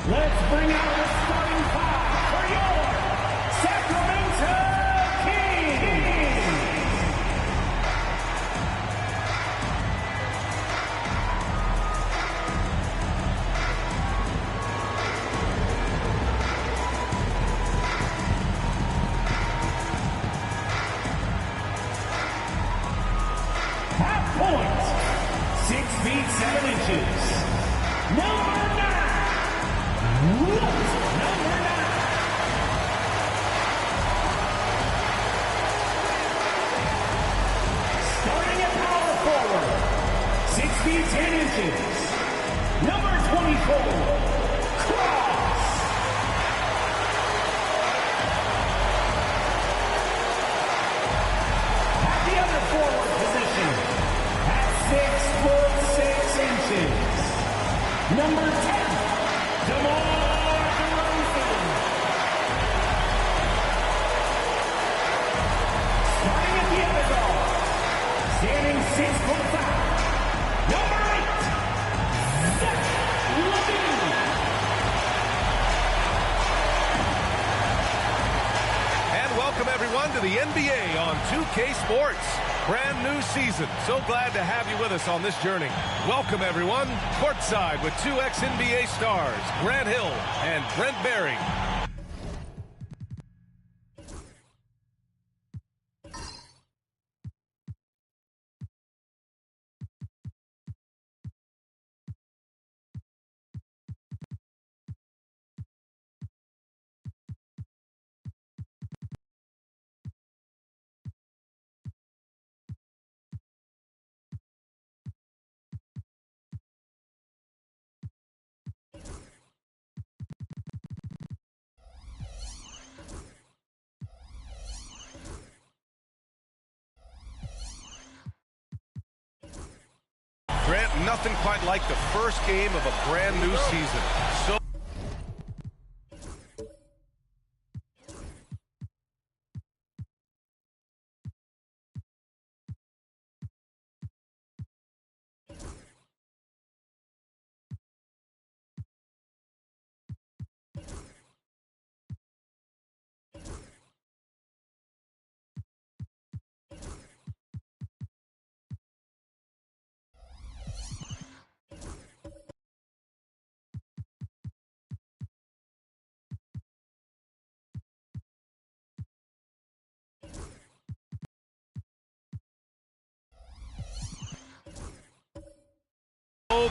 Let's bring out the starting five for your Sacramento Kings. Half point, 6 feet 7 inches. Number 9. Starting at power forward, 6 feet 10 inches. Number 24, Cross. At the other forward position, at 6 foot 6 inches. Number 10, DeMar DeRozan. Starting at the other guard, standing 6 foot 5. Number 8, Zach LaVine. And welcome everyone to the NBA on 2K Sports. Brand new season. So glad to have you with us on this journey. Welcome everyone. Courtside with 2 ex-NBA stars, Grant Hill and Brent Barry. Grant, nothing quite like the first game of a brand new season. So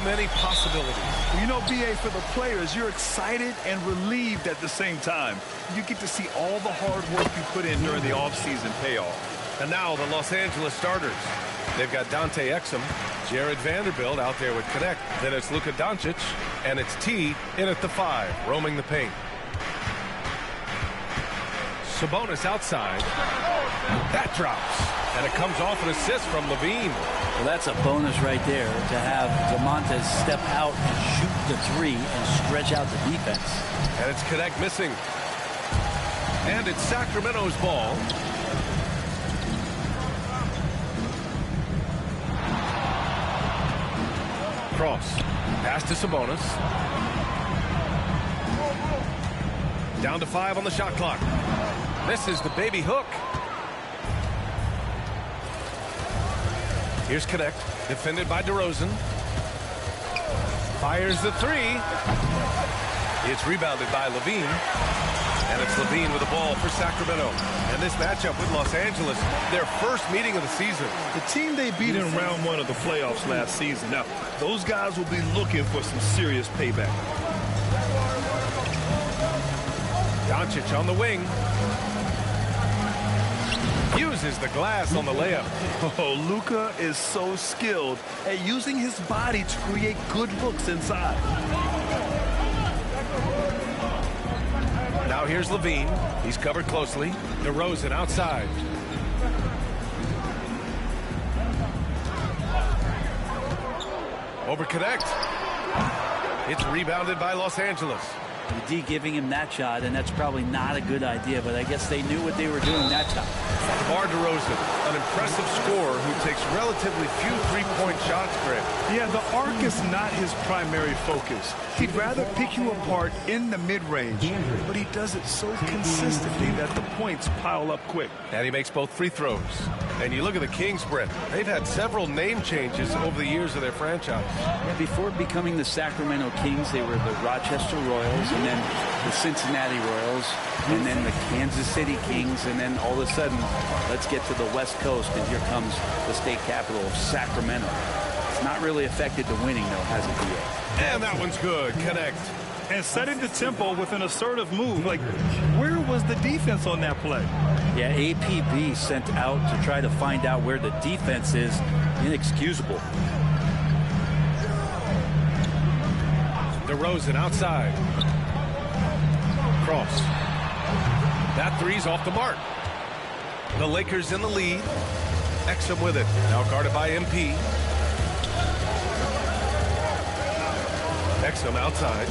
many possibilities. You know, BA, for the players, you're excited and relieved at the same time. You get to see all the hard work you put in during the offseason pay off. And now the Los Angeles starters. They've got Dante Exum, Jared Vanderbilt out there with Connect. Then it's Luka Doncic, and it's T in at the 5, roaming the paint. Sabonis outside. That drops. And it comes off an assist from LaVine. Well, that's a bonus right there to have DeMontes step out and shoot the 3 and stretch out the defense. And it's Connect missing. And it's Sacramento's ball. Cross. Pass to Sabonis. Down to 5 on the shot clock. Misses the baby hook. Here's Connect, defended by DeRozan. Fires the 3. It's rebounded by LaVine. And it's LaVine with the ball for Sacramento. And this matchup with Los Angeles, their first meeting of the season. The team they beat in round 1 of the playoffs last season. Now, those guys will be looking for some serious payback. Doncic on the wing. Uses the glass on the layup. Oh, Luka is so skilled at using his body to create good looks inside. Now here's LaVine. He's covered closely. DeRozan outside. Over Connect. It's rebounded by Los Angeles. The D giving him that shot, and that's probably not a good idea, but I guess they knew what they were doing that time. DeMar DeRozan, an impressive scorer who takes relatively few three-point shots, Greg. Yeah, the arc is not his primary focus. He'd rather pick you apart in the mid-range, but he does it so consistently that the points pile up quick. And he makes both free throws. And you look at the Kings, Brent. They've had several name changes over the years of their franchise. Yeah, before becoming the Sacramento Kings, they were the Rochester Royals, and then the Cincinnati Royals, and then the Kansas City Kings, and then all of a sudden, let's get to the West Coast, and here comes the state capital of Sacramento. It's not really affected the winning, though, has it, yet? And that one's good. Connect. And setting the tempo with an assertive move. Like, where was the defense on that play? Yeah, APB sent out to try to find out where the defense is. Inexcusable. DeRozan outside. Cross. That three's off the mark. The Lakers in the lead. Exum with it. Now guarded by MP. Exum outside.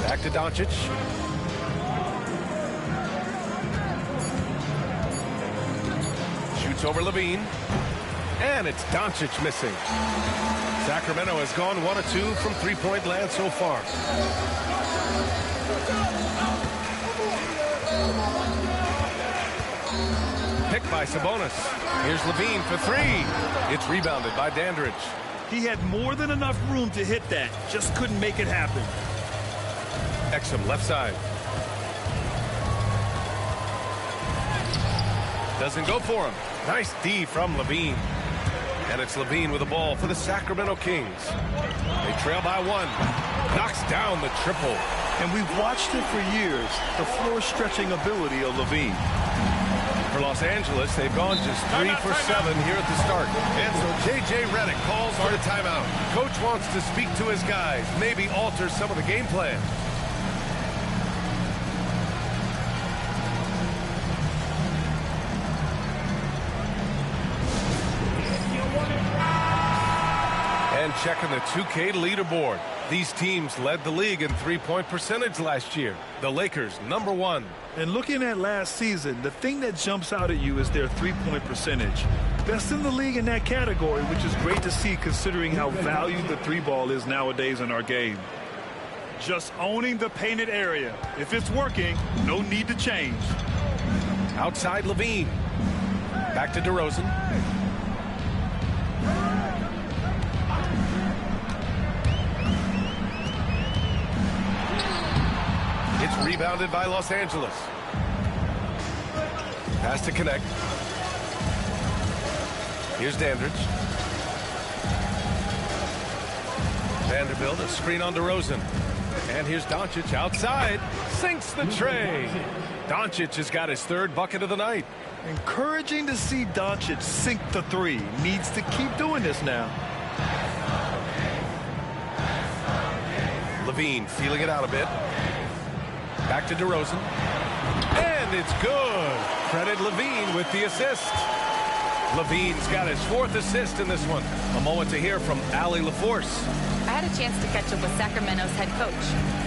Back to Doncic. Shoots over Levine. And it's Doncic missing. Sacramento has gone 1 of 2 from three-point land so far. Picked by Sabonis. Here's Levine for three. It's rebounded by Dandridge. He had more than enough room to hit that. Just couldn't make it happen. Exum left side. Doesn't go for him. Nice D from Levine. And it's Levine with the ball for the Sacramento Kings. They trail by 1. Knocks down the triple. And we've watched it for years, the floor-stretching ability of Levine. For Los Angeles, they've gone just 3 for 7 here at the start. And so J.J. Redick calls for a timeout. Coach wants to speak to his guys, maybe alter some of the game plan. And checking the 2K leaderboard. These teams led the league in three-point percentage last year. The Lakers, number 1. And looking at last season, the thing that jumps out at you is their three-point percentage. Best in the league in that category, which is great to see considering how valued the three ball is nowadays in our game. Just owning the painted area. If it's working, no need to change. Outside Levine. Back to DeRozan. It's rebounded by Los Angeles. Has to connect. Here's Dandridge. Vanderbilt, a screen on DeRozan. And here's Doncic outside. Sinks the tray. Doncic has got his 3rd bucket of the night. Encouraging to see Doncic sink the three. Needs to keep doing this now. Levine feeling it out a bit. Back to DeRozan. And it's good. Credit Levine with the assist. Levine's got his 4th assist in this one. A moment to hear from Allie LaForce. I had a chance to catch up with Sacramento's head coach.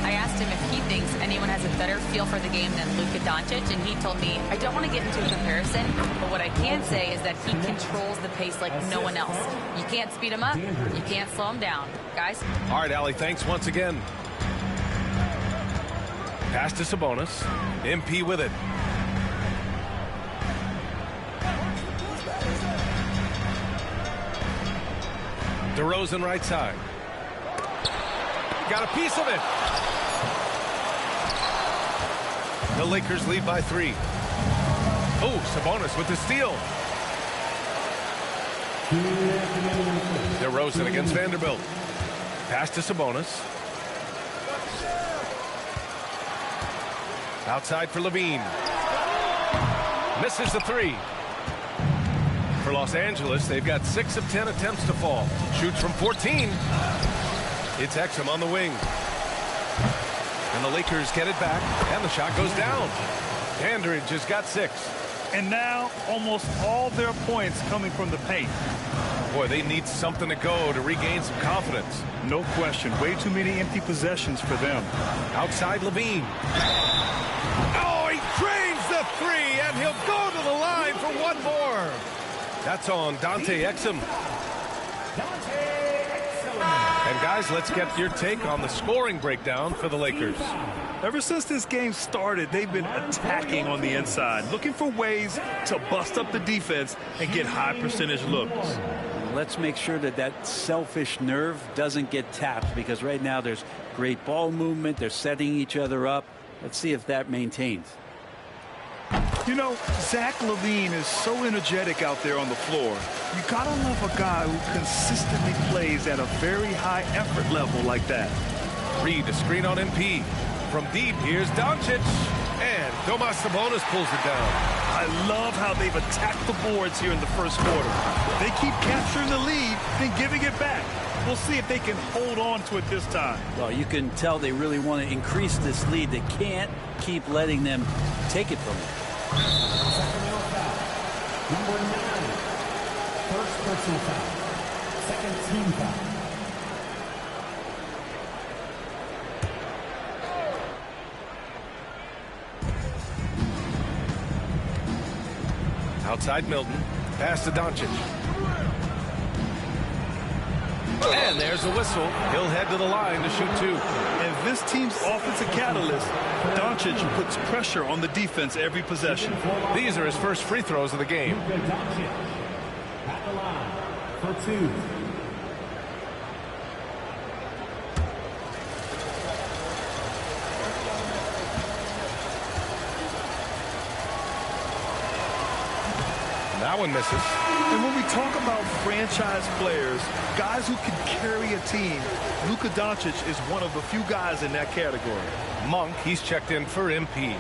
I asked him if he thinks anyone has a better feel for the game than Luka Doncic, and he told me, I don't want to get into a comparison, but what I can say is that he controls the pace like no one else. You can't speed him up, you can't slow him down. Guys? All right, Allie, thanks once again. Pass to Sabonis. MP with it. DeRozan right side. Got a piece of it. The Lakers lead by 3. Oh, Sabonis with the steal. DeRozan against Vanderbilt. Pass to Sabonis. Outside for Levine. Misses the 3. For Los Angeles, they've got 6 of 10 attempts to fall. Shoots from 14. It's Exum on the wing. And the Lakers get it back, and the shot goes down. Dandridge has got 6. And now almost all their points coming from the paint. Boy, they need something to go to regain some confidence. No question. Way too many empty possessions for them. Outside Levine. Oh, he drains the three, and he'll go to the line for one more. That's on Dante Exum. And guys, let's get your take on the scoring breakdown for the Lakers. Ever since this game started, they've been attacking on the inside, looking for ways to bust up the defense and get high percentage looks. Let's make sure that that selfish nerve doesn't get tapped, because right now there's great ball movement. They're setting each other up. Let's see if that maintains. You know, Zach LaVine is so energetic out there on the floor. You gotta love a guy who consistently plays at a very high effort level like that. Reed, a screen on MP. From deep, here's Doncic. And Domas Sabonis pulls it down. I love how they've attacked the boards here in the first quarter. They keep capturing the lead and giving it back. We'll see if they can hold on to it this time. Well, you can tell they really want to increase this lead. They can't keep letting them take it from them. Number 9. First personal foul. Second team foul. Outside Milton. Pass to Doncic. And there's the whistle. He'll head to the line to shoot two. And this team's offensive catalyst, Doncic, puts pressure on the defense every possession. These are his first free throws of the game. Luka Doncic at the line for two. That one misses. And when we talk about franchise players, guys who can carry a team, Luka Doncic is one of the few guys in that category. Monk, he's checked in for MP.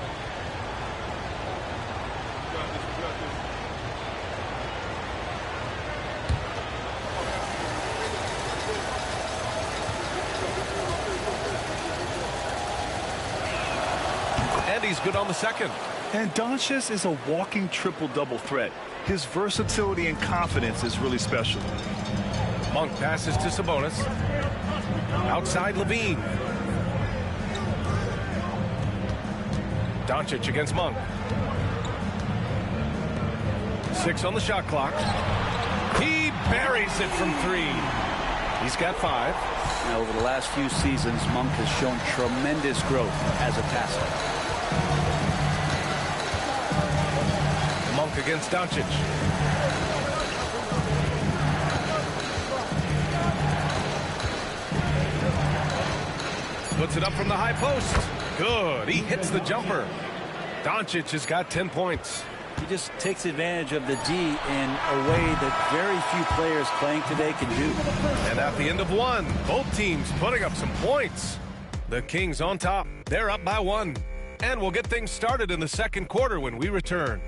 And he's good on the second. And Doncic is a walking triple-double threat. His versatility and confidence is really special. Monk passes to Sabonis. Outside Levine. Doncic against Monk. 6 on the shot clock. He buries it from 3. He's got 5. Now, over the last few seasons, Monk has shown tremendous growth as a passer. Monk against Doncic. Puts it up from the high post. Good. He hits the jumper. Doncic has got 10 points. He just takes advantage of the D in a way that very few players playing today can do. And at the end of 1, both teams putting up some points. The Kings on top. They're up by 1. And we'll get things started in the second quarter when we return.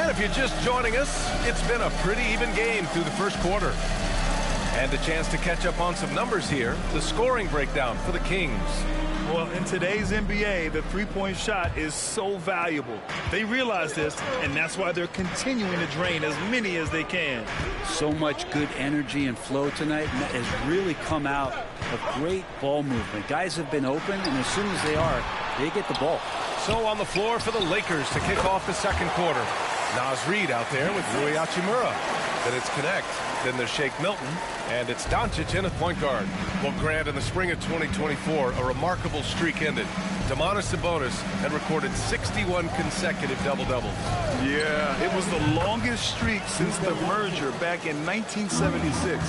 If you're just joining us, it's been a pretty even game through the first quarter. And a chance to catch up on some numbers here. The scoring breakdown for the Kings. Well, in today's NBA, the three-point shot is so valuable. They realize this, and that's why they're continuing to drain as many as they can. So much good energy and flow tonight, and that has really come out of great ball movement. Guys have been open, and as soon as they get the ball. So on the floor for the Lakers to kick off the second quarter. Naz Reid out there with Rui Hachimura. Then it's Connect. Then there's Shake Milton. And it's Doncic in at point guard. Well, Grant, in the spring of 2024, a remarkable streak ended. Domantas Sabonis had recorded 61 consecutive double-doubles. Yeah, it was the longest streak since the merger back in 1976.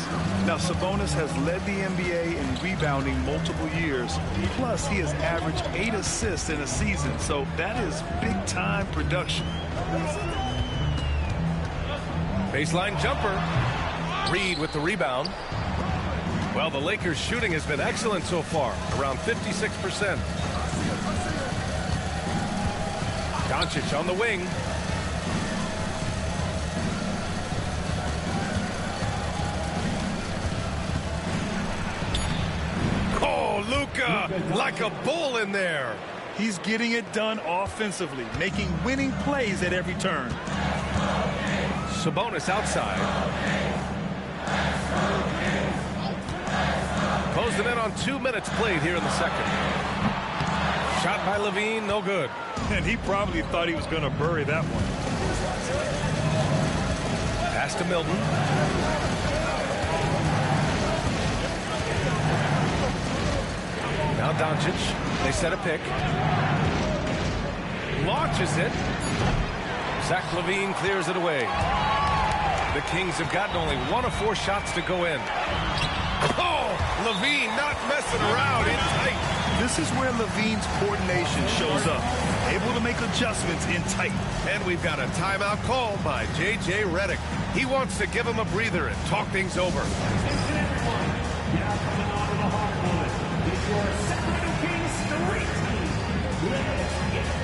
Now, Sabonis has led the NBA in rebounding multiple years. Plus, he has averaged 8 assists in a season, so that is big-time production. Baseline jumper. Reed with the rebound. Well, the Lakers' shooting has been excellent so far, around 56%. Doncic on the wing. Oh, Luka, like a bull in there. He's getting it done offensively, making winning plays at every turn. Sabonis outside. Closing in on 2 minutes played here in the second. Shot by Levine, no good. And he probably thought he was going to bury that one. Pass to Milton. Now Doncic. They set a pick. Launches it. Zach LaVine clears it away. The Kings have gotten only 1 of 4 shots to go in. Oh, LaVine not messing around, in tight. This is where LaVine's coordination shows up. Able to make adjustments in tight. And we've got a timeout called by J.J. Redick. He wants to give him a breather and talk things over. Now coming on to the hardwood is your Sacramento Kings Street Team. Let's get it.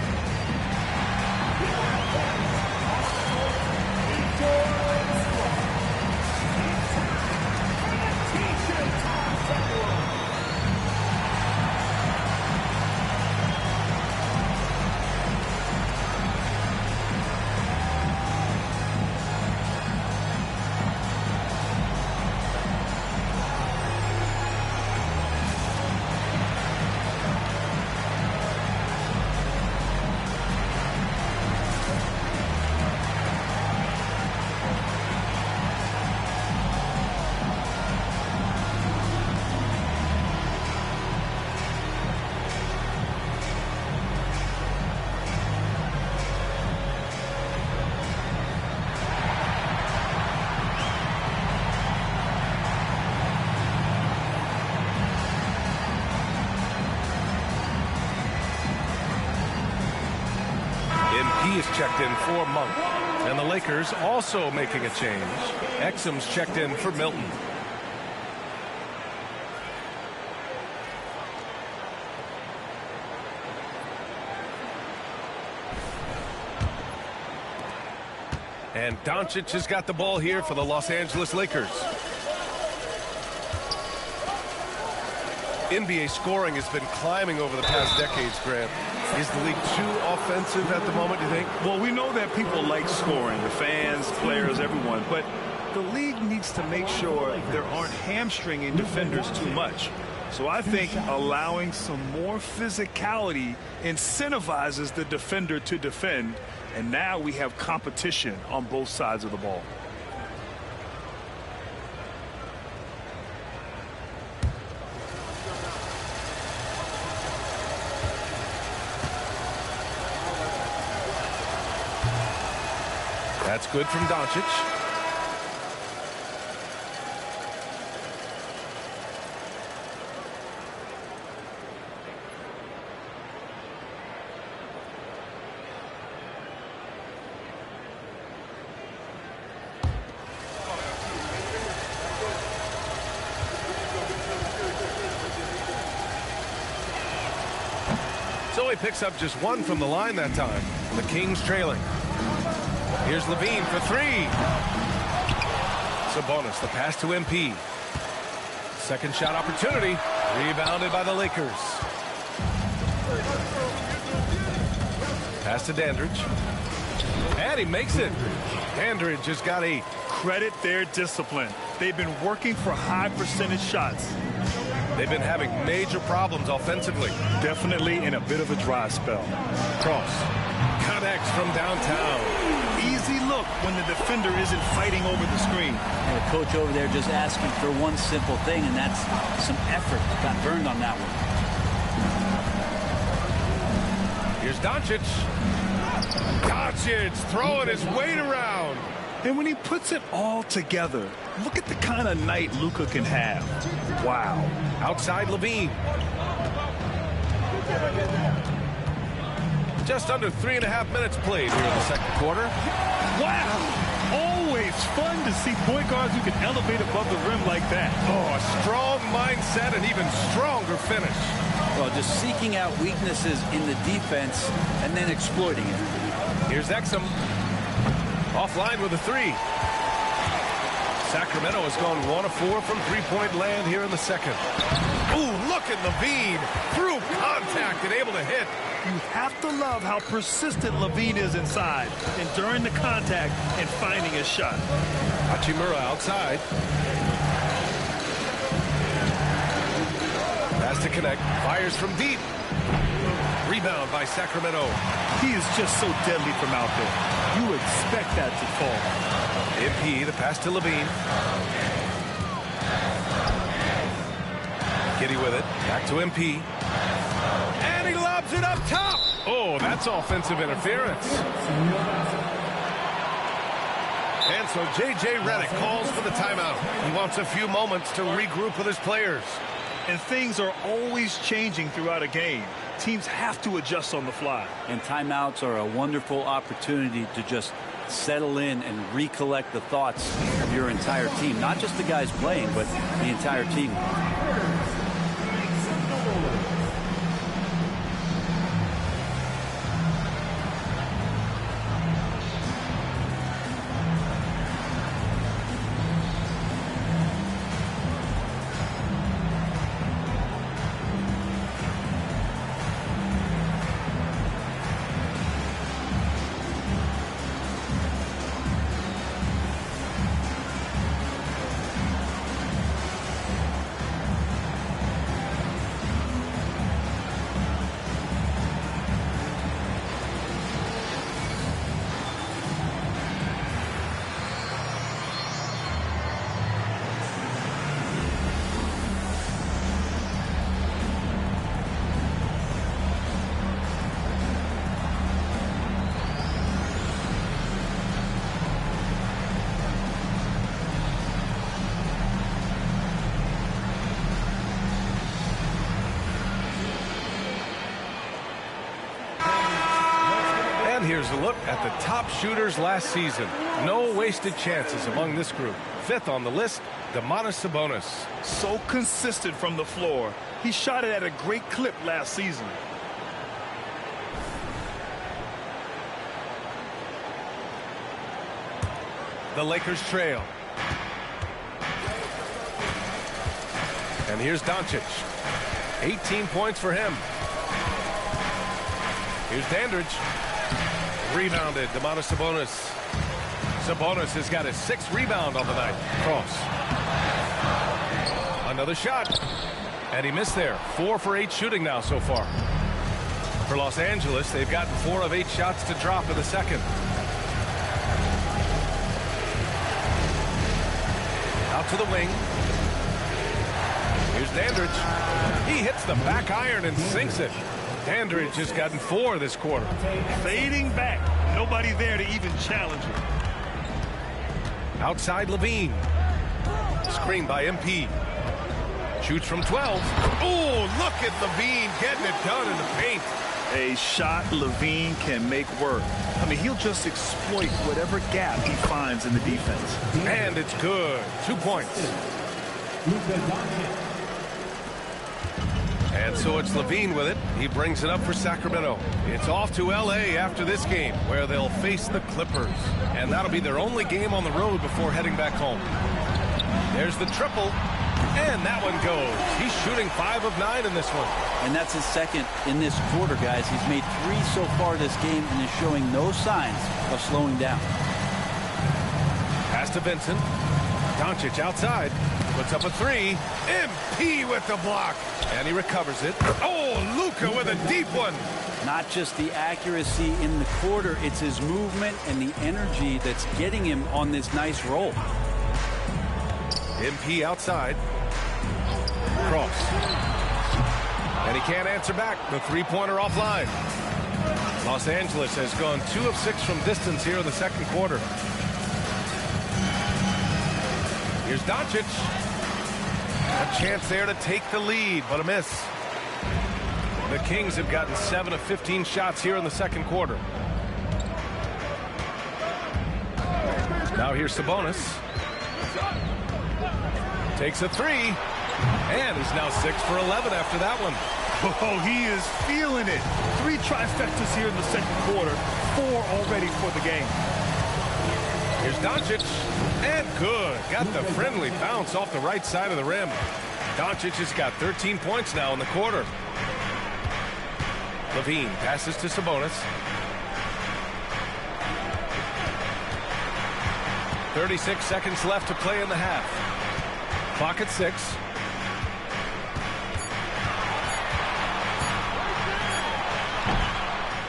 He is checked in for Monk. And the Lakers also making a change. Exum's checked in for Milton. And Doncic has got the ball here for the Los Angeles Lakers. NBA scoring has been climbing over the past decades, Grant. Is the league too offensive at the moment, do you think? Well, we know that people like scoring, the fans, players, everyone, but the league needs to make sure there aren't hamstringing defenders too much. So I think allowing some more physicality incentivizes the defender to defend, and now we have competition on both sides of the ball. That's good from Doncic. So he picks up just 1 from the line that time. The Kings trailing. Here's Levine for 3. Sabonis, the pass to MP. Second shot opportunity. Rebounded by the Lakers. Pass to Dandridge. And he makes it. Dandridge has got 8. Credit their discipline. They've been working for high percentage shots. They've been having major problems offensively. Definitely in a bit of a dry spell. Cross. Connects from downtown. Easy look when the defender isn't fighting over the screen. And the coach over there just asking for one simple thing, and that's some effort. Got burned on that one. Here's Doncic. Doncic throwing his weight around. And when he puts it all together, look at the kind of night Luka can have. Wow. Outside Levine. Just under 3.5 minutes played here in the second quarter. Wow. Always fun to see point guards who can elevate above the rim like that. Oh, a strong mindset and even stronger finish. Well, just seeking out weaknesses in the defense and then exploiting it. Here's Exum. Offline with a three. Sacramento has gone 1 of 4 from three-point land here in the second. Ooh, look at LaVine. Through contact and able to hit. You have to love how persistent LaVine is inside, enduring the contact and finding his shot. Hachimura outside. Pass to connect. Fires from deep. Rebound by Sacramento. He is just so deadly from out there. You expect that to fall. MP, the pass to LaVine. Kitty with it. Back to MP. And he lobs it up top. Oh, that's offensive interference. And so J.J. Redick calls for the timeout. He wants a few moments to regroup with his players. And things are always changing throughout a game. Teams have to adjust on the fly. And timeouts are a wonderful opportunity to just settle in and recollect the thoughts of your entire team. Not just the guys playing, but the entire team. Here's a look at the top shooters last season. No wasted chances among this group. 5th on the list, Domantas Sabonis. So consistent from the floor. He shot it at a great clip last season. The Lakers trail. And here's Doncic. 18 points for him. Here's Dandridge. Rebounded, Domantas Sabonis. Sabonis has got his 6th rebound on the night. Cross. Another shot. And he missed there. 4 for 8 shooting now so far. For Los Angeles, they've gotten 4 of 8 shots to drop in the second. Out to the wing. Here's Dandridge. He hits the back iron and sinks it. Dandridge has gotten 4 this quarter. Fading back. Nobody there to even challenge him. Outside LaVine. Screen by MP. Shoots from 12. Oh, look at LaVine getting it done in the paint. A shot LaVine can make work. I mean, he'll just exploit whatever gap he finds in the defense. And it's good. 2 points. And so it's LaVine with it. He brings it up for Sacramento. It's off to L.A. after this game, where they'll face the Clippers. And that'll be their only game on the road before heading back home. There's the triple. And that one goes. He's shooting 5 of 9 in this one. And that's his 2nd in this quarter, guys. He's made 3 so far this game and is showing no signs of slowing down. Pass to Vincent. Doncic outside. Puts up a 3. MP with the block. And he recovers it. Oh, Luka with a deep one. Not just the accuracy in the quarter, it's his movement and the energy that's getting him on this nice roll. MP outside. Cross. And he can't answer back. The 3-pointer offline. Los Angeles has gone 2 of 6 from distance here in the second quarter. Here's Doncic. A chance there to take the lead, but a miss. The Kings have gotten 7 of 15 shots here in the second quarter. Now here's Sabonis. Takes a 3. And he's now 6 for 11 after that one. Oh, he is feeling it. 3 trifectas here in the second quarter, 4 already for the game. Here's Doncic, and good. Got the friendly bounce off the right side of the rim. Doncic has got 13 points now in the quarter. Levine passes to Sabonis. 36 seconds left to play in the half. Clock at 6.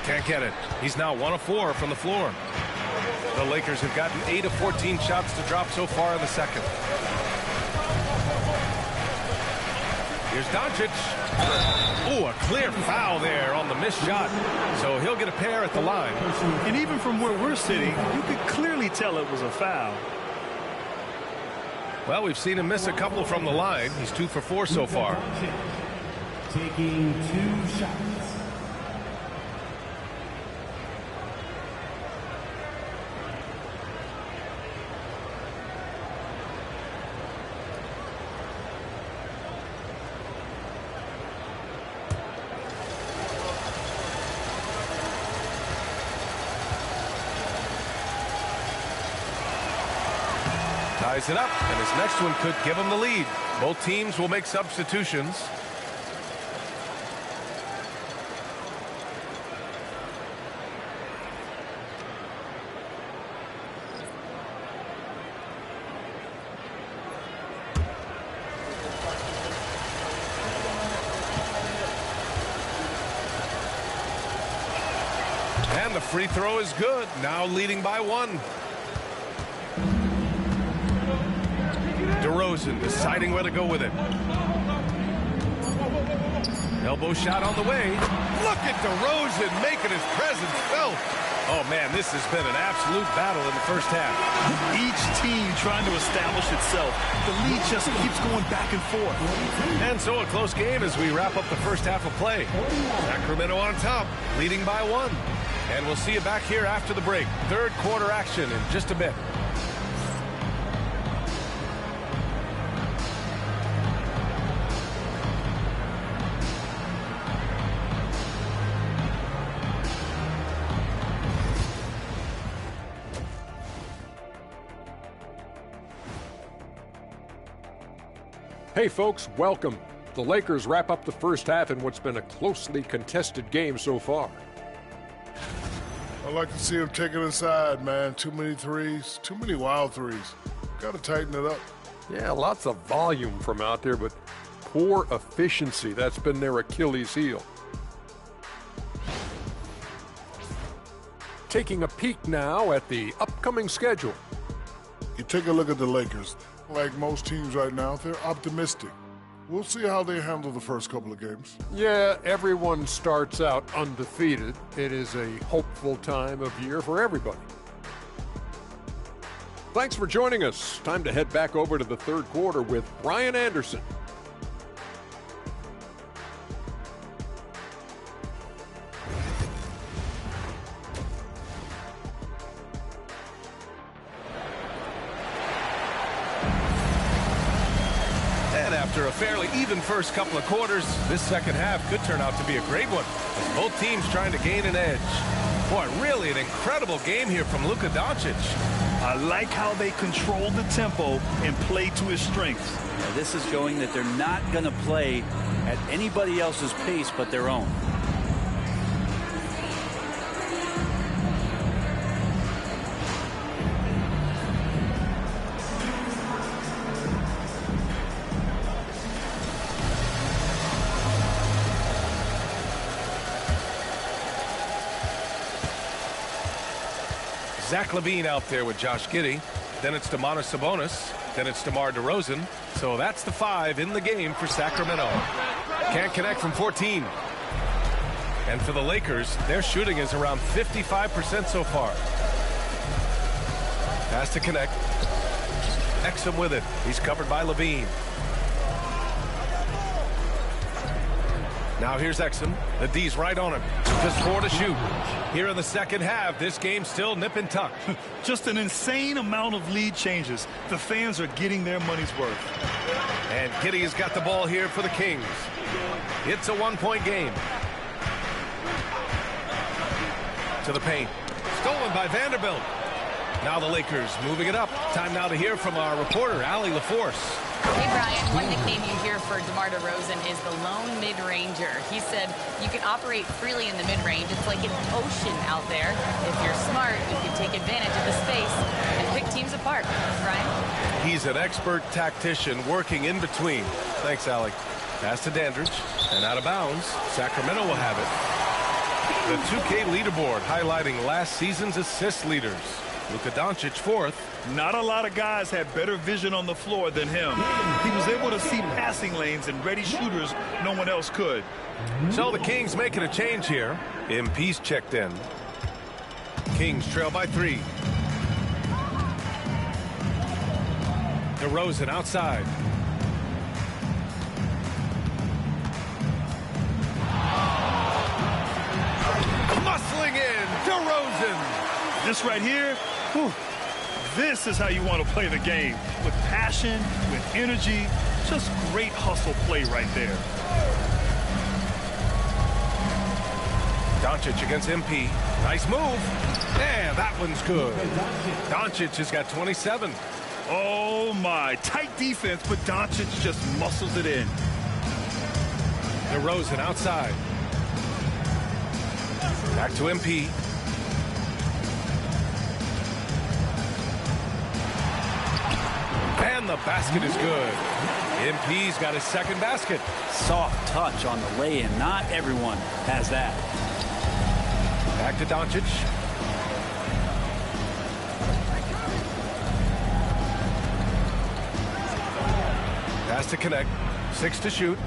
Can't get it. He's now 1 of 4 from the floor. The Lakers have gotten 8 of 14 shots to drop so far in the second. Here's Doncic. Ooh, a clear foul there on the missed shot. So he'll get a pair at the line. And even from where we're sitting, you could clearly tell it was a foul. Well, we've seen him miss a couple from the line. He's 2 for 4 so far. Taking 2 shots. Ties it up, and his next one could give him the lead. Both teams will make substitutions. And the free throw is good, now leading by 1. DeRozan deciding where to go with it. Elbow shot on the way. Look at DeRozan making his presence felt. Oh, man, this has been an absolute battle in the first half. Each team trying to establish itself. The lead just keeps going back and forth. And so a close game as we wrap up the first half of play. Sacramento on top, leading by 1. And we'll see you back here after the break. Third quarter action in just a bit. Hey folks, welcome. The Lakers wrap up the first half in what's been a closely contested game so far. I like to see him take it inside, man. Too many threes, too many wild threes. Got to tighten it up. Yeah, lots of volume from out there, but poor efficiency. That's been their Achilles heel. Taking a peek now at the upcoming schedule. You take a look at the Lakers. Like most teams right now, they're optimistic. We'll see how they handle the first couple of games. Yeah, everyone starts out undefeated. It is a hopeful time of year for everybody. Thanks for joining us. Time to head back over to the third quarter with Brian Anderson. After a fairly even first couple of quarters, this second half could turn out to be a great one, as both teams trying to gain an edge. Boy, really an incredible game here from Luka Doncic. I like how they control the tempo and play to his strengths. Yeah, this is showing that they're not going to play at anybody else's pace but their own. Zach LaVine out there with Josh Giddey. Then it's Domantas Sabonis. Then it's DeMar DeRozan. So that's the 5 in the game for Sacramento. Can't connect from 14. And for the Lakers, their shooting is around 55% so far. Has to connect. Exum with it. He's covered by LaVine. Now here's Exum. The D's right on him. Just 4 to shoot. Here in the second half, this game's still nip and tuck. Just an insane amount of lead changes. The fans are getting their money's worth. And Giddey has got the ball here for the Kings. It's a 1-point game. To the paint. Stolen by Vanderbilt. Now the Lakers moving it up. Time now to hear from our reporter, Allie LaForce. Hey, Brian, one nickname you hear for DeMar DeRozan is the lone mid-ranger. He said you can operate freely in the mid-range. It's like an ocean out there. If you're smart, you can take advantage of the space and pick teams apart. Brian? He's an expert tactician working in between. Thanks, Allie. Pass to Dandridge, and out of bounds. Sacramento will have it. The 2K leaderboard highlighting last season's assist leaders. Luka Doncic fourth. Not a lot of guys had better vision on the floor than him. He was able to see passing lanes and ready shooters no one else could. So the Kings making a change here. MP's checked in. Kings trail by 3. DeRozan outside. Muscling in, DeRozan. This right here, whew, this is how you want to play the game. With passion, with energy, just great hustle play right there. Doncic against MP. Nice move. And that one's good. Doncic has got 27. Oh my, tight defense, but Doncic just muscles it in. DeRozan outside. Back to MP. And the basket is good. MP's got his second basket. Soft touch on the lay-in. Not everyone has that. Back to Doncic. Pass to connect. 6 to shoot.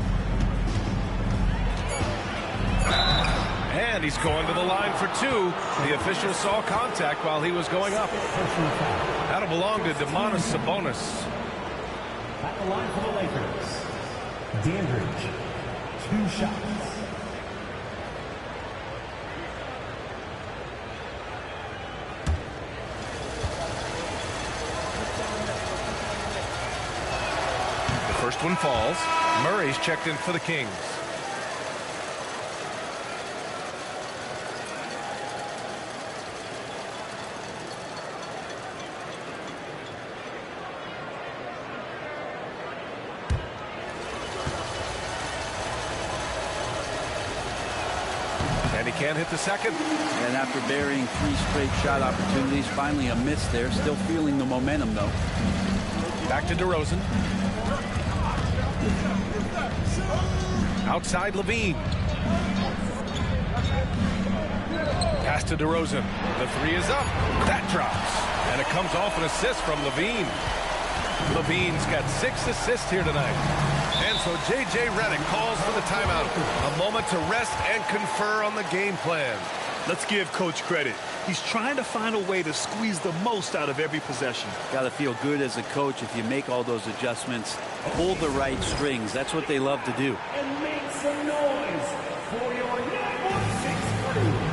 And he's going to the line for 2. The official saw contact while he was going up. That'll belong to Domantas Sabonis. At the line for the Lakers, Dandridge, 2 shots. The first one falls. Murray's checked in for the Kings. And he can't hit the second. And after burying 3 straight shot opportunities, finally a miss there. Still feeling the momentum, though. Back to DeRozan. Outside Levine. Pass to DeRozan. The 3 is up. That drops. And it comes off an assist from Levine. Levine's got 6 assists here tonight. And so J.J. Redick calls for the timeout. A moment to rest and confer on the game plan. Let's give Coach credit. He's trying to find a way to squeeze the most out of every possession. Got to feel good as a coach if you make all those adjustments. Pull the right strings. That's what they love to do. And make some noise for your number 6 crew.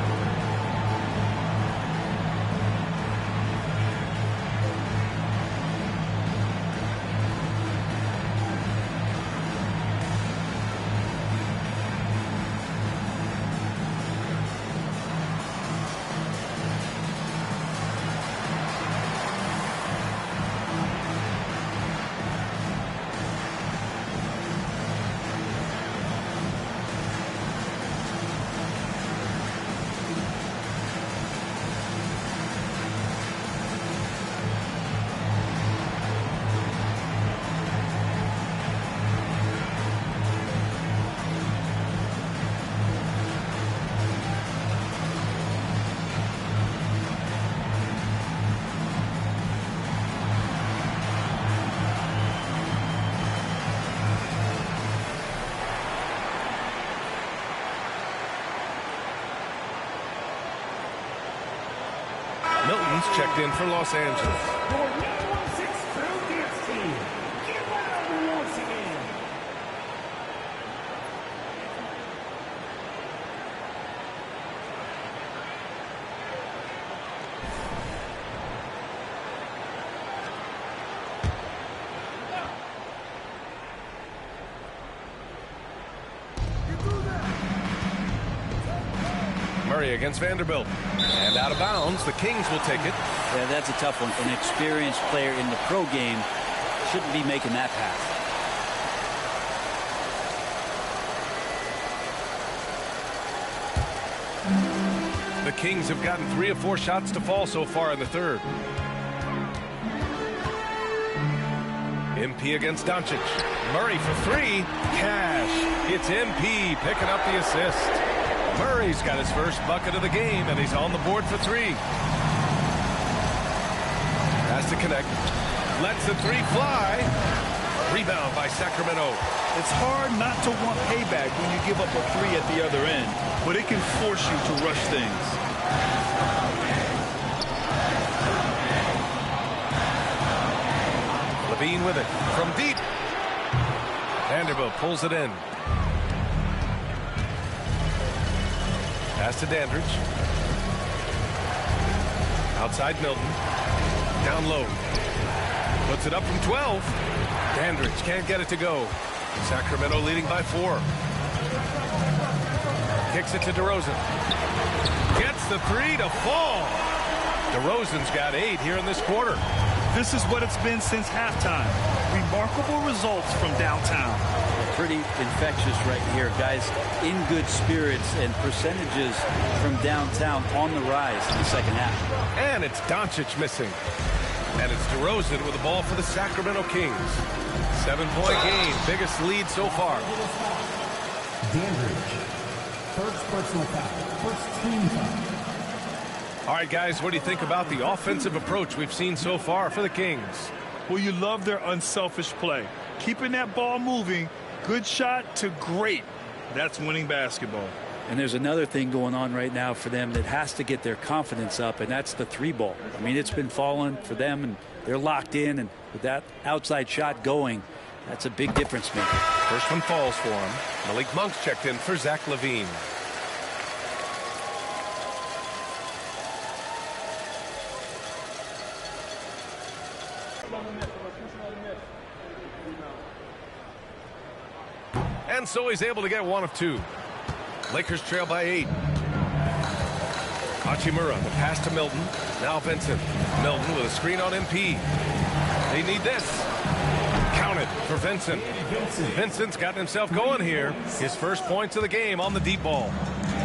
Milton's checked in for Los Angeles. Your number 6 crew dance team. Get loud once again. Murray against Vanderbilt. And out of bounds, the Kings will take it. Yeah, that's a tough one. An experienced player in the pro game shouldn't be making that pass. The Kings have gotten 3 of 4 shots to fall so far in the third. MP against Doncic. Murray for 3. Cash. It's MP picking up the assist. Murray's got his first bucket of the game, and he's on the board for 3. Has to connect. Lets the 3 fly. Rebound by Sacramento. It's hard not to want payback when you give up a 3 at the other end, but it can force you to rush things. Levine with it from deep. Vanderbilt pulls it in. Pass to Dandridge. Outside Milton. Down low. Puts it up from 12. Dandridge can't get it to go. Sacramento leading by 4. Kicks it to DeRozan. Gets the 3 to fall. DeRozan's got 8 here in this quarter. This is what it's been since halftime. Remarkable results from downtown. Pretty infectious right here. Guys in good spirits, and percentages from downtown on the rise in the second half. And it's Doncic missing. And it's DeRozan with the ball for the Sacramento Kings. 7-point game. Biggest lead so far. Dandridge. First personal foul. First team foul. All right, guys, what do you think about the offensive approach we've seen so far for the Kings? Well, you love their unselfish play. Keeping that ball moving, good shot to great. That's winning basketball. And there's another thing going on right now for them that has to get their confidence up, and that's the 3 ball. I mean, it's been falling for them, and they're locked in, and with that outside shot going, that's a big difference maker. First one falls for him. Malik Monk's checked in for Zach LaVine. And so he's able to get 1 of 2. Lakers trail by 8. Hachimura, the pass to Milton. Now Vincent. Milton with a screen on MP. They need this. Count it for Vincent. Vincent's gotten himself going here. His first points of the game on the deep ball.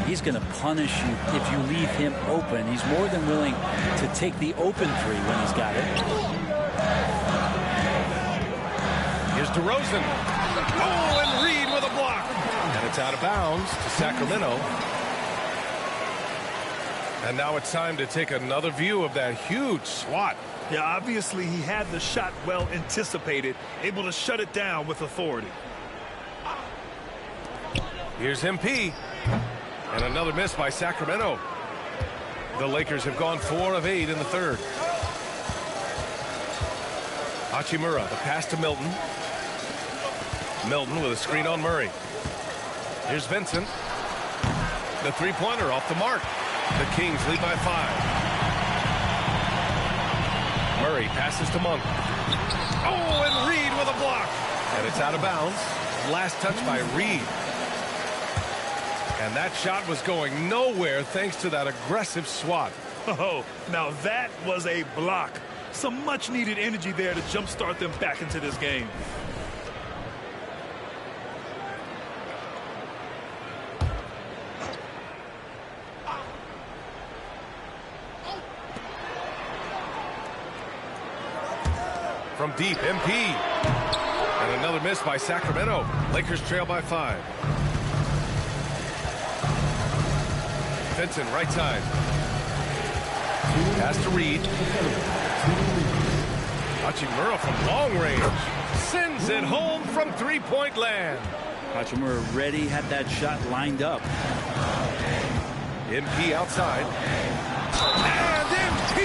He's going to punish you if you leave him open. He's more than willing to take the open 3 when he's got it. Here's DeRozan. Oh, and Reed with a block. And it's out of bounds to Sacramento. And now it's time to take another view of that huge swat. Yeah, obviously he had the shot well anticipated, able to shut it down with authority. Here's MP. And another miss by Sacramento. The Lakers have gone 4 of 8 in the third. Hachimura, the pass to Milton. Milton with a screen on Murray. Here's Vincent. The 3-pointer off the mark. The Kings lead by 5. Murray passes to Monk. Oh, and Reed with a block. And it's out of bounds. Last touch by Reed. And that shot was going nowhere thanks to that aggressive swat. Oh, now that was a block. Some much-needed energy there to jumpstart them back into this game. From deep, MP. And another miss by Sacramento. Lakers trail by 5. Vincent, right side. Pass to Reed. Hachimura from long range. Sends it home from 3-point land. Hachimura ready, had that shot lined up. MP outside. And MP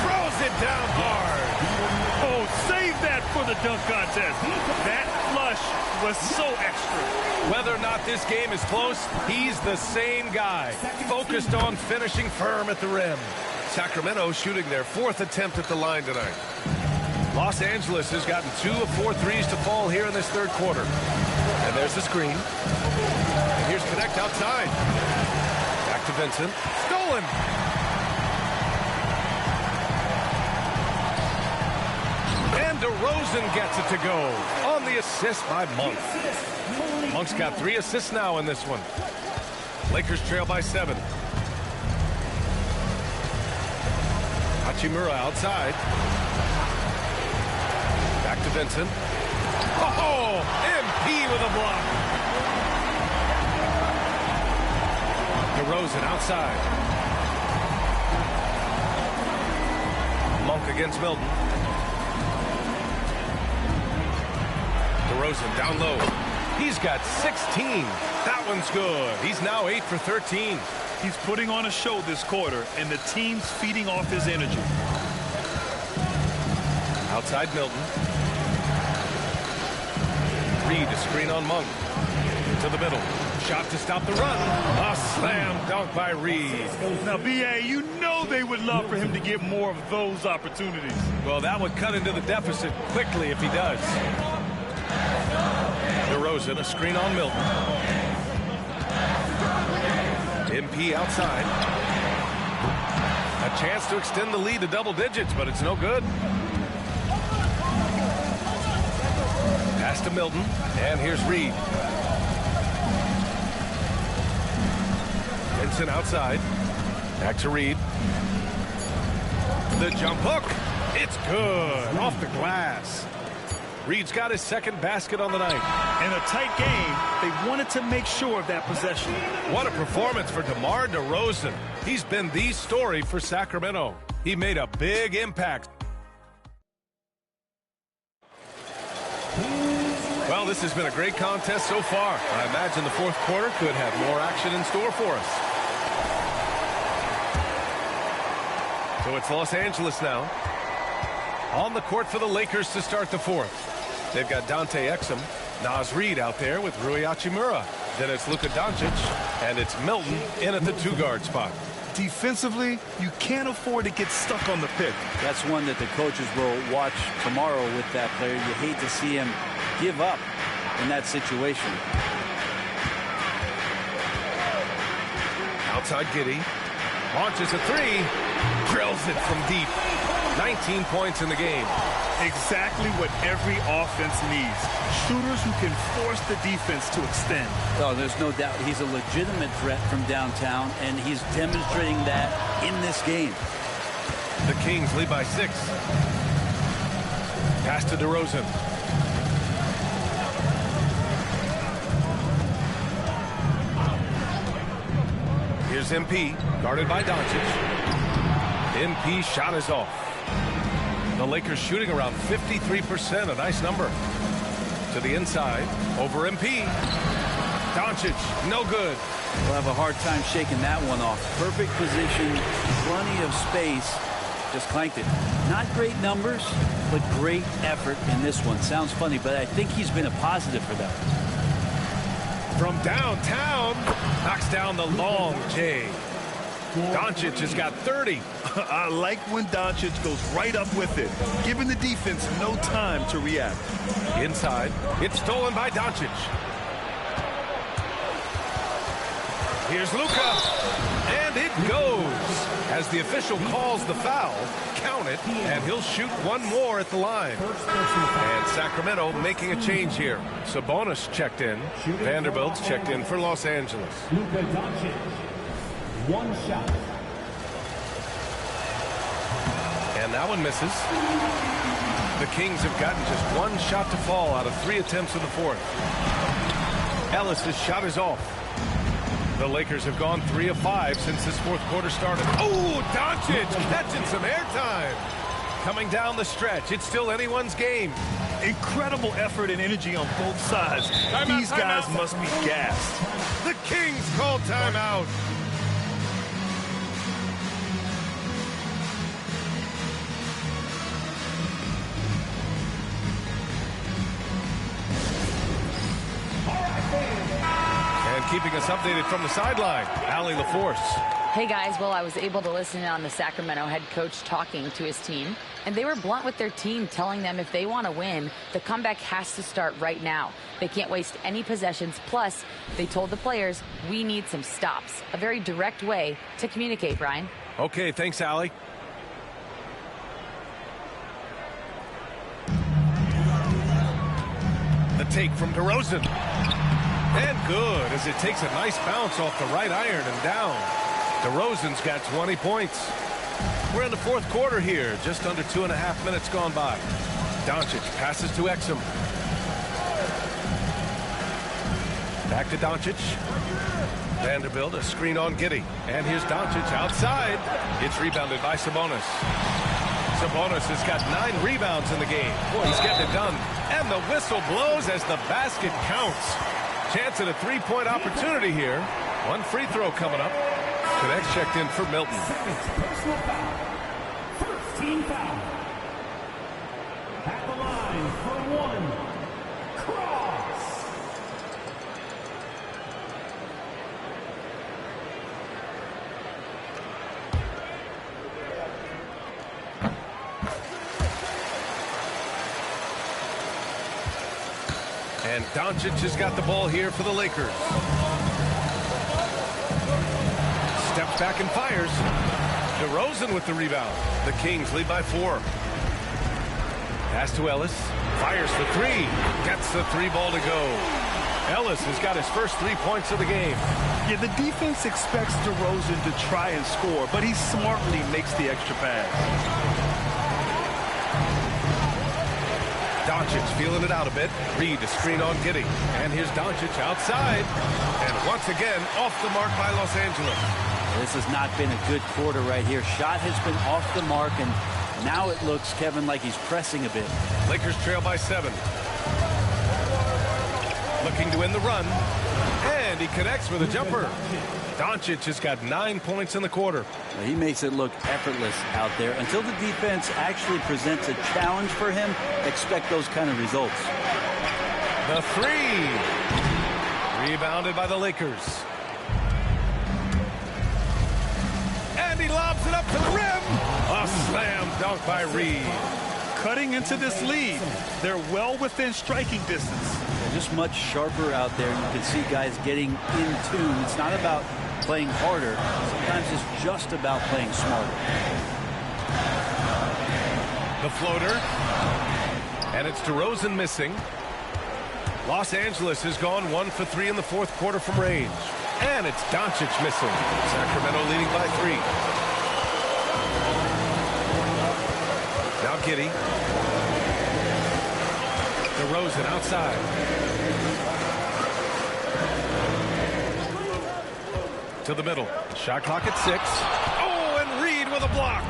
throws it down hard. Oh, save that for the dunk contest. That flush was so extra. Whether or not this game is close, he's the same guy. Focused on finishing firm at the rim. Sacramento shooting their 4th attempt at the line tonight. Los Angeles has gotten 2 of 4 threes to fall here in this third quarter. And there's the screen. And here's Connect outside. Back to Vincent. Stolen. And DeRozan gets it to go on the assist by Monk. Monk's got 3 assists now in this one. Lakers trail by 7. Hachimura outside. Back to Vincent. Oh, MP with a block. DeRozan outside. Monk against Milton. DeRozan down low. He's got 16. That one's good. He's now 8 for 13. He's putting on a show this quarter, and the team's feeding off his energy. Outside Milton. Reed, a screen on Monk. To the middle. Shot to stop the run. A slam dunk by Reed. Now, B.A., you know they would love for him to get more of those opportunities. Well, that would cut into the deficit quickly if he does. DeRozan, a screen on Milton. MP outside. A chance to extend the lead to double digits, but it's no good. Pass to Milton, and here's Reed. Vincent outside. Back to Reed. The jump hook. It's good. Off the glass. Reed's got his second basket on the night. In a tight game, they wanted to make sure of that possession. What a performance for DeMar DeRozan. He's been the story for Sacramento. He made a big impact. Well, this has been a great contest so far. I imagine the fourth quarter could have more action in store for us. So it's Los Angeles now. On the court for the Lakers to start the fourth. They've got Dante Exum, Naz Reid out there with Rui Hachimura. Then it's Luka Doncic, and it's Milton in at the 2-guard spot. Defensively, you can't afford to get stuck on the pick. That's one that the coaches will watch tomorrow with that player. You hate to see him give up in that situation. Outside Giddey. Launches a 3. Drills it from deep. 19 points in the game. Exactly what every offense needs. Shooters who can force the defense to extend. Oh, there's no doubt he's a legitimate threat from downtown, and he's demonstrating that in this game. The Kings lead by 6. Pass to DeRozan. Here's MP, guarded by Doncic. MP shot is off. The Lakers shooting around 53%, a nice number. To the inside, over MP. Doncic, no good. We'll have a hard time shaking that one off. Perfect position, plenty of space. Just clanked it. Not great numbers, but great effort in this one. Sounds funny, but I think he's been a positive for them. From downtown, knocks down the long J. Doncic has got 30. I like when Doncic goes right up with it, giving the defense no time to react. Inside, it's stolen by Doncic. Here's Luka, and it goes. As the official calls the foul, count it, and he'll shoot one more at the line. And Sacramento making a change here. Sabonis checked in. Vanderbilt's checked in for Los Angeles. Luka Doncic. One shot. And that one misses. The Kings have gotten just one shot to fall out of 3 attempts in the fourth. Ellis' shot is off. The Lakers have gone 3 of 5 since this fourth quarter started. Oh, Doncic catching some airtime. Coming down the stretch. It's still anyone's game. Incredible effort and energy on both sides. These guys must be gassed. The Kings call timeout. Keeping us updated from the sideline, Allie LaForce. Hey guys, well, I was able to listen in on the Sacramento head coach talking to his team, and they were blunt with their team, telling them if they want to win, the comeback has to start right now. They can't waste any possessions. Plus, they told the players, we need some stops. A very direct way to communicate, Brian. Okay, thanks, Allie. The take from DeRozan. And good, as it takes a nice bounce off the right iron and down. DeRozan's got 20 points. We're in the fourth quarter here. Just under 2.5 minutes gone by. Doncic passes to Exum. Back to Doncic. Vanderbilt, a screen on Giddey. And here's Doncic outside. It's rebounded by Sabonis. Sabonis has got 9 rebounds in the game. Boy, he's getting it done. And the whistle blows as the basket counts. Chance at a three-point opportunity here. One free throw coming up. Connects checked in for Milton. Second personal foul. First team foul. At the line for one. Cross. And Doncic has got the ball here for the Lakers. Steps back and fires. DeRozan with the rebound. The Kings lead by 4. Pass to Ellis. Fires for 3. Gets the 3 ball to go. Ellis has got his first 3 points of the game. Yeah, the defense expects DeRozan to try and score, but he smartly makes the extra pass. Doncic feeling it out a bit. Reed a screen on Giddey. And here's Doncic outside. And once again, off the mark by Los Angeles. This has not been a good quarter right here. Shot has been off the mark, and now it looks, Kevin, like he's pressing a bit. Lakers trail by 7. Looking to win the run. And he connects with a jumper. Doncic has got 9 points in the quarter. He makes it look effortless out there. Until the defense actually presents a challenge for him, expect those kind of results. The 3. Rebounded by the Lakers. And he lobs it up to the rim. A slam dunk by Reed. Cutting into this lead. They're well within striking distance. They're just much sharper out there. You can see guys getting in tune. It's not about playing harder. Sometimes it's just about playing smarter. The floater. And it's DeRozan missing. Los Angeles has gone 1 for 3 in the fourth quarter from range. And it's Doncic missing. Sacramento leading by 3. Now Giddey. DeRozan outside. To the middle. Shot clock at 6. Oh, and Reed with a block.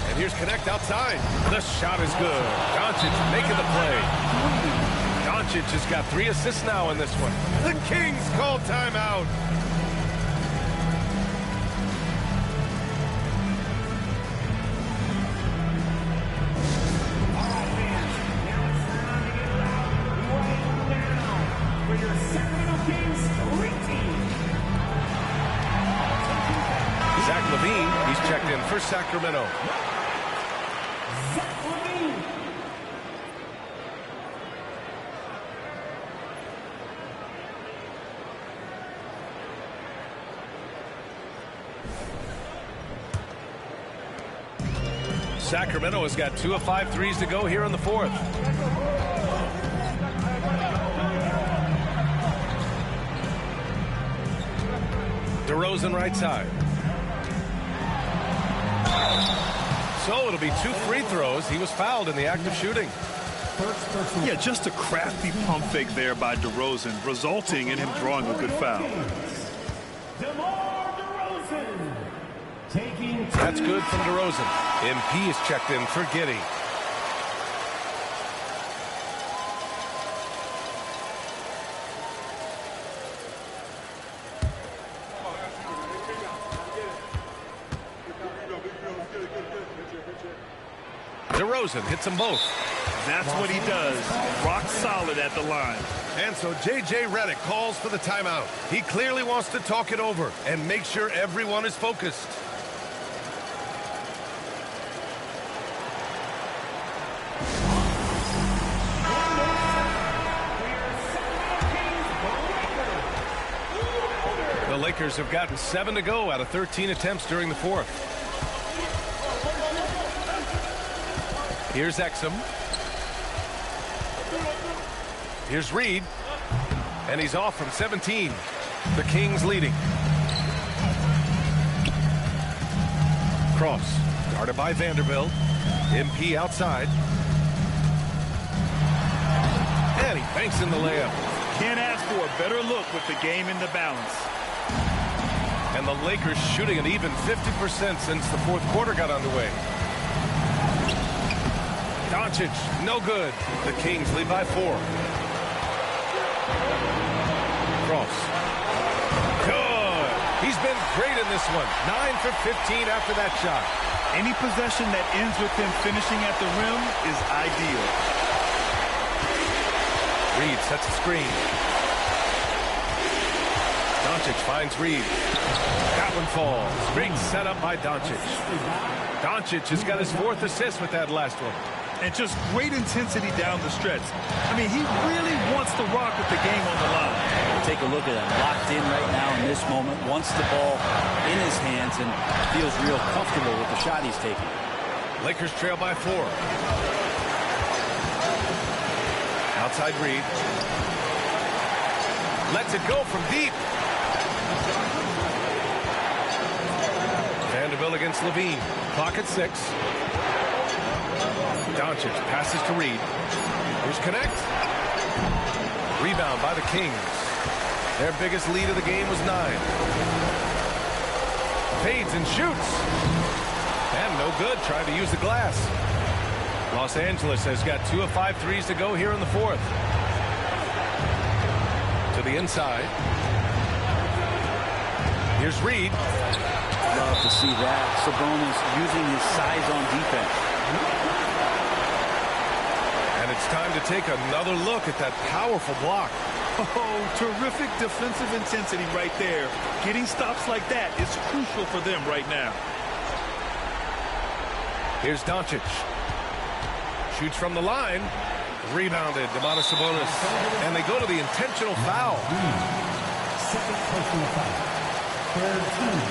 And here's Connect outside. The shot is good. Doncic making the play. Doncic has got 3 assists now in this one. The Kings call timeout. All right, fans. Now it's time to get loud right now for your Sacramento Kings reteam. Zach Levine, he's checked in for Sacramento. Zach Levine. Sacramento has got 2 of 5 threes to go here in the fourth. DeRozan right side. So it'll be 2 free throws. He was fouled in the act of shooting. Yeah, just a crafty pump fake there by DeRozan, resulting in him drawing a good foul. DeMar DeRozan. Taking That's good from DeRozan. MP is checked in for Giddey. DeRozan hits them both. That's what he does. Rock solid at the line. And so J.J. Redick calls for the timeout. He clearly wants to talk it over and make sure everyone is focused. The Lakers have gotten 7 to go out of 13 attempts during the fourth. Here's Exum. Here's Reed. And he's off from 17. The Kings leading. Cross. Guarded by Vanderbilt. MP outside. And he banks in the layup. Can't ask for a better look with the game in the balance. And the Lakers shooting an even 50% since the fourth quarter got underway. Doncic, no good. The Kings lead by 4. Cross. Good. He's been great in this one. 9 for 15 after that shot. Any possession that ends with him finishing at the rim is ideal. Reed sets a screen. Doncic finds Reed. That one falls. Great setup by Doncic. Doncic has got his 4th assist with that last one. And just great intensity down the stretch. I mean, he really wants to rock with the game on the line. Take a look at him. Locked in right now in this moment. Wants the ball in his hands and feels real comfortable with the shot he's taking. Lakers trail by 4. Outside Reed. Lets it go from deep. Vanderbilt against Levine. Clock at 6. Doncic passes to Reed. Here's Connect. Rebound by the Kings. Their biggest lead of the game was 9. Fades and shoots. And no good. Trying to use the glass. Los Angeles has got 2 of 5 threes to go here in the fourth. To the inside. Here's Reed. Love to see that. Sabonis using his size on defense. And it's time to take another look at that powerful block. Oh, terrific defensive intensity right there. Getting stops like that is crucial for them right now. Here's Doncic. Shoots from the line. Rebounded. Domantas Sabonis. And they go to the intentional foul. Second personal foul. Third team.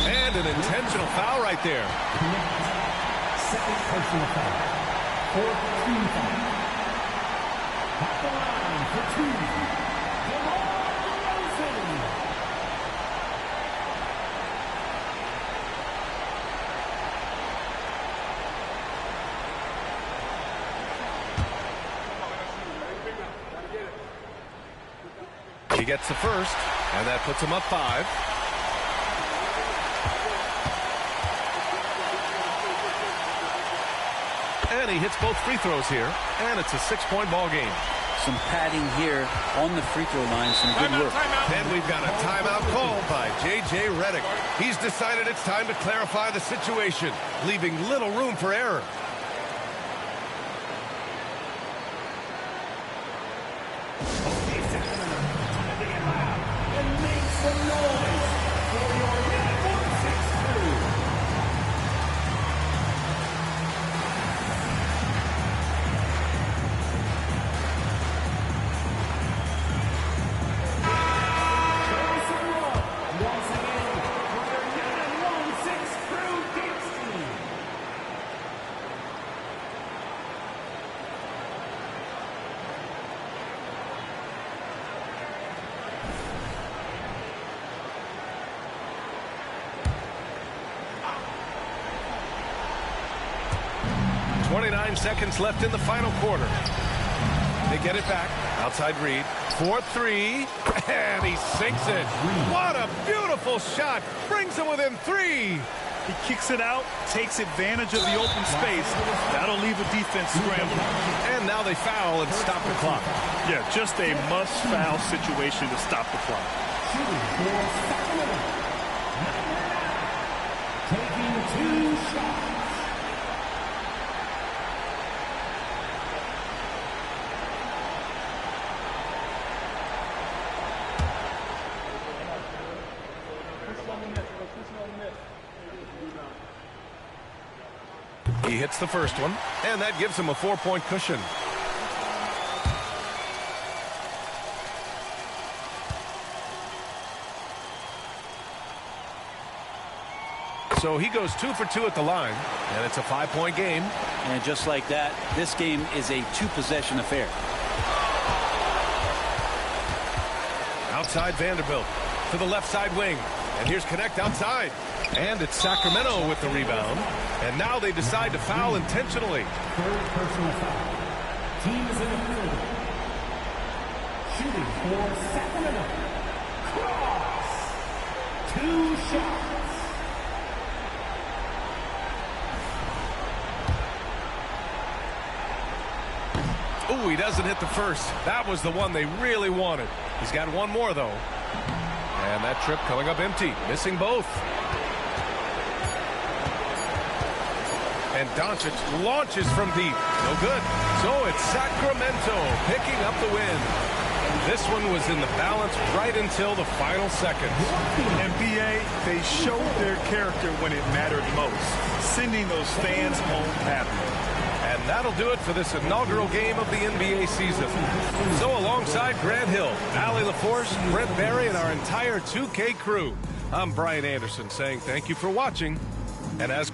And an intentional foul right there. Second personal foul. Fourth team foul. At the line for 2. DeRozan. He gets the first, and that puts him up 5. And he hits both free throws here, and it's a 6-point ball game. Some padding here on the free throw line. Some good work. And we've got a timeout called by J.J. Redick. He's decided it's time to clarify the situation, leaving little room for error. And make some noise for your uniform 6 crew. Once again, for your uniform 6 crew dance team. Seconds left in the final quarter. They get it back. Outside Reed. 4-3. And he sinks it. What a beautiful shot. Brings him within 3. He kicks it out, takes advantage of the open space. That'll leave a defense scrambling. And now they foul and stop the clock. Yeah, just a must-foul situation to stop the clock. Taking 2 shots. He hits the first one, and that gives him a 4-point cushion. So he goes 2 for 2 at the line, and it's a 5-point game. And just like that, this game is a 2-possession affair. Outside Vanderbilt to the left side wing. And here's Connect outside. And it's Sacramento with the rebound. And now they decide to foul intentionally. Third personal foul. Team is in the field. Shooting for Sacramento. Cross. 2 shots. Ooh, he doesn't hit the first. That was the one they really wanted. He's got one more, though. And that trip coming up empty. Missing both. And Doncic launches from deep. No good. So it's Sacramento picking up the win. This one was in the balance right until the final seconds. NBA, they showed their character when it mattered most, sending those fans home happy. And that'll do it for this inaugural game of the NBA season. So alongside Grant Hill, Allie LaForce, Brent Barry, and our entire 2K crew, I'm Brian Anderson saying thank you for watching. And as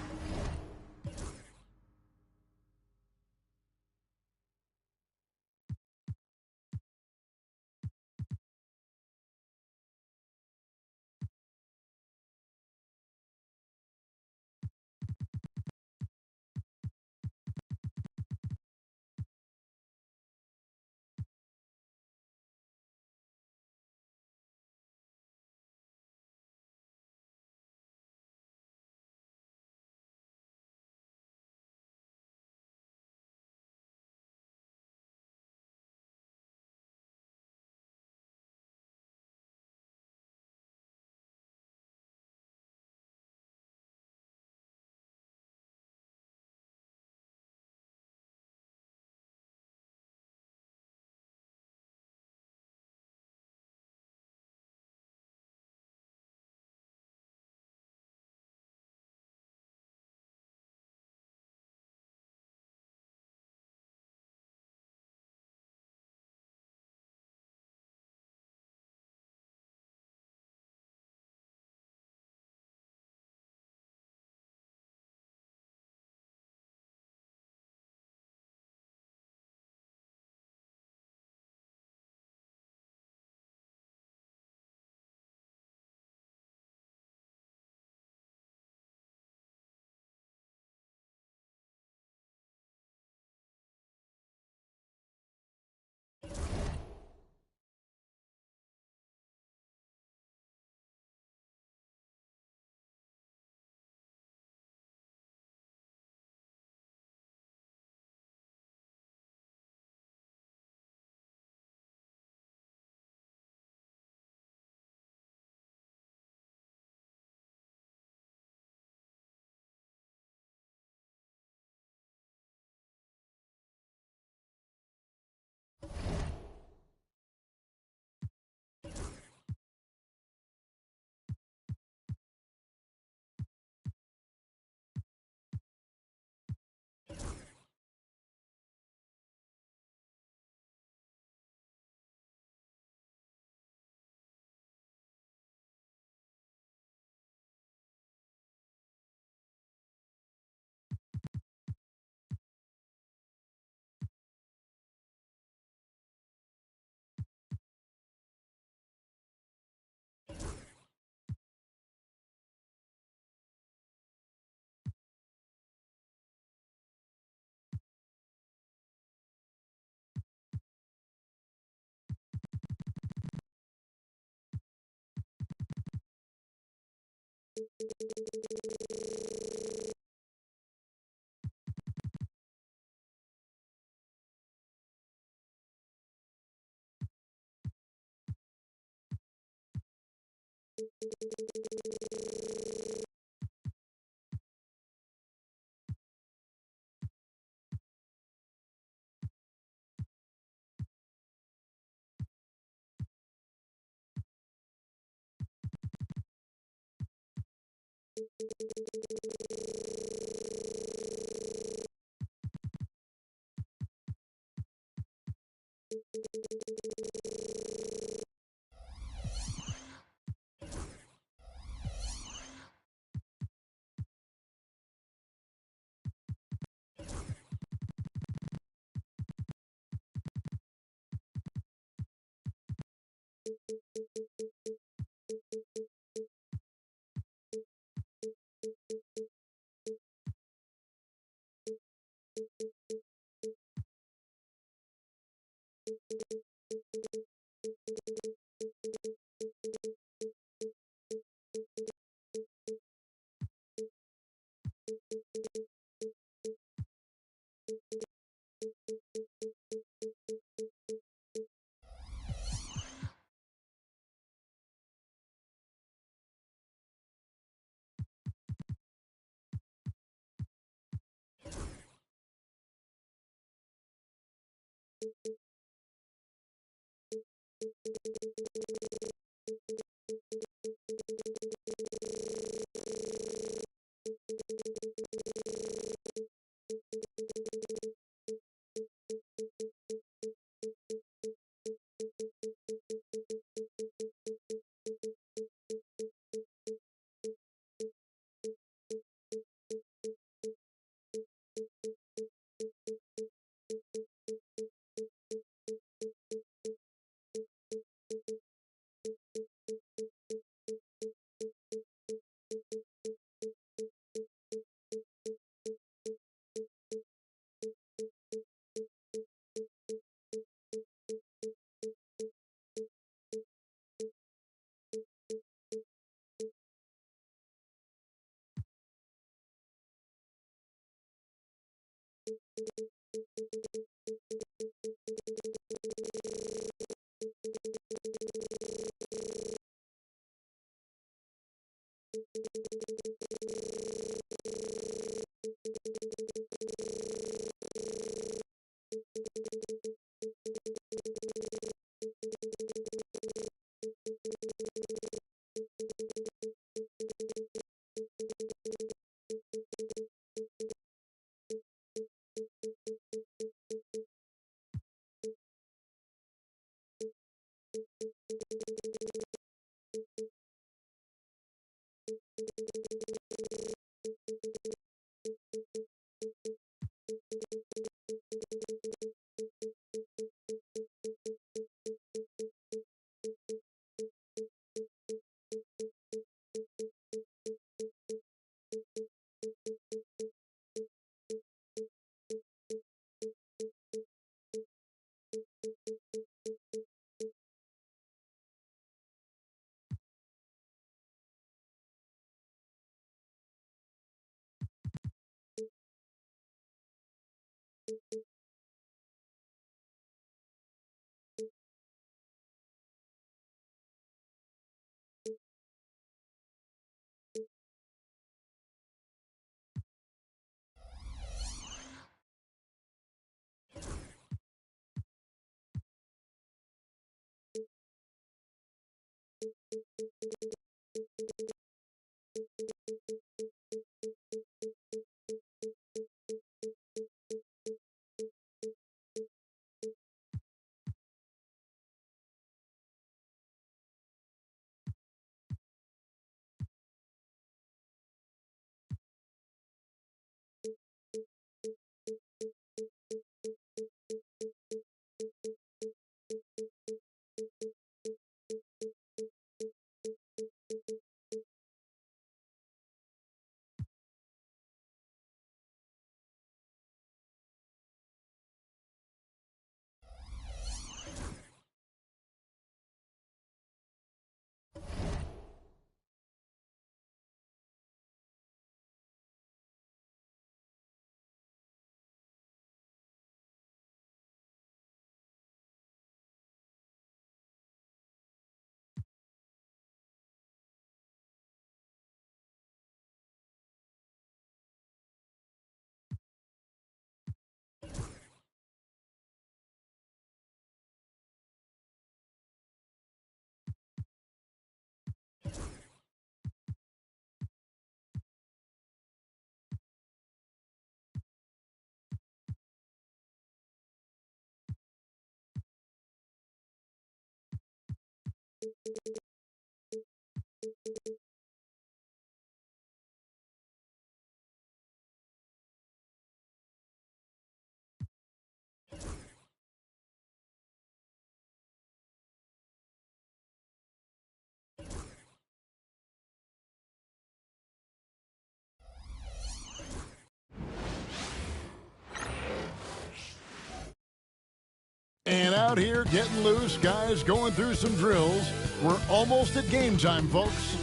And out here getting loose, guys going through some drills. We're almost at game time, folks.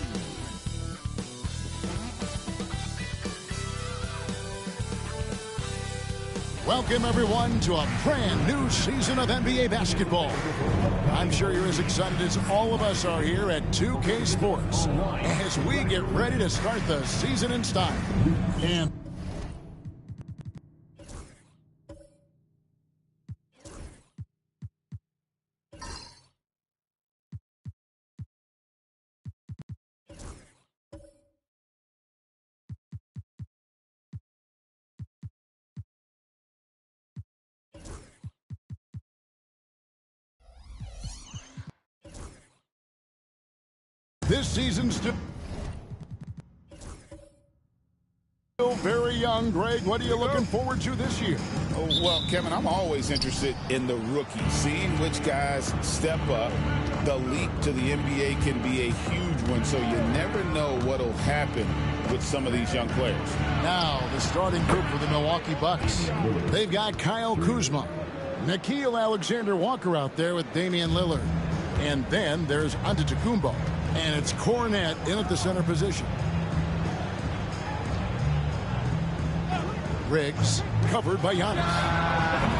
Welcome, everyone, to a brand new season of NBA basketball. I'm sure you're as excited as all of us are here at 2K Sports as we get ready to start the season in style. And this season's still very young. Greg, what are you looking forward to this year? Oh, well, Kevin, I'm always interested in the rookies, seeing which guys step up. The leap to the NBA can be a huge one, so you never know what will happen with some of these young players. Now, the starting group for the Milwaukee Bucks. They've got Kyle Kuzma, Nickeil Alexander-Walker out there with Damian Lillard. And then there's Antetokounmpo. And it's Kornet in at the center position. Riggs covered by Giannis.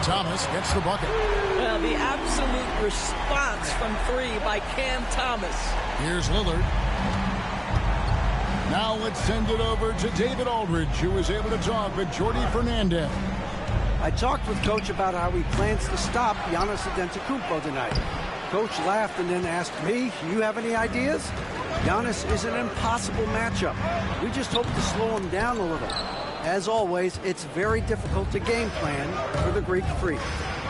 Thomas gets the bucket. Well, the absolute response from three by Cam Thomas. Here's Lillard. Now let's send it over to David Aldridge, who was able to talk with Jordi Fernandez. I talked with Coach about how he plans to stop Giannis Antetokounmpo tonight. Coach laughed and then asked me, you have any ideas? Giannis is an impossible matchup. We just hope to slow him down a little. As always, it's very difficult to game plan for the Greek Freak,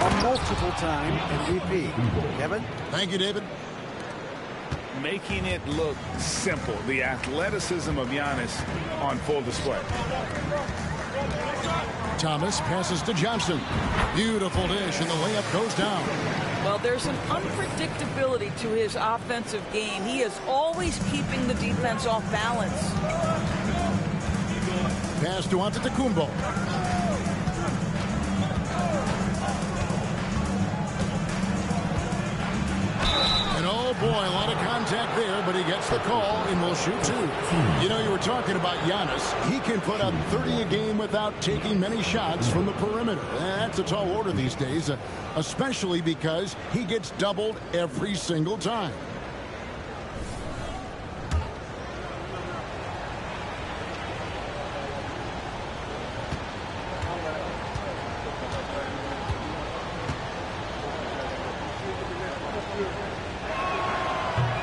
a multiple-time MVP. Kevin? Thank you, David. Making it look simple, the athleticism of Giannis on full display. Thomas passes to Johnson. Beautiful dish, and the layup goes down. Well, there's an unpredictability to his offensive game. He is always keeping the defense off balance. Pass to Antetokounmpo. And oh boy, a lot of contact there, but he gets the call and will shoot two. You know, you were talking about Giannis. He can put up 30 a game without taking many shots from the perimeter. That's a tall order these days, especially because he gets doubled every single time.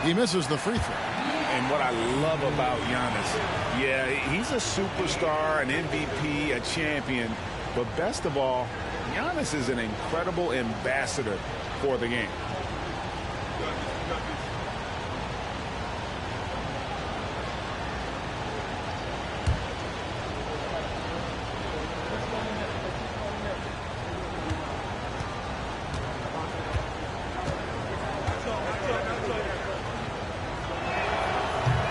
He misses the free throw. And what I love about Giannis, yeah, he's a superstar, an MVP, a champion, but best of all, Giannis is an incredible ambassador for the game.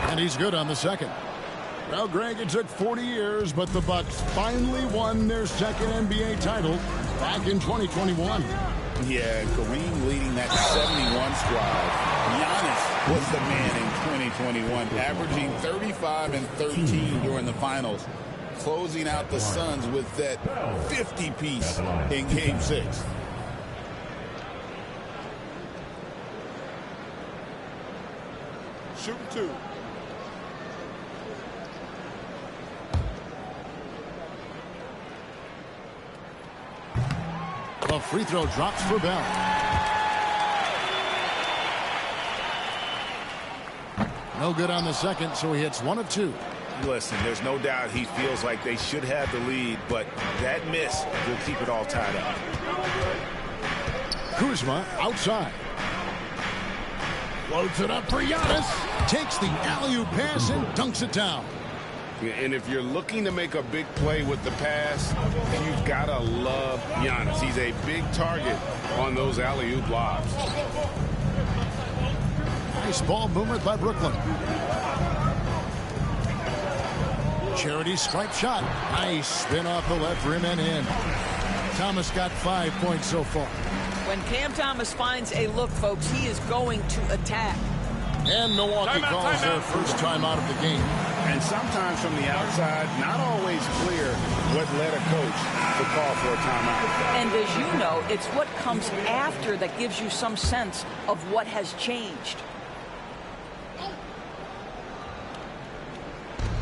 And he's good on the second. Well, Greg, it took 40 years, but the Bucks finally won their second NBA title back in 2021. Yeah, Kareem leading that 71 squad. Giannis was the man in 2021, averaging 35 and 13 during the finals, closing out the Suns with that 50-piece in Game 6. Shooting two. The free throw drops for Bell. No good on the second, so he hits 1 of 2. Listen, there's no doubt he feels like they should have the lead, but that miss will keep it all tied up. Kuzma outside. Loads it up for Giannis. Takes the alley-oop pass and dunks it down. And if you're looking to make a big play with the pass, you've got to love Giannis. He's a big target on those alley-oop lobs. Nice ball movement by Brooklyn. Charity stripe shot. Nice spin off the left rim and in. Thomas got 5 points so far. When Cam Thomas finds a look, folks, he is going to attack. And Milwaukee calls their first time out of the game. And sometimes from the outside, not always clear what led a coach to call for a timeout. And as you know, it's what comes after that gives you some sense of what has changed.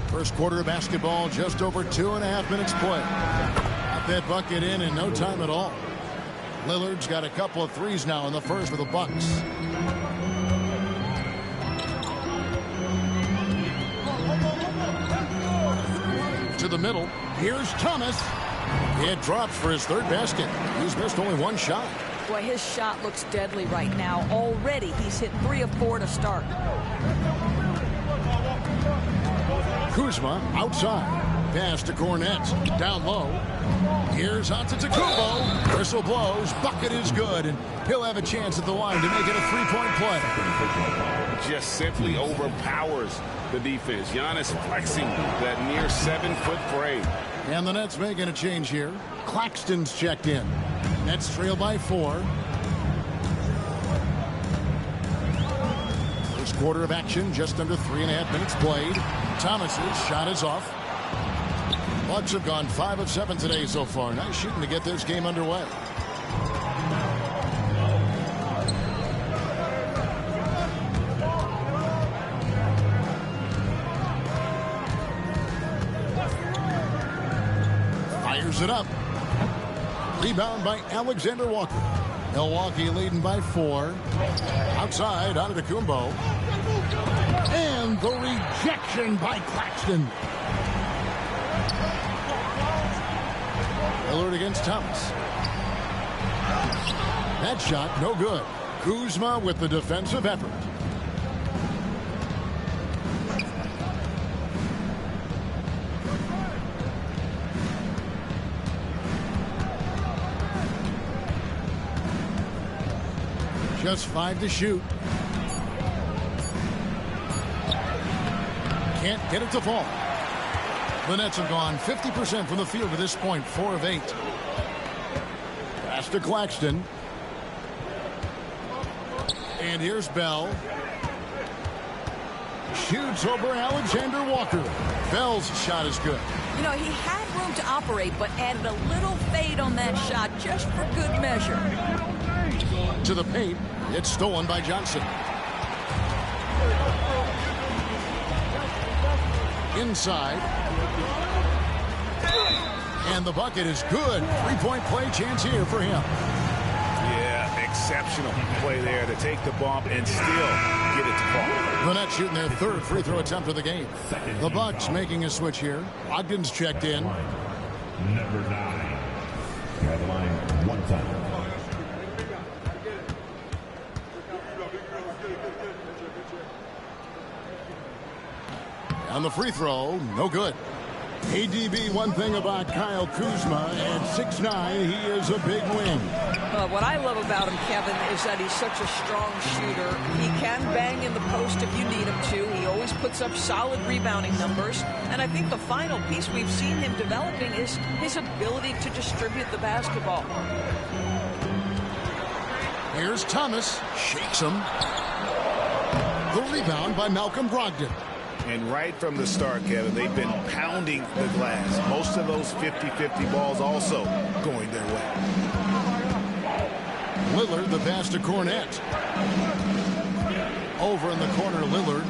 First quarter of basketball, just over 2.5 minutes play. Got that bucket in no time at all. Lillard's got a couple of threes now in the first for the Bucks. To the middle. Here's Thomas. It drops for his third basket. He's missed only one shot. Boy, his shot looks deadly right now. Already, he's hit 3 of 4 to start. Kuzma outside. Pass to Cornette. Down low. Here's Antetokounmpo. Whistle blows. Bucket is good. And he'll have a chance at the line to make it a three-point play. Just simply overpowers the defense. Giannis flexing that near 7-foot frame. And the Nets making a change here. Claxton's checked in. Nets trail by 4. First quarter of action, just under 3.5 minutes played. Thomas's shot is off. Bucks have gone 5 of 7 today so far. Nice shooting to get this game underway. Fires it up. Rebound by Alexander Walker. Milwaukee leading by 4. Outside, Antetokounmpo. And the rejection by Claxton. Lillard against Thomas. That shot, no good. Kuzma with the defensive effort. Just 5 to shoot. Can't get it to fall. The Nets have gone 50% from the field to this point, 4 of 8. Pass to Claxton. And here's Bell. Shoots over Alexander Walker. Bell's shot is good. You know, he had room to operate, but added a little fade on that shot just for good measure. To the paint. It's stolen by Johnson. Inside. And the bucket is good. 3-point play chance here for him. Yeah, exceptional play there to take the bump and still get it to fall. The Nets shooting their third free throw attempt of the game. The Bucks making a switch here. Ogden's checked in. Number 9. Headline 1 time. On the free throw, no good. ADB, one thing about Kyle Kuzma, at 6'9", he is a big wing. What I love about him, Kevin, is that he's such a strong shooter. He can bang in the post if you need him to. He always puts up solid rebounding numbers. And I think the final piece we've seen him developing is his ability to distribute the basketball. Here's Thomas. Shakes him. The rebound by Malcolm Brogdon. And right from the start, Kevin, they've been pounding the glass. Most of those 50-50 balls also going their way. Lillard, the pass to Cornette. Over in the corner, Lillard.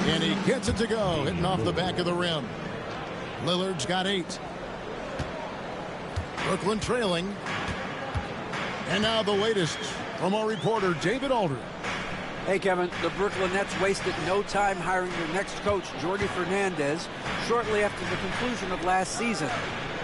And he gets it to go, hitting off the back of the rim. Lillard's got 8. Brooklyn trailing. And now the latest from our reporter, David Aldridge. Hey, Kevin, the Brooklyn Nets wasted no time hiring their next coach, Jordi Fernandez, shortly after the conclusion of last season.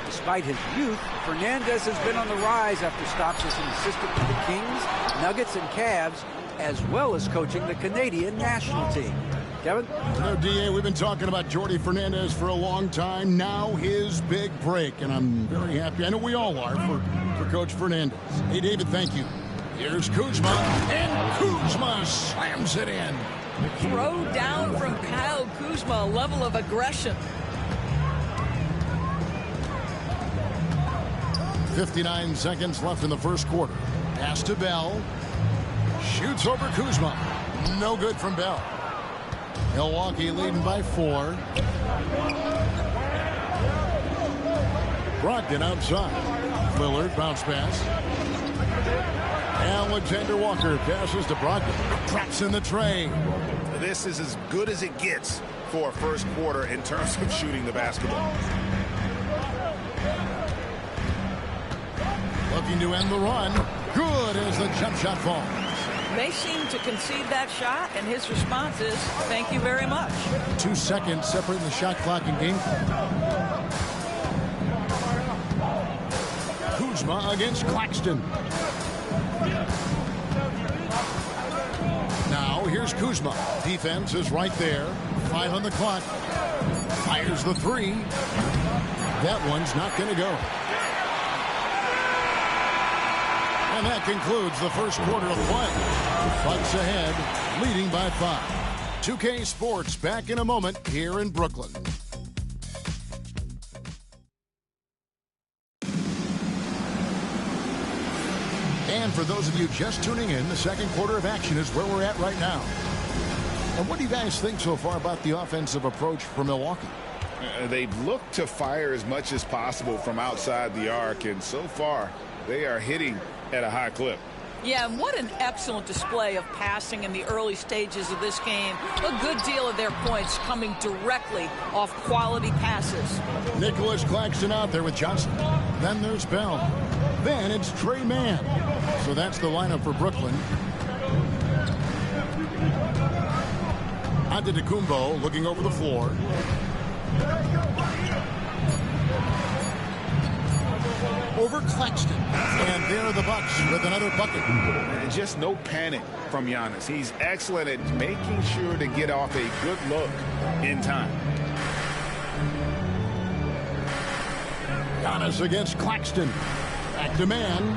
Despite his youth, Fernandez has been on the rise after stops as an assistant to the Kings, Nuggets, and Cavs, as well as coaching the Canadian national team. Kevin? You know, D.A., we've been talking about Jordi Fernandez for a long time. Now his big break, and I'm very happy. I know we all are for Coach Fernandez. Hey, David, thank you. Here's Kuzma, and Kuzma slams it in. Throw down from Kyle Kuzma, a level of aggression. 59 seconds left in the first quarter. Pass to Bell. Shoots over Kuzma. No good from Bell. Milwaukee leading by 4. Brogdon outside. Lillard bounce pass. Alexander Walker passes to Brogdon. Traps in the tray. This is as good as it gets for a first quarter in terms of shooting the basketball. Looking to end the run. Good as the jump shot falls. They seem to concede that shot, and his response is, thank you very much. 2 seconds separating the shot clock and game clock. Kuzma against Claxton. Now here's Kuzma. Defense is right there. 5 on the clock. Fires the 3. That one's not going to go. And that concludes the first quarter of play. Bucks ahead, leading by 5. 2K Sports back in a moment here in Brooklyn. And for those of you just tuning in, the second quarter of action is where we're at right now. And what do you guys think so far about the offensive approach for Milwaukee? They've looked to fire as much as possible from outside the arc, and so far they are hitting at a high clip. Yeah, and what an excellent display of passing in the early stages of this game. A good deal of their points coming directly off quality passes. Nicholas Claxton out there with Johnson. Then there's Bell. Then it's Trey Mann. So that's the lineup for Brooklyn. Antetokounmpo looking over the floor. Over Claxton. And there are the Bucks with another bucket. And just no panic from Giannis. He's excellent at making sure to get off a good look in time. Giannis against Claxton. Back to Mann.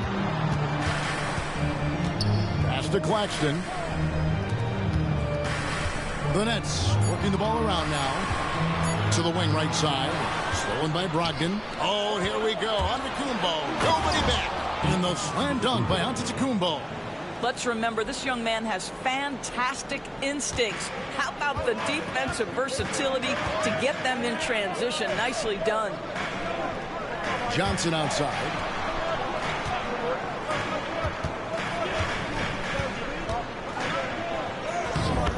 Pass to Claxton. The Nets working the ball around now. To the wing right side. Stolen by Brogdon. Oh, here we go. Antetokounmpo. Nobody back. And the slam dunk by Antetokounmpo. Let's remember, this young man has fantastic instincts. How about the defensive versatility to get them in transition? Nicely done. Johnson outside.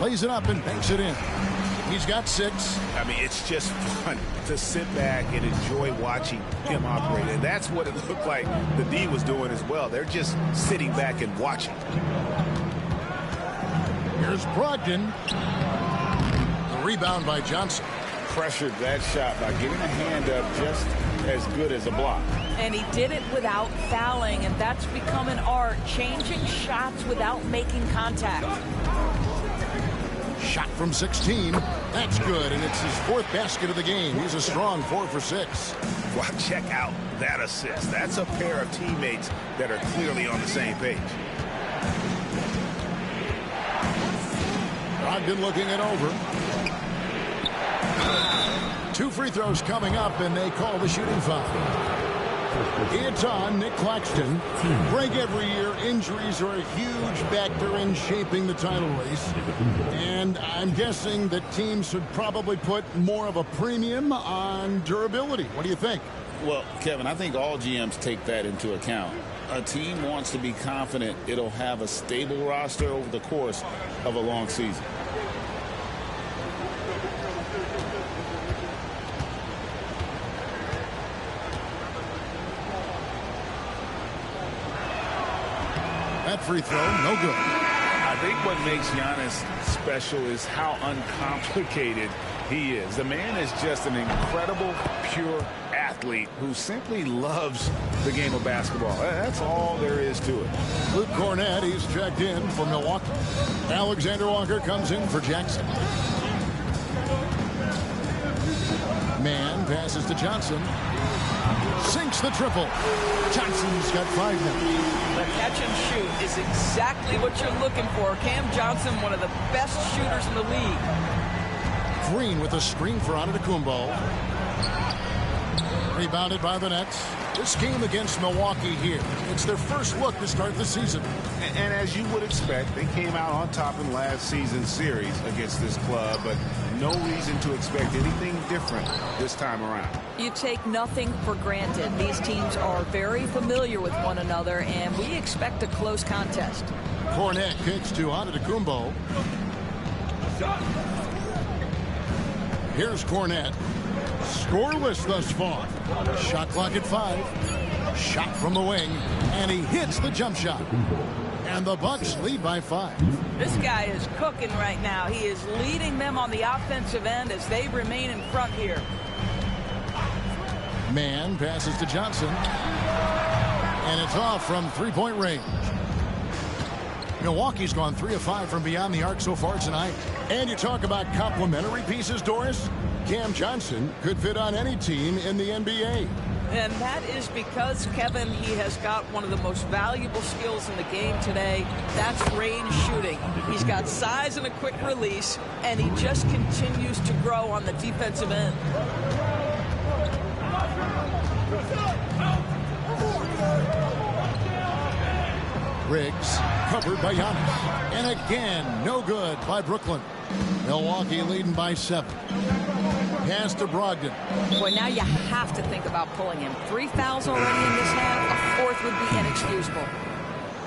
Lays it up and banks it in. He's got 6. I mean, it's just fun to sit back and enjoy watching him operate. And that's what it looked like the D was doing as well. They're just sitting back and watching. Here's Brogdon. The rebound by Johnson. Pressured that shot by getting a hand up just as good as a block. And he did it without fouling, and that's become an art, changing shots without making contact. Shot from 16. That's good, and it's his 4th basket of the game. He's a strong 4 for 6. Well, check out that assist. That's a pair of teammates that are clearly on the same page. Brogdon looking it over. 2 free throws coming up, and they call the shooting foul. It's on Nick Claxton. Greg, every year, injuries are a huge factor in shaping the title race. And I'm guessing that teams should probably put more of a premium on durability. What do you think? Well, Kevin, I think all GMs take that into account. A team wants to be confident it'll have a stable roster over the course of a long season. That free throw, no good. I think what makes Giannis special is how uncomplicated he is. The man is just an incredible, pure athlete. athlete who simply loves the game of basketball. That's all there is to it. Luke Cornett, he's checked in for Milwaukee. Alexander Walker comes in for Jackson. Man passes to Johnson. Sinks the triple. Johnson's got 5 now. The catch and shoot is exactly what you're looking for. Cam Johnson, one of the best shooters in the league. Green with a screen for Antetokounmpo. Rebounded by the Nets. This game against Milwaukee here, it's their first look to start the season. And as you would expect, they came out on top in last season's series against this club, but no reason to expect anything different this time around. You take nothing for granted. These teams are very familiar with one another, and we expect a close contest. Cornett kicks to Antetokounmpo. Here's Cornett. Scoreless thus far. Shot clock at 5. Shot from the wing, and he hits the jump shot. And the Bucks lead by 5. This guy is cooking right now. He is leading them on the offensive end as they remain in front here. Man passes to Johnson. And it's off from three-point range. Milwaukee's gone 3 of 5 from beyond the arc so far tonight. And you talk about complementary pieces, Doris. Cam Johnson could fit on any team in the NBA. And that is because, Kevin, he has got one of the most valuable skills in the game today. That's range shooting. He's got size and a quick release, and he just continues to grow on the defensive end. Riggs covered by Giannis. And again, no good by Brooklyn. Milwaukee leading by 7. Pass to Brogdon. Boy, now you have to think about pulling him. 3 fouls already in this half. A 4th would be inexcusable.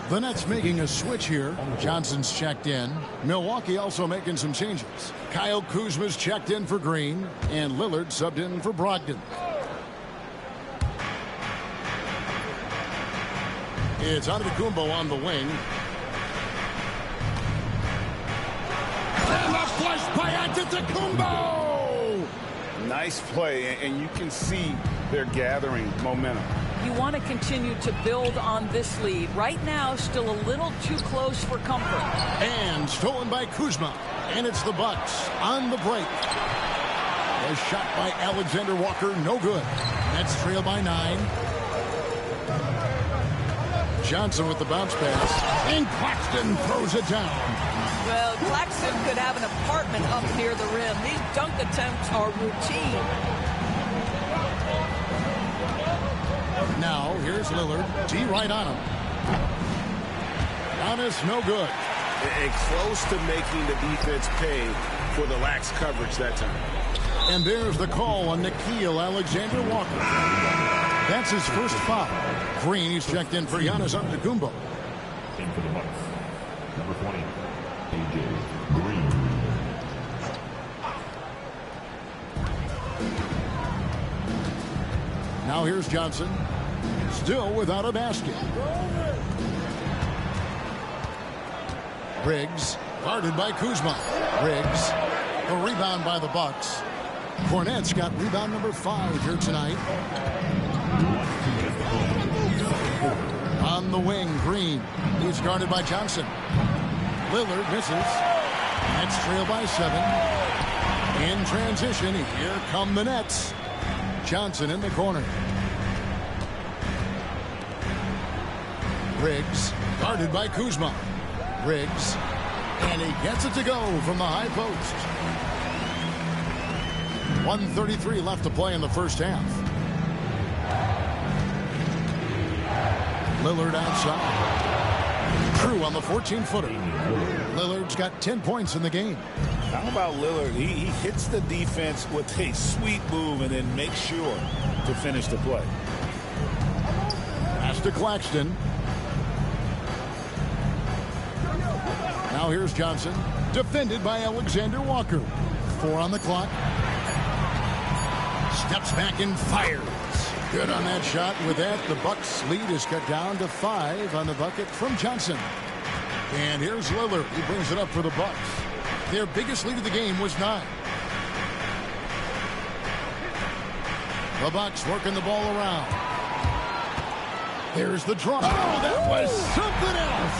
The Nets making a switch here. Johnson's checked in. Milwaukee also making some changes. Kyle Kuzma's checked in for Green. And Lillard subbed in for Brogdon. It's Antetokounmpo on the wing. And the flush by Antetokounmpo! Nice play, and you can see they're gathering momentum. You want to continue to build on this lead. Right now, still a little too close for comfort. And stolen by Kuzma. And it's the Bucks on the break. A shot by Alexander Walker, no good. Nets trail by 9. Johnson with the bounce pass. And Claxton throws it down. Well, Claxton could have an apartment up near the rim. These dunk attempts are routine. Now, here's Lillard. D right on him. Giannis, no good. And close to making the defense pay for the lax coverage that time. And there's the call on Nickeil Alexander-Walker. That's his first foul. Green, he's checked in for Giannis Antetokounmpo. In for the Bucks, number 20, A.J. Green. Now here's Johnson. Still without a basket. Riggs, guarded by Kuzma. Riggs, a rebound by the Bucks. Cornett's got rebound number 5 here tonight. On the wing, Green. He's guarded by Johnson. Lillard misses. Nets trail by 7. In transition, here come the Nets. Johnson in the corner. Riggs, guarded by Kuzma. Riggs, and he gets it to go from the high post. 1:33 left to play in the first half. Lillard outside. True on the 14-footer. Lillard's got 10 points in the game. How about Lillard? He hits the defense with a sweet move and then makes sure to finish the play. Pass to Claxton. Now here's Johnson. Defended by Alexander Walker. 4 on the clock. Steps back and fires. Good on that shot. With that, the Bucks lead is cut down to 5 on the bucket from Johnson. And here's Lillard. He brings it up for the Bucks. Their biggest lead of the game was 9. The Bucks working the ball around. There's the drop. Oh, that was something else.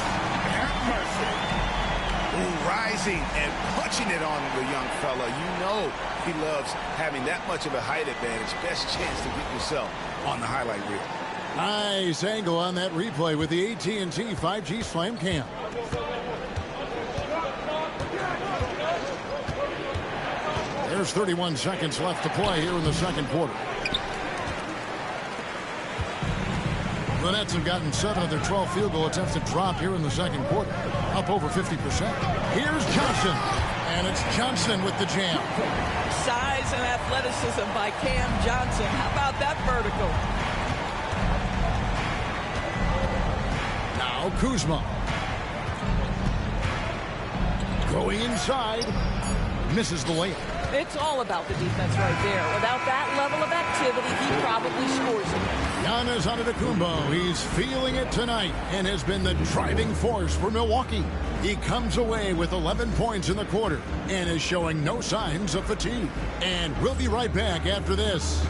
Have mercy. Ooh, rising and punching it on the young fella. You know he loves having that much of a height advantage. Best chance to get yourself on the highlight reel. Nice angle on that replay with the AT&T 5G Slam Cam. There's 31 seconds left to play here in the second quarter. The Nets have gotten 7 of their 12 field goal attempts to drop here in the second quarter, up over 50%. Here's Johnson, and it's Johnson with the jam. Size and athleticism by Cam Johnson. How about that vertical? Now Kuzma. Going inside. Misses the layup. It's all about the defense right there. Without that level of activity, he probably scores it. Giannis Antetokounmpo, he's feeling it tonight and has been the driving force for Milwaukee. He comes away with 11 points in the quarter and is showing no signs of fatigue. And we'll be right back after this.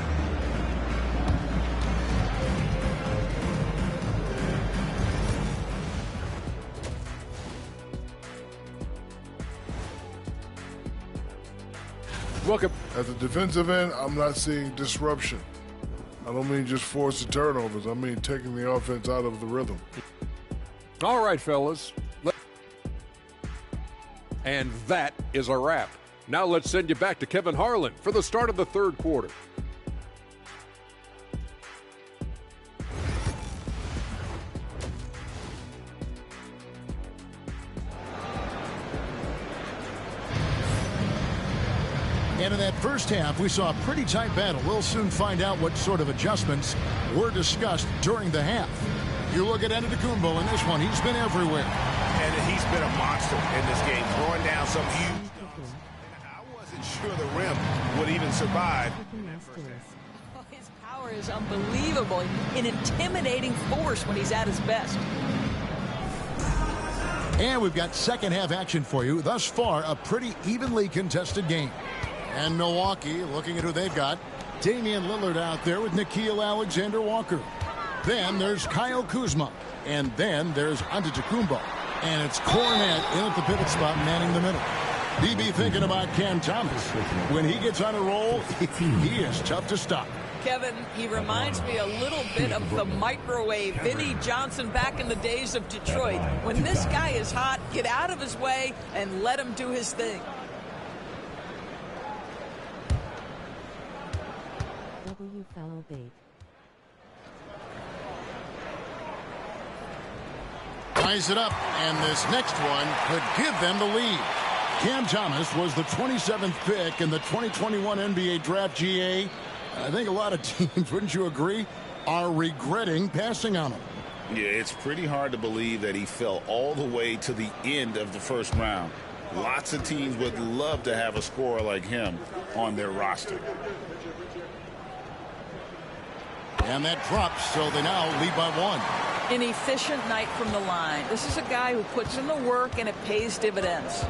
Welcome. At the defensive end, I'm not seeing disruption. I don't mean just forcing turnovers. I mean taking the offense out of the rhythm. All right, fellas. And that is a wrap. Now let's send you back to Kevin Harlan for the start of the third quarter. And in that first half, we saw a pretty tight battle. We'll soon find out what sort of adjustments were discussed during the half. You look at Antetokounmpo in this one. He's been everywhere. And he's been a monster in this game, throwing down some huge dunks. I wasn't sure the rim would even survive. His power is unbelievable. An intimidating force when he's at his best. And we've got second half action for you. Thus far, a pretty evenly contested game. And Milwaukee, looking at who they've got, Damian Lillard out there with Nickeil Alexander-Walker. Then there's Kyle Kuzma. And then there's Antetokounmpo. And it's Kornet in at the pivot spot, manning the middle. BB thinking about Cam Thomas. When he gets on a roll, he is tough to stop. Kevin, he reminds me a little bit of the microwave Vinnie Johnson back in the days of Detroit. When this guy is hot, get out of his way and let him do his thing. W fellow bait. Ties it up, and this next one could give them the lead. Cam Thomas was the 27th pick in the 2021 NBA Draft GA. I think a lot of teams, wouldn't you agree, are regretting passing on him. Yeah, it's pretty hard to believe that he fell all the way to the end of the first round. Lots of teams would love to have a scorer like him on their roster. And that drops, so they now lead by one. An efficient night from the line. This is a guy who puts in the work and it pays dividends.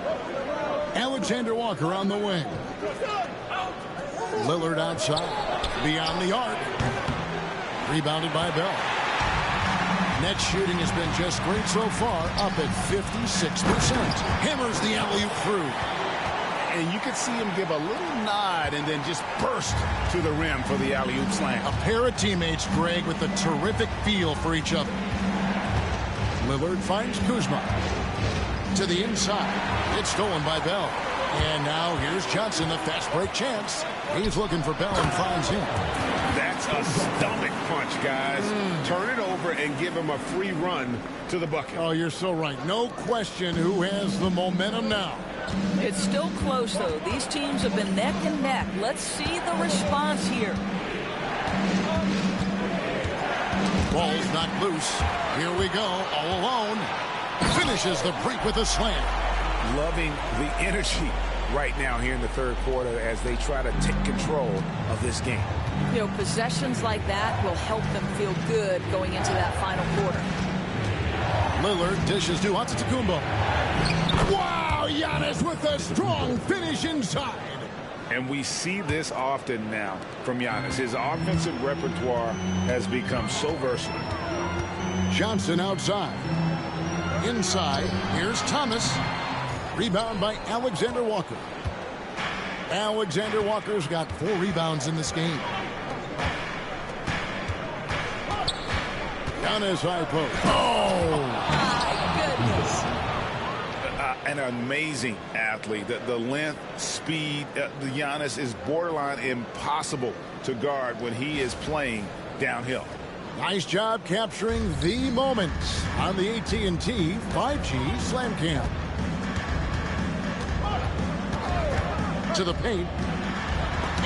Alexander-Walker on the wing. Lillard outside. Beyond the arc. Rebounded by Bell. Net shooting has been just great so far, up at 56%. Hammers the alley-oop through. And you could see him give a little nod and then just burst to the rim for the alley-oop slam. A pair of teammates, Greg, with a terrific feel for each other. Lillard finds Kuzma. To the inside. It's stolen by Bell. And now here's Johnson, the fast break chance. He's looking for Bell and finds him. That's a stomach punch, guys. Turn it over and give him a free run to the bucket. Oh, you're so right. No question who has the momentum now. It's still close, though. These teams have been neck and neck. Let's see the response here. Ball's not loose. Here we go, all alone. Finishes the break with a slam. Loving the energy right now here in the third quarter as they try to take control of this game. You know, possessions like that will help them feel good going into that final quarter. Lillard dishes to Antetokounmpo. Wow, Giannis with a strong finish inside. And we see this often now from Giannis. His offensive repertoire has become so versatile. Johnson outside. Inside, here's Thomas. Rebound by Alexander Walker. Alexander Walker's got 4 rebounds in this game. Giannis high post. Oh! My goodness. An amazing athlete. The length, speed, the Giannis is borderline impossible to guard when he is playing downhill. Nice job capturing the moments on the AT&T 5G Slam Cam. To the paint.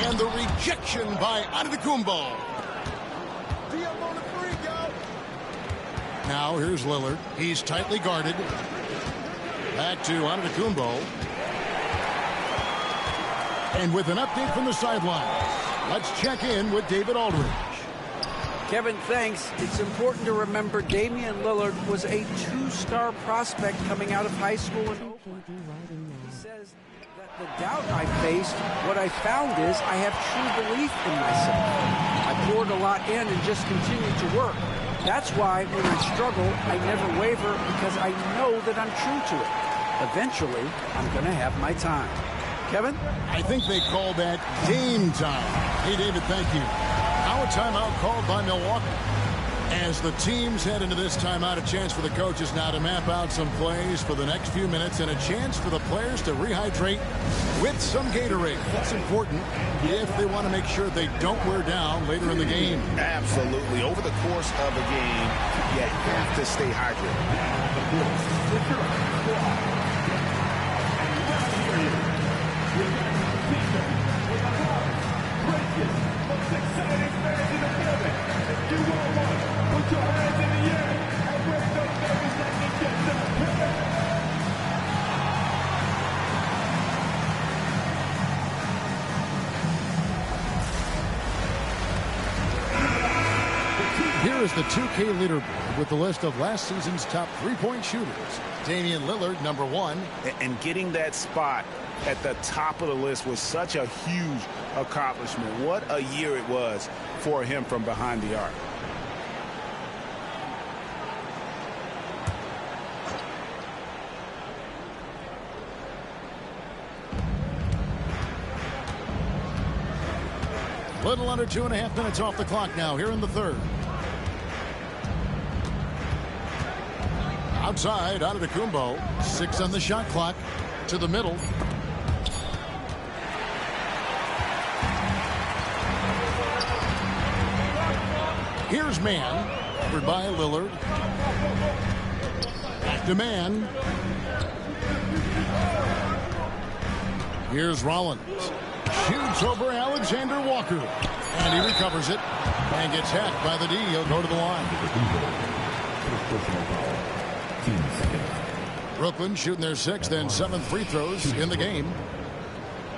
And the rejection by Antetokounmpo. Now here's Lillard. He's tightly guarded. Back to Antetokounmpo. And with an update from the sideline, let's check in with David Aldridge. Kevin, thanks. It's important to remember Damian Lillard was a 2-star prospect coming out of high school in Oakland. He says that the doubt I faced, what I found is I have true belief in myself. I poured a lot in and just continued to work. That's why when I struggle, I never waver because I know that I'm true to it. Eventually, I'm going to have my time. Kevin? I think they call that game time. Hey, David, thank you. Now a timeout called by Milwaukee. As the teams head into this timeout, a chance for the coaches now to map out some plays for the next few minutes and a chance for the players to rehydrate with some Gatorade. That's important if they want to make sure they don't wear down later in the game. Absolutely. Over the course of a game, you have to stay hydrated. Here is the 2K leaderboard with the list of last season's top three-point shooters. Damian Lillard, number 1. And getting that spot at the top of the list was such a huge accomplishment. What a year it was for him from behind the arc. Little under 2.5 minutes off the clock now here in the third. Outside, Antetokounmpo. 6 on the shot clock. To the middle. Here's Mann. Covered by Lillard. Back to Mann. Here's Rollins. Shoots over Alexander Walker. And he recovers it. And gets hacked by the D. He'll go to the line. Brooklyn shooting their 6th and 7th free throws in the game.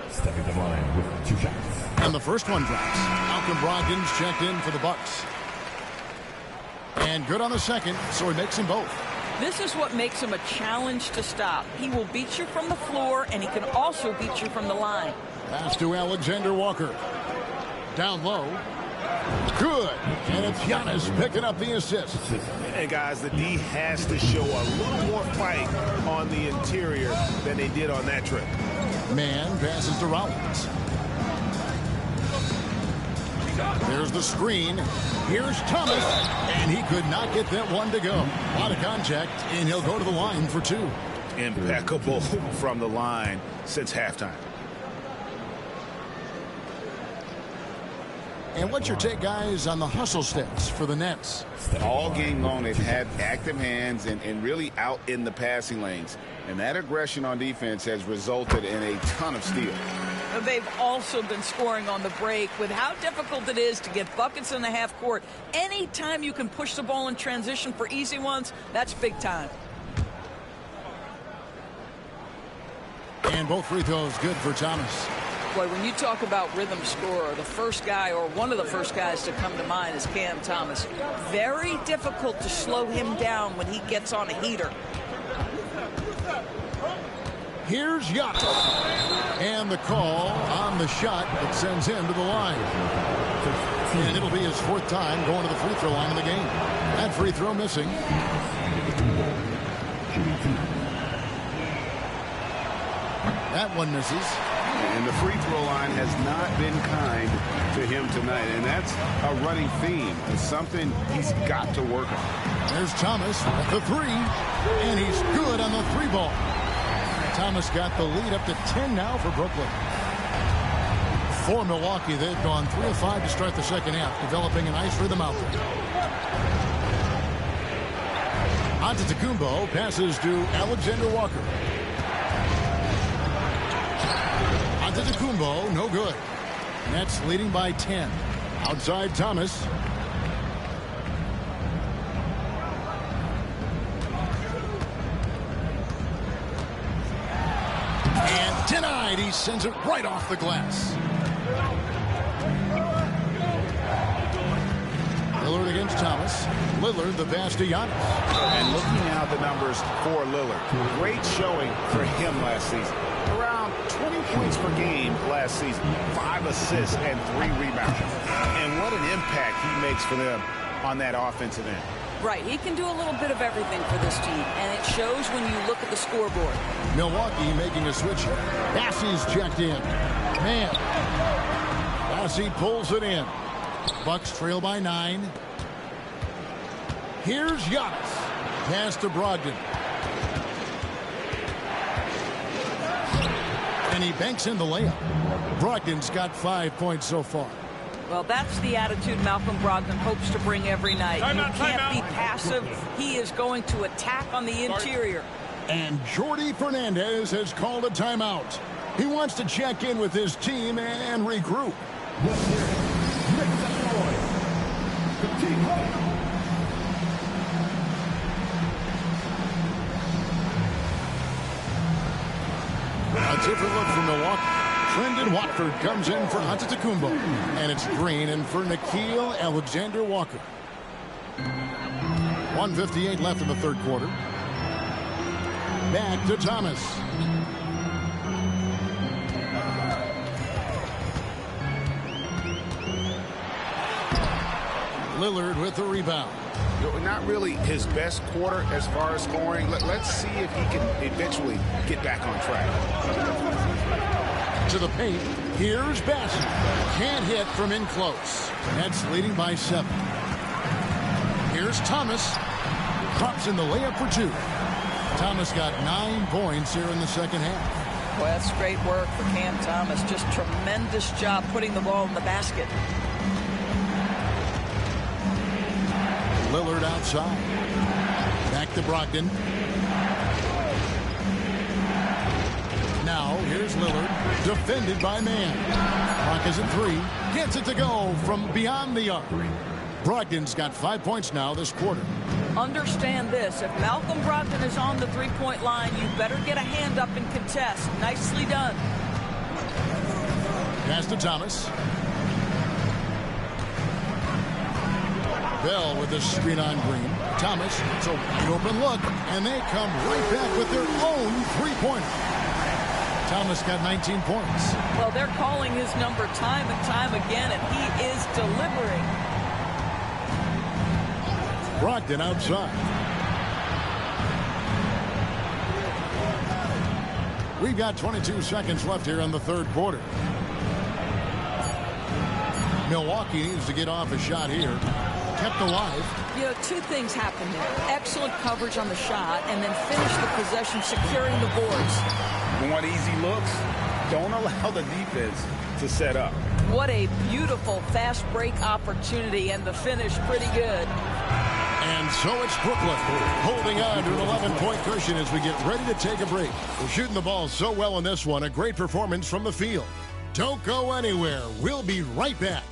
Stepping to the line with 2 shots. And the first one drops. Malcolm Brogdon's checked in for the Bucks. And good on the second, so he makes them both. This is what makes him a challenge to stop. He will beat you from the floor, and he can also beat you from the line. Pass to Alexander Walker. Down low. Good. And it's Giannis picking up the assist. And guys, the D has to show a little more fight on the interior than they did on that trip. Mann passes to Rollins. There's the screen. Here's Thomas. And he could not get that one to go. A lot of contact, and he'll go to the line for 2. Impeccable from the line since halftime. And what's your take, guys, on the hustle stats for the Nets? All game long, they've had active hands and really out in the passing lanes. And that aggression on defense has resulted in a ton of steals. They've also been scoring on the break. With how difficult it is to get buckets in the half court, anytime you can push the ball in transition for easy ones, that's big time. And both free throws good for Thomas. Boy, when you talk about rhythm scorer, the first guy or one of the first guys to come to mind is Cam Thomas. Very difficult to slow him down when he gets on a heater. Here's Giannis. And the call on the shot that sends him to the line. And it'll be his 4th time going to the free throw line of the game. That free throw missing. That one misses. And the free throw line has not been kind to him tonight. And that's a running theme. It's something he's got to work on. There's Thomas at the 3. And he's good on the 3 ball. Thomas got the lead up to 10 now for Brooklyn. For Milwaukee, they've gone 3 of 5 to start the second half, developing a nice rhythm out there. Antetokounmpo passes to Alexander Walker. Antetokounmpo, no good. Nets leading by 10. Outside Thomas. And denied. He sends it right off the glass. Lillard against Thomas. Lillard the pass to Giannis. And looking at the numbers for Lillard, great showing for him last season. Around 20 points per game last season, 5 assists and 3 rebounds. And what an impact he makes for them on that offensive end. Right, he can do a little bit of everything for this team, and it shows when you look at the scoreboard. Milwaukee making a switch here. Bassey's checked in. Man. Bassey pulls it in. Bucks trail by 9. Here's Giannis. Pass to Brogdon. And he banks in the layup. Brogdon's got 5 points so far. Well, that's the attitude Malcolm Brogdon hopes to bring every night. You can't be passive. He is going to attack on the interior. And Jordi Fernandez has called a timeout. He wants to check in with his team and regroup. A different look from Milwaukee. Trendon Watford comes in for Antetokounmpo. And it's Green in for Nickeil Alexander-Walker. 1:58 left in the third quarter. Back to Thomas. Lillard with the rebound. Not really his best quarter as far as scoring. Let's see if he can eventually get back on track. To the paint. Here's Bassey. Can't hit from in close. Nets leading by 7. Here's Thomas. Drops in the layup for 2. Thomas got 9 points here in the second half. Well, that's great work for Cam Thomas. Just tremendous job putting the ball in the basket. Lillard outside. Back to Brogdon. Now, here's Lillard. Defended by Man. Clock is at 3. Gets it to go from beyond the arc. Brogdon's got 5 points now this quarter. Understand this. If Malcolm Brogdon is on the three-point line, you better get a hand up and contest. Nicely done. Pass to Thomas. Bell with the screen on Green. Thomas, it's a wide open look, and they come right back with their own three-pointer. Thomas got 19 points. Well, they're calling his number time and time again, and he is delivering. Brogdon outside. We've got 22 seconds left here in the third quarter. Milwaukee needs to get off a shot here. Kept alive. You know, 2 things happened there. Excellent coverage on the shot, and then finish the possession securing the boards. You want easy looks? Don't allow the defense to set up. What a beautiful fast break opportunity, and the finish pretty good. And so it's Brooklyn holding on to an 11-point cushion as we get ready to take a break. We're shooting the ball so well in this one. A great performance from the field. Don't go anywhere. We'll be right back.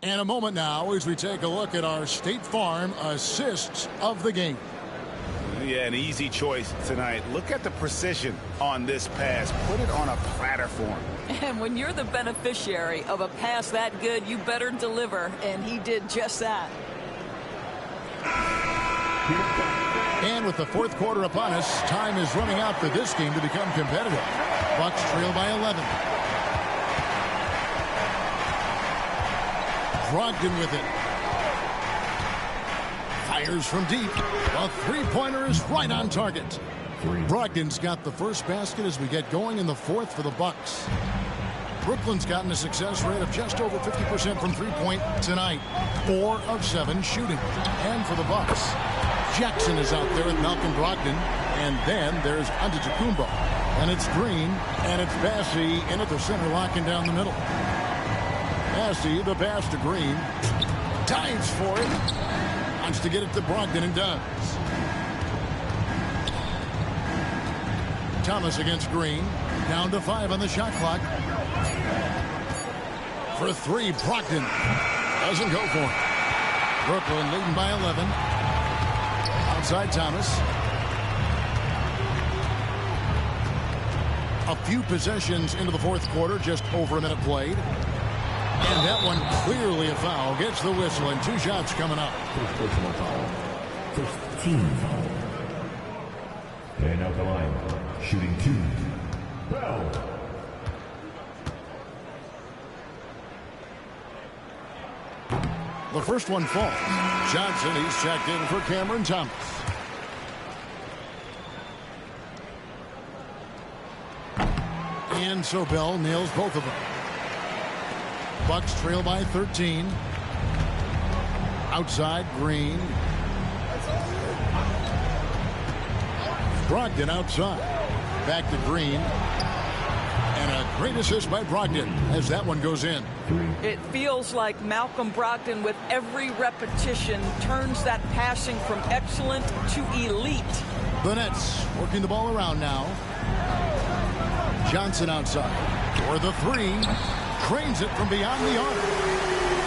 And a moment now as we take a look at our State Farm assists of the game. Yeah, an easy choice tonight. Look at the precision on this pass. Put it on a platter for him. And when you're the beneficiary of a pass that good, you better deliver, and he did just that. And with the fourth quarter upon us, time is running out for this game to become competitive. Bucks trail by 11. Brogdon with it. Fires from deep. A three-pointer is right on target. Brogdon's got the first basket as we get going in the fourth for the Bucks. Brooklyn's gotten a success rate of just over 50% from three-point tonight. 4 of 7 shooting. And for the Bucks, Jackson is out there with Malcolm Brogdon. And then there's Antetokounmpo. And it's Green. And it's Bassey in at the center, locking down the middle. Bassey, the pass to Green. Dives for it. Wants to get it to Brogdon and does. Thomas against Green. Down to 5 on the shot clock. For 3, Brogdon doesn't go for it. Brooklyn leading by 11. Outside Thomas. A few possessions into the fourth quarter, just over a minute played. And that one clearly a foul. Gets the whistle, and 2 shots coming up. First personal foul. First team foul. And out the line, shooting 2. Bell. The first one falls. Johnson, he's checked in for Cameron Thomas. And so Bell nails both of them. Bucks trail by 13. Outside, Green. Brogdon outside. Back to Green. And a great assist by Brogdon as that one goes in. It feels like Malcolm Brogdon, with every repetition, turns that passing from excellent to elite. The Nets working the ball around now. Johnson outside. For the 3. Cranes it from beyond the arc.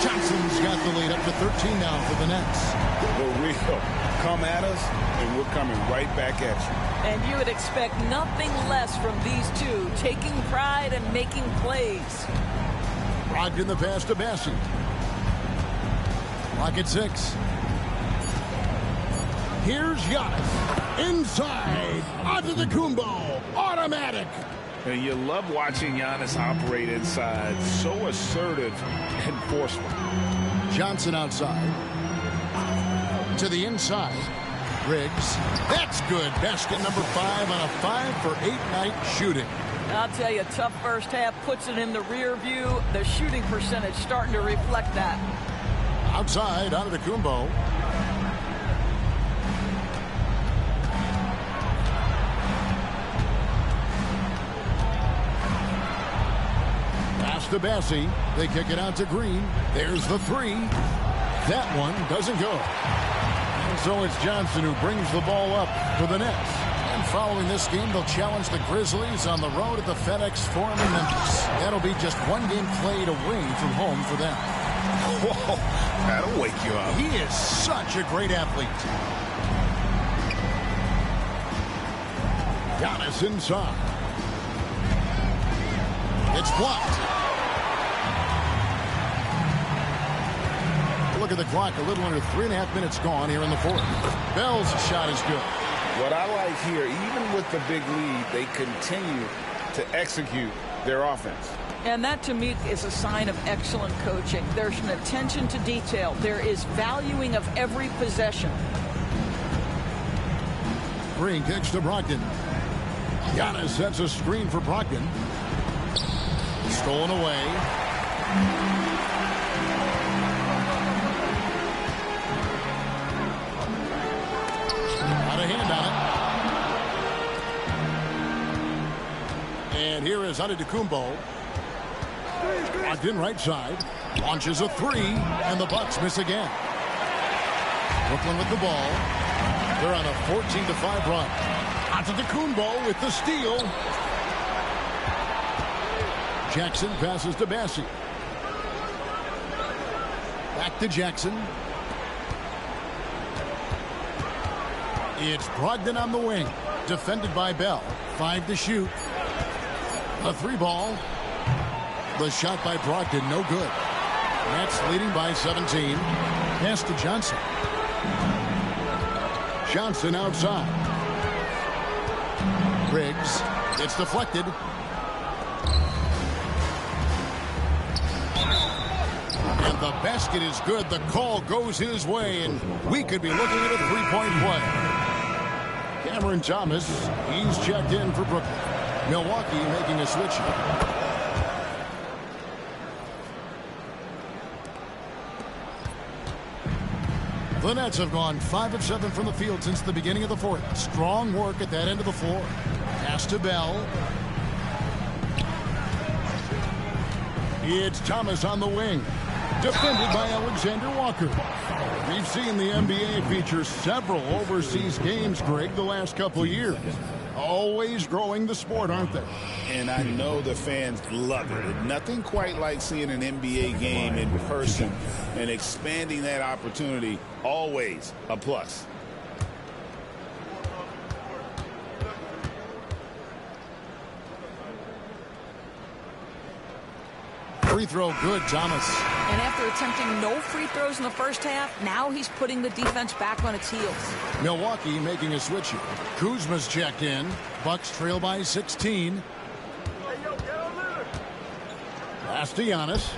Johnson's got the lead up to 13 now for the Nets. Well, we come at us, and we're coming right back at you. And you would expect nothing less from these two, taking pride and making plays. Brogdon the pass to Bassey. Clock at 6. Here's Giannis. Inside. Antetokounmpo. Automatic. And you love watching Giannis operate inside. So assertive and forceful. Johnson outside. To the inside. Riggs. That's good. Basket number 5 on a 5-for-8 night shooting. I'll tell you, tough first half puts it in the rear view. The shooting percentage starting to reflect that. Outside, Antetokounmpo. Pass to Bassey. They kick it out to Green. There's the 3. That one doesn't go. And so it's Johnson who brings the ball up for the Nets. And following this game, they'll challenge the Grizzlies on the road at the FedEx Forum in Memphis. That'll be just one game played away from home for them. Whoa, that'll wake you up. He is such a great athlete. Giannis inside. It's blocked. Look at the clock, a little under 3.5 minutes gone here in the fourth. Bell's shot is good. What I like here, even with the big lead, they continue to execute their offense. And that, to me, is a sign of excellent coaching. There's an attention to detail. There is valuing of every possession. Green kicks to Brogdon. Giannis sets a screen for Brogdon. Stolen away. Got a hand on it. And here is Antetokounmpo. Brogdon right side. Launches a 3. And the Bucks miss again. Brooklyn with the ball. They're on a 14-5 run. Antetokounmpo with the steal. Jackson passes to Bassey. Back to Jackson. It's Brogdon on the wing. Defended by Bell. 5 to shoot. A 3-ball. The shot by Brogdon, no good. Nets leading by 17. Pass to Johnson. Johnson outside. Riggs. It's deflected. And the basket is good. The call goes his way, and we could be looking at a 3-point play. Cameron Thomas, he's checked in for Brooklyn. Milwaukee making a switch. The Nets have gone 5 of 7 from the field since the beginning of the fourth. Strong work at that end of the floor. Pass to Bell. It's Thomas on the wing. Defended by Alexander Walker. We've seen the NBA feature several overseas games, Greg, the last couple years. Always growing the sport, aren't they? And I know the fans love it. Nothing quite like seeing an NBA game in person and expanding that opportunity. Always a plus. Free throw good, Thomas. And after attempting no free throws in the first half, now he's putting the defense back on its heels. Milwaukee making a switch here. Kuzma's checked in. Bucks trail by 16. Pass to Giannis.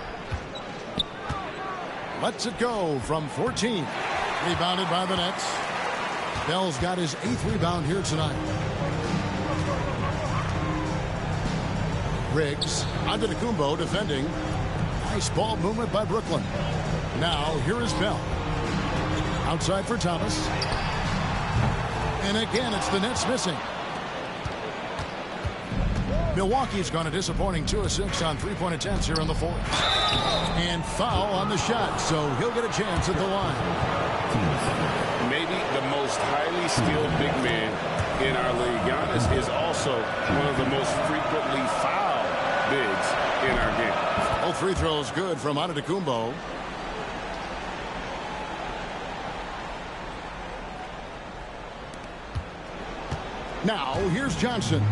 Lets it go from 14. Rebounded by the Nets. Bell's got his 8th rebound here tonight. Riggs. Antetokounmpo defending. Nice ball movement by Brooklyn. Now, here is Bell. Outside for Thomas. And again, it's the Nets missing. Milwaukee's gone a disappointing 2 of 6 on 3-point attempts here in the fourth. And foul on the shot, so he'll get a chance at the line. Maybe the most highly skilled big man in our league. Giannis is also one of the most frequently fouled bigs in our game. All free throws good from Antetokounmpo. Now, here's Johnson.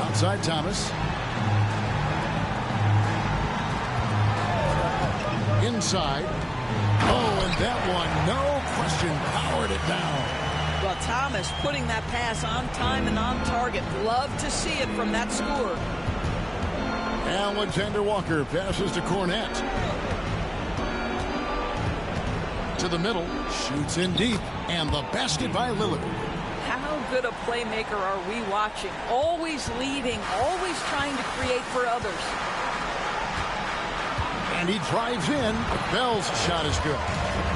Outside Thomas. Inside. Oh, and that one, no question, powered it down. Well, Thomas putting that pass on time and on target. Love to see it from that scorer. Alexander Walker passes to Cornette. To the middle, shoots in deep, and the basket by Lillard. How good a playmaker are we watching? Always leading, always trying to create for others. And he drives in. Bell's shot is good.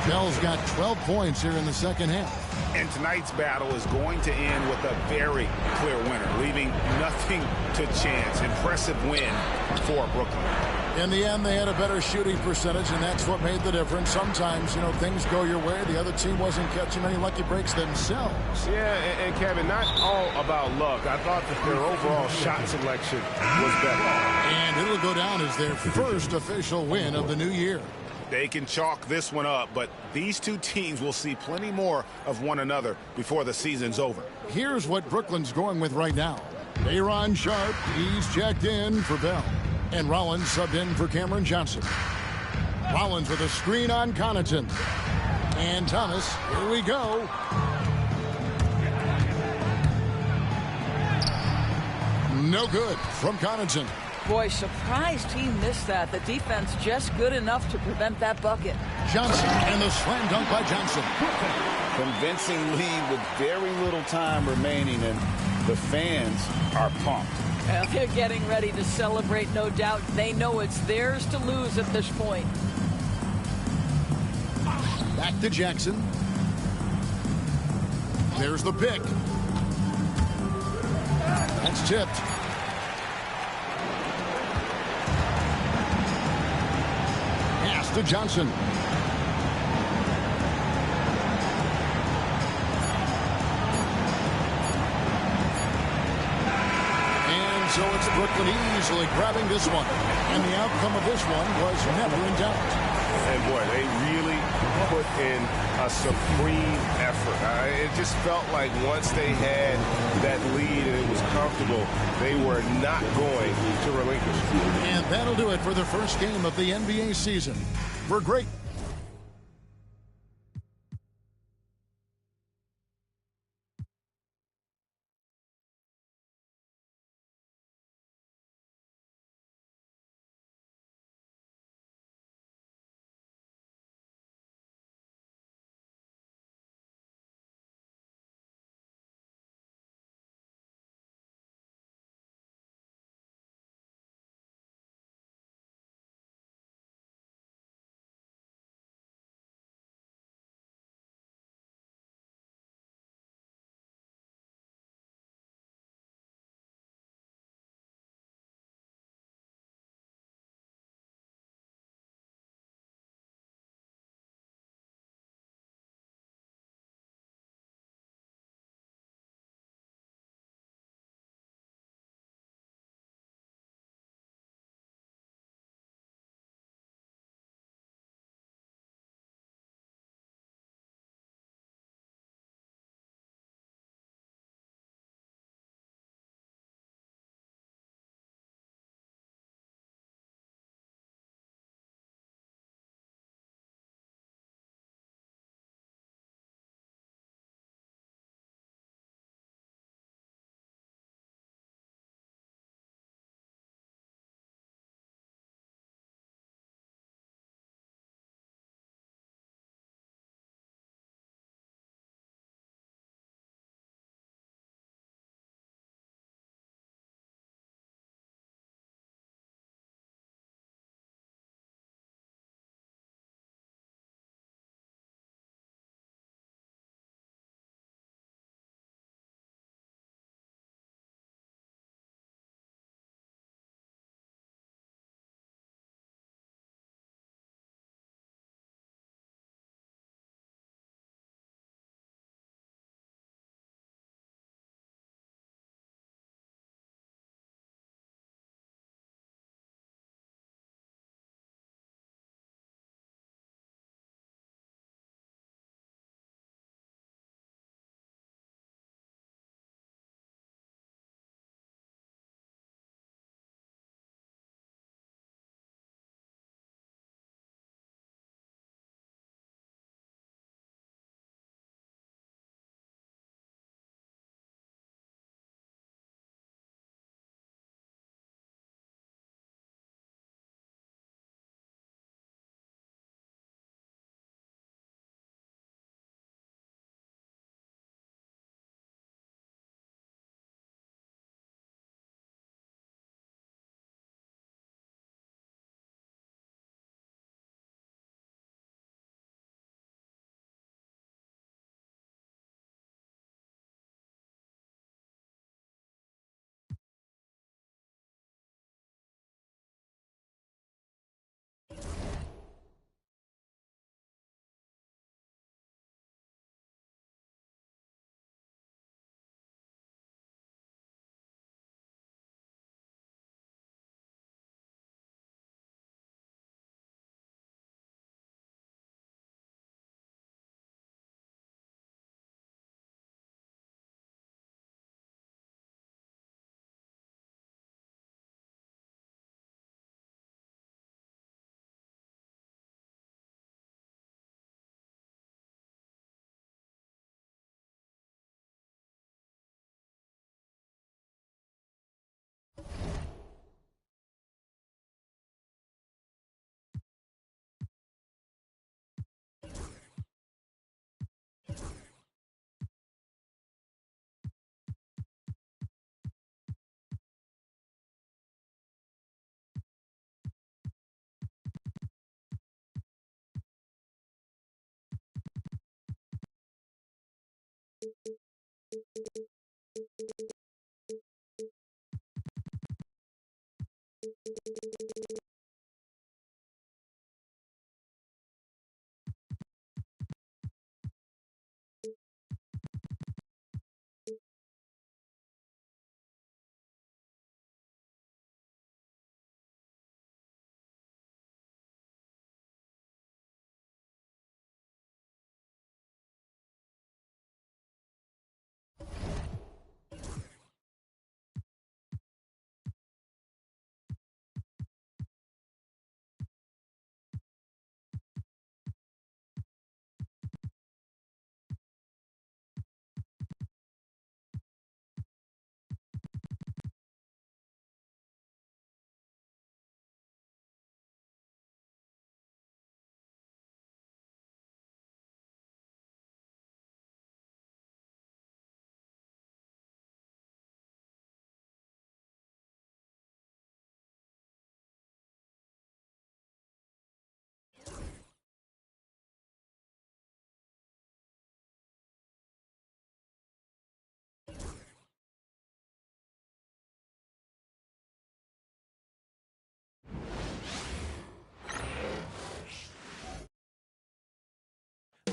Bell's got 12 points here in the second half. And tonight's battle is going to end with a very clear winner, leaving nothing to chance. Impressive win for Brooklyn. In the end, they had a better shooting percentage, and that's what made the difference. Sometimes, things go your way. The other team wasn't catching any lucky breaks themselves. Yeah, and Kevin, not all about luck. I thought that their overall shot selection was better. And it'll go down as their first official win of the new year. They can chalk this one up, but these two teams will see plenty more of one another before the season's over. Here's what Brooklyn's going with right now. Aaron Sharp, he's checked in for Bell. And Rollins subbed in for Cameron Johnson. Rollins with a screen on Connaughton. And Thomas, here we go. No good from Connaughton. Boy, surprised he missed that. The defense just good enough to prevent that bucket. Johnson and the slam dunk by Johnson. Convincing lead with very little time remaining, and the fans are pumped. Well, they're getting ready to celebrate, no doubt. They know it's theirs to lose at this point. Back to Jackson. There's the pick. That's tipped. Pass to Johnson. So it's It's Brooklyn easily grabbing this one. And the outcome of this one was never in doubt. And boy, they really put in a supreme effort. It just felt like once they had that lead and it was comfortable, they were not going to relinquish. And that'll do it for the first game of the NBA season. For great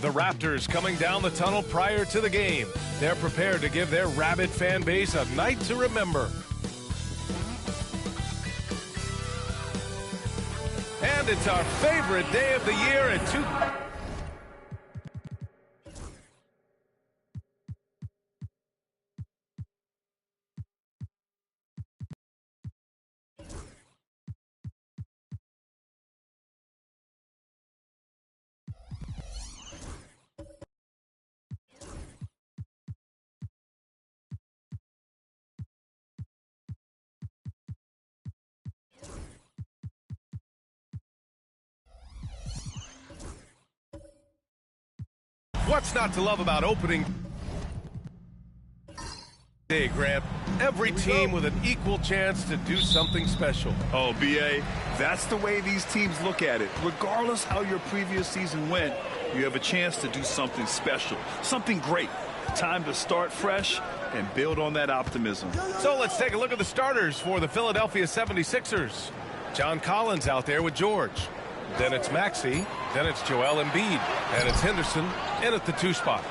The Raptors coming down the tunnel prior to the game. They're prepared to give their rabid fan base a night to remember. And it's our favorite day of the year at 2. What's not to love about opening day, Grant? Every team with an equal chance to do something special. Oh, B.A., that's the way these teams look at it. Regardless how your previous season went, you have a chance to do something special, something great. Time to start fresh and build on that optimism. So let's take a look at the starters for the Philadelphia 76ers. John Collins out there with George. Then it's Maxey. Then it's Joel Embiid. And it's Henderson in at the 2 spot.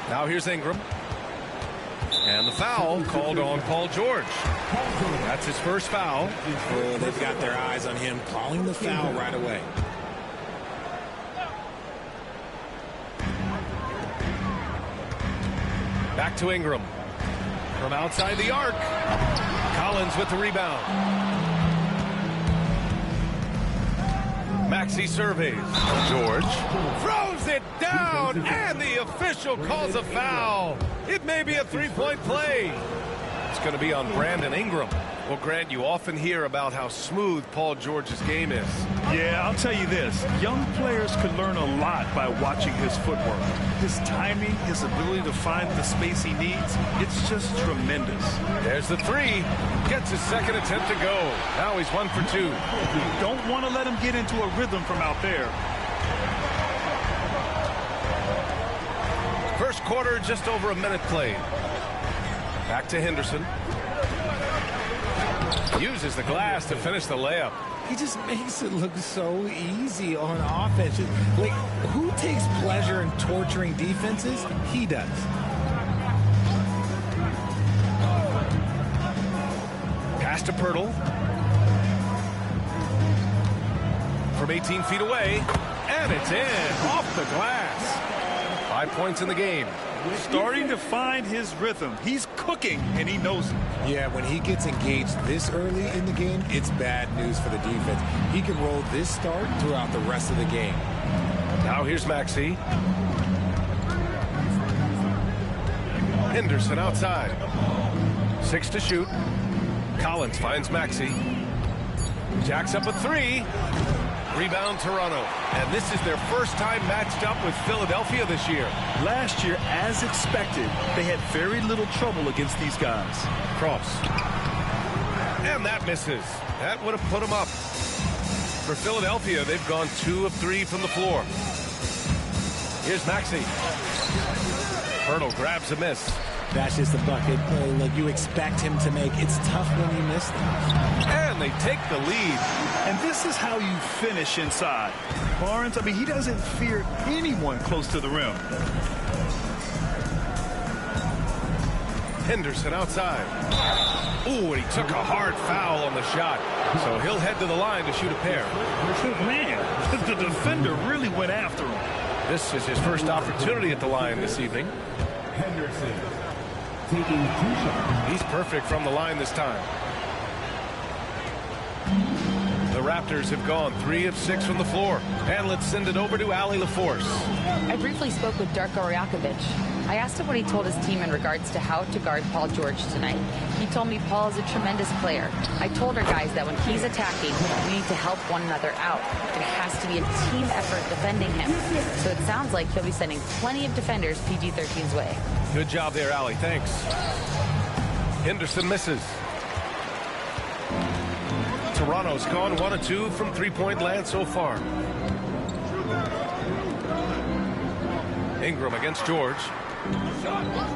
Now here's Ingram. And the foul called on Paul George. That's his first foul. Oh, they've got their eyes on him, calling the foul right away. Back to Ingram. From outside the arc. Collins with the rebound. Maxey surveys. George throws it down, and the official calls a foul. It may be a three-point play. It's going to be on Brandon Ingram. Well, Grant, you often hear about how smooth Paul George's game is. Yeah, I'll tell you this. Young players can learn a lot by watching his footwork. His timing, his ability to find the space he needs, it's just tremendous. There's the 3. Gets his second attempt to go. Now he's 1 for 2. You don't want to let him get into a rhythm from out there. First quarter, just over a minute played. Back to Henderson. Uses the glass to finish the layup. He just makes it look so easy on offense. Like, who takes pleasure in torturing defenses? He does. Pass to Pirtle. From 18 feet away. And it's in. Off the glass. 5 points in the game. Starting to find his rhythm. He's cooking, and he knows it. Yeah, when he gets engaged this early in the game, it's bad news for the defense. He can roll this start throughout the rest of the game. Now here's Maxey. Henderson outside. 6 to shoot. Collins finds Maxey. Jacks up a 3. Rebound Toronto. And this is their first time matched up with Philadelphia this year. Last year, as expected, they had very little trouble against these guys. Cross. And that misses. That would have put them up. For Philadelphia, they've gone 2 of 3 from the floor. Here's Maxey. Pirtle grabs a miss. That's just the bucket like you expect him to make. It's tough when you miss them. And they take the lead. And this is how you finish inside. Barnes, I mean, he doesn't fear anyone close to the rim. Henderson outside. Ooh, and he took a hard foul on the shot. So he'll head to the line to shoot a pair. Man, the defender really went after him. This is his first opportunity at the line this evening. Henderson taking 2 shots. He's perfect from the line this time. The Raptors have gone 3 of 6 from the floor. And let's send it over to Allie LaForce. I briefly spoke with Darko Rajakovic. I asked him what he told his team in regards to how to guard Paul George tonight. He told me Paul is a tremendous player. I told our guys that when he's attacking, we need to help one another out. It has to be a team effort defending him. So it sounds like he'll be sending plenty of defenders PG-13's way. Good job there, Allie. Thanks. Henderson misses. Toronto's gone 1 of 2 from three-point land so far. Ingram against George.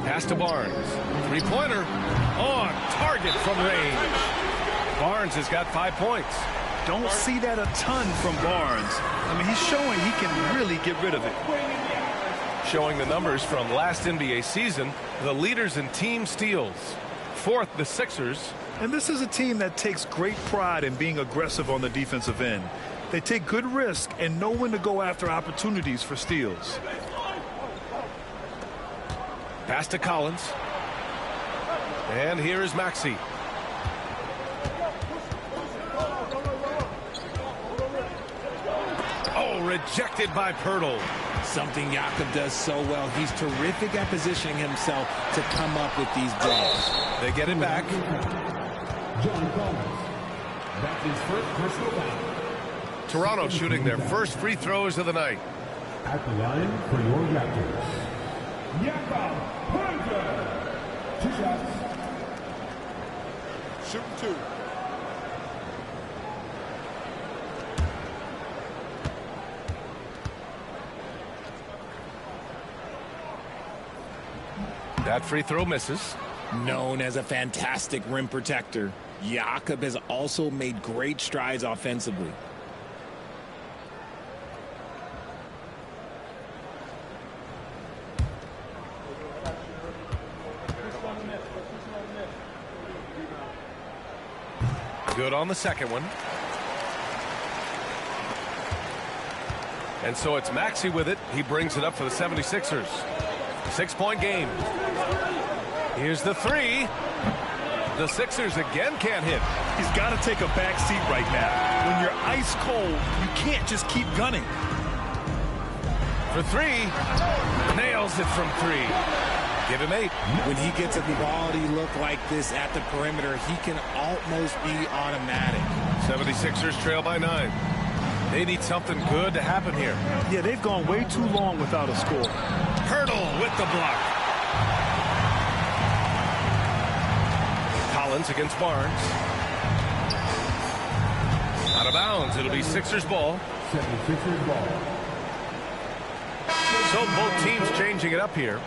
Pass to Barnes. Three-pointer on target from range. Barnes has got 5 points. Don't see that a ton from Barnes. I mean, he's showing he can really get rid of it. Showing the numbers from last NBA season, the leaders in team steals. Fourth, the Sixers. And this is a team that takes great pride in being aggressive on the defensive end. They take good risk and know when to go after opportunities for steals. Pass to Collins. And here is Maxey. Oh, rejected by Poeltl. Something Jakob does so well. He's terrific at positioning himself to come up with these draws. They get it back. John Collins. That's his first personal foul. Toronto shooting their first free throws of the night. At the line for your Raptors, Jakob Poeltl. 2 shots. Shooting 2. That free throw misses. Known as a fantastic rim protector, Jakob has also made great strides offensively. Good on the second one. And so it's Maxey with it. He brings it up for the 76ers. 6-point game. Here's the three. The Sixers again can't hit. He's got to take a back seat right now. When you're ice cold, you can't just keep gunning. For three. Nails it from 3. Give him 8. When he gets a quality look like this at the perimeter, he can almost be automatic. 76ers trail by 9. They need something good to happen here. Yeah, they've gone way too long without a score. Poeltl with the block. Collins against Barnes. Out of bounds. It'll be Sixers ball. 76ers ball. So both teams changing it up here.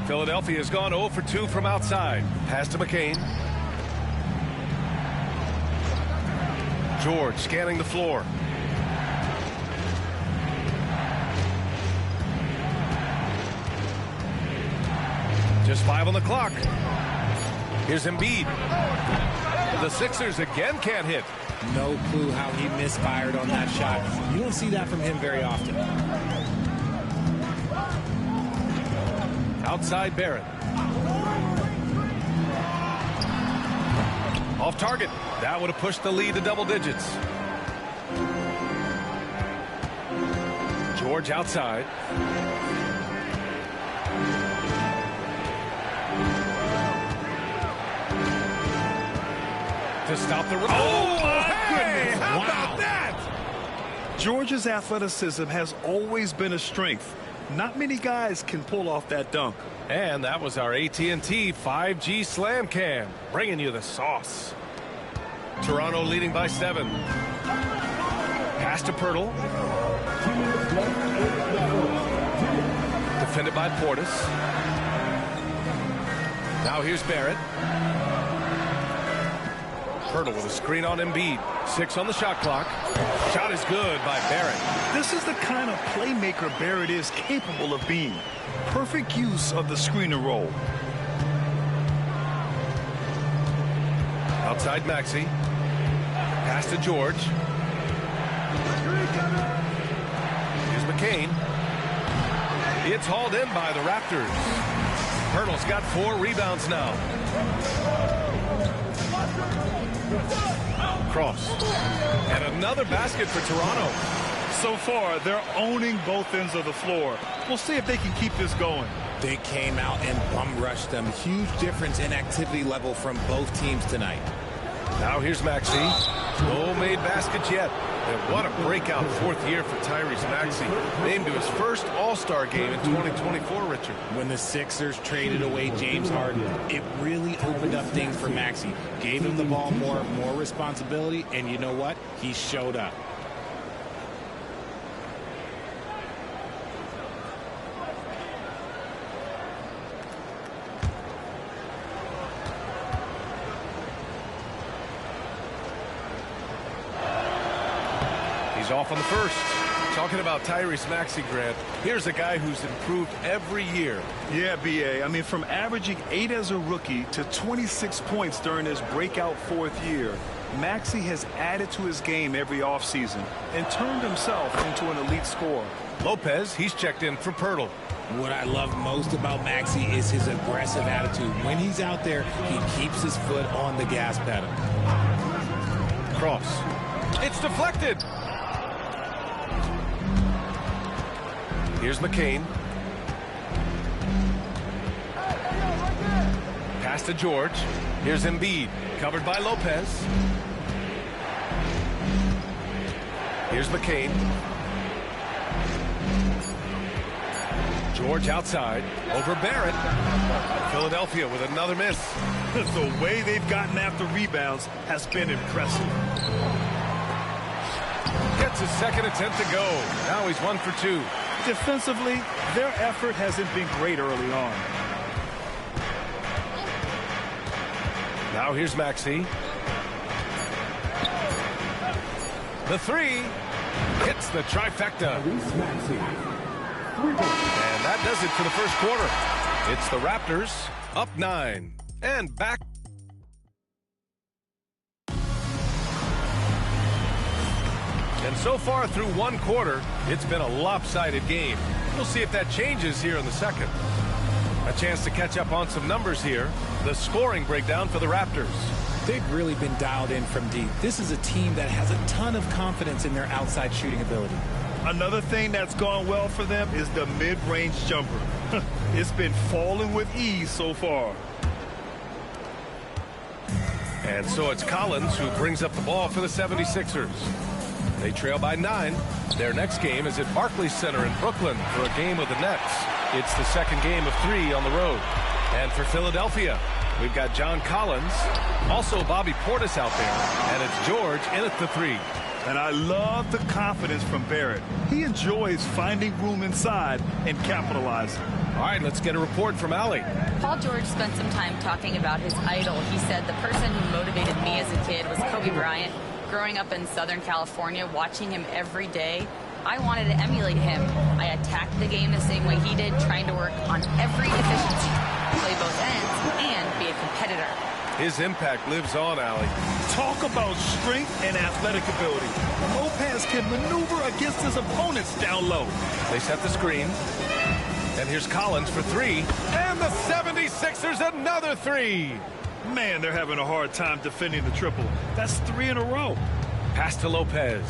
Philadelphia has gone 0 for 2 from outside. Pass to McCain. George scanning the floor. Just 5 on the clock. Here's Embiid. The Sixers again can't hit. No clue how he misfired on that shot. You don't see that from him very often. Outside Barrett. Off target. That would have pushed the lead to double digits. George outside. To stop the run. Oh, my goodness. How about that? George's athleticism has always been a strength. Not many guys can pull off that dunk. And that was our AT&T 5G Slam Cam, bringing you the sauce. Toronto leading by 7. Pass to Poeltl. Defended by Portis. Now here's Barrett. Poeltl with a screen on Embiid. 6 on the shot clock. Shot is good by Barrett. This is the kind of playmaker Barrett is capable of being. Perfect use of the screen and roll. Outside Maxey. Pass to George. Here's McCain. It's hauled in by the Raptors. Poeltl's got 4 rebounds now. Cross. And another basket for Toronto. So far, they're owning both ends of the floor. We'll see if they can keep this going. They came out and bum rushed them. Huge difference in activity level from both teams tonight. Now here's Maxey. No made baskets yet. And what a breakout 4th year for Tyrese Maxey. Named to his first All-Star game in 2024, Richard. When the Sixers traded away James Harden, it really opened up things for Maxey. Gave him the ball more responsibility, and you know what? He showed up. He's off on the first. Talking about Tyrese Maxey, Grant, here's a guy who's improved every year. Yeah, B.A. I mean, from averaging 8 as a rookie to 26 points during his breakout 4th year, Maxey has added to his game every offseason and turned himself into an elite scorer. Lopez, he's checked in for Pirtle. What I love most about Maxey is his aggressive attitude. When he's out there, he keeps his foot on the gas pedal. Cross. It's deflected. Here's McCain. Pass to George. Here's Embiid. Covered by Lopez. Here's McCain. George outside. Over Barrett. Philadelphia with another miss. The way they've gotten after rebounds has been impressive. Gets his second attempt to go. Now he's 1 for 2. Defensively, their effort hasn't been great early on. Now here's Maxey. The 3 hits the trifecta. And that does it for the first quarter. It's the Raptors up 9 and back. And so far through one quarter, it's been a lopsided game. We'll see if that changes here in the second. A chance to catch up on some numbers here. The scoring breakdown for the Raptors. They've really been dialed in from deep. This is a team that has a ton of confidence in their outside shooting ability. Another thing that's gone well for them is the mid-range jumper. It's been falling with ease so far. And so it's Collins who brings up the ball for the 76ers. They trail by 9. Their next game is at Barclays Center in Brooklyn for a game with the Nets. It's the second game of 3 on the road. And for Philadelphia, we've got John Collins, also Bobby Portis out there, and it's George in at the 3. And I love the confidence from Barrett. He enjoys finding room inside and capitalizing. All right, let's get a report from Allie. Paul George spent some time talking about his idol. He said the person who motivated me as a kid was Kobe Bryant. Growing up in Southern California, watching him every day, I wanted to emulate him. I attacked the game the same way he did, trying to work on every efficiency, play both ends, and be a competitor. His impact lives on, Allie. Talk about strength and athletic ability. Lopez can maneuver against his opponents down low. They set the screen. And here's Collins for 3. And the 76ers another 3. Man, they're having a hard time defending the triple. That's 3 in a row. Pass to Lopez.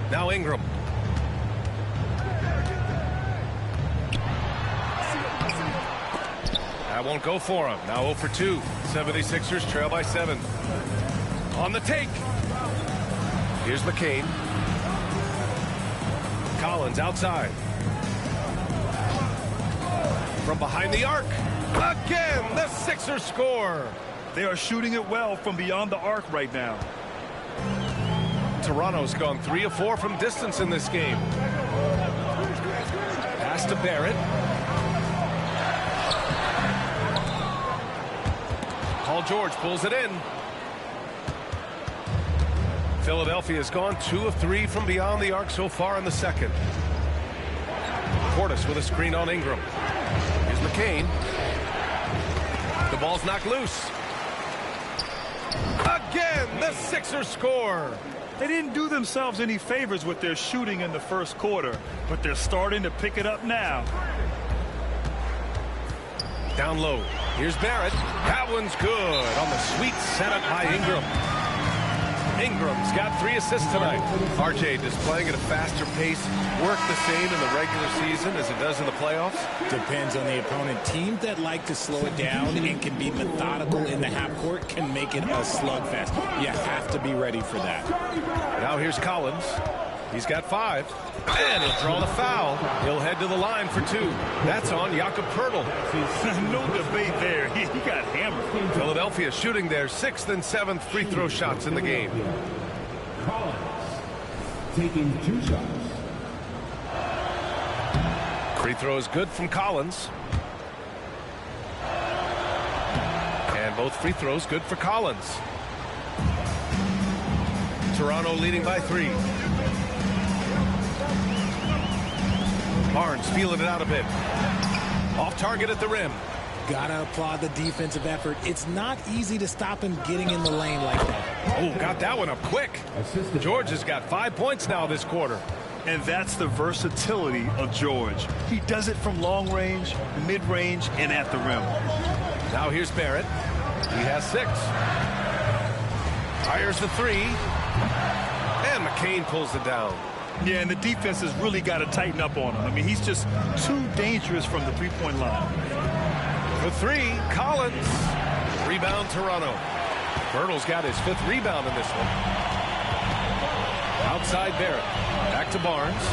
Now Ingram. That won't go for him. Now 0 for 2. 76ers trail by 7. On the take. Here's McCain. Collins outside. From behind the arc. Again, the Sixers score. They are shooting it well from beyond the arc right now. Toronto's gone 3 of 4 from distance in this game. Pass to Barrett. Paul George pulls it in. Philadelphia has gone 2 of 3 from beyond the arc so far in the second. Portis with a screen on Ingram. Here's McCain. The ball's knocked loose. Again, the Sixers score. They didn't do themselves any favors with their shooting in the first quarter, but they're starting to pick it up now. Down low. Here's Barrett. That one's good on the sweet setup by Ingram. Ingram's got 3 assists tonight. RJ displaying at a faster pace. Work the same in the regular season as it does in the playoffs? Depends on the opponent. Teams that like to slow it down and can be methodical in the half court can make it a slugfest. You have to be ready for that. Now here's Collins. He's got 5. And he'll draw the foul. He'll head to the line for 2. That's on Jakob Poeltl. No debate there. He got hammered. Philadelphia shooting their 6th and 7th free throw shots in the game. Collins taking 2 shots. Free throw is good from Collins. And both free throws good for Collins. Toronto leading by 3. Barnes feeling it out a bit. Off target at the rim. Gotta applaud the defensive effort. It's not easy to stop him getting in the lane like that. Oh, got that one up quick. George has got 5 points now this quarter. And that's the versatility of George. He does it from long range, mid-range, and at the rim. Now here's Barrett. He has 6. Fires the 3. And McCain pulls it down. Yeah, and the defense has really got to tighten up on him. I mean, he's just too dangerous from the three-point line. For 3, Collins. Rebound, Toronto. Bertle's got his 5th rebound in this one. Outside Barrett. Back to Barnes.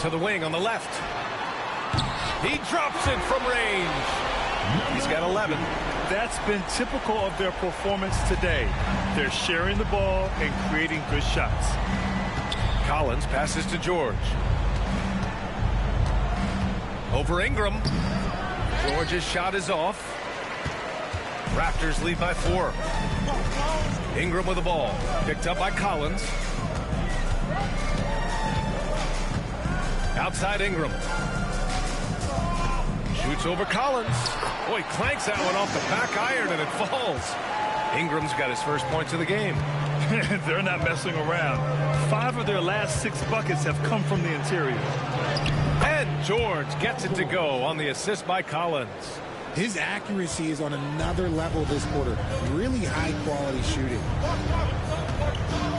To the wing on the left. He drops it from range. He's got 11. That's been typical of their performance today. They're sharing the ball and creating good shots. Collins passes to George. Over Ingram. George's shot is off. Raptors lead by 4. Ingram with the ball. Picked up by Collins. Outside Ingram. Shoots over Collins. Boy, clanks that one off the back iron and it falls. Ingram's got his first points of the game. They're not messing around. 5 of their last 6 buckets have come from the interior. And George gets it to go on the assist by Collins. His accuracy is on another level this quarter. Really high quality shooting.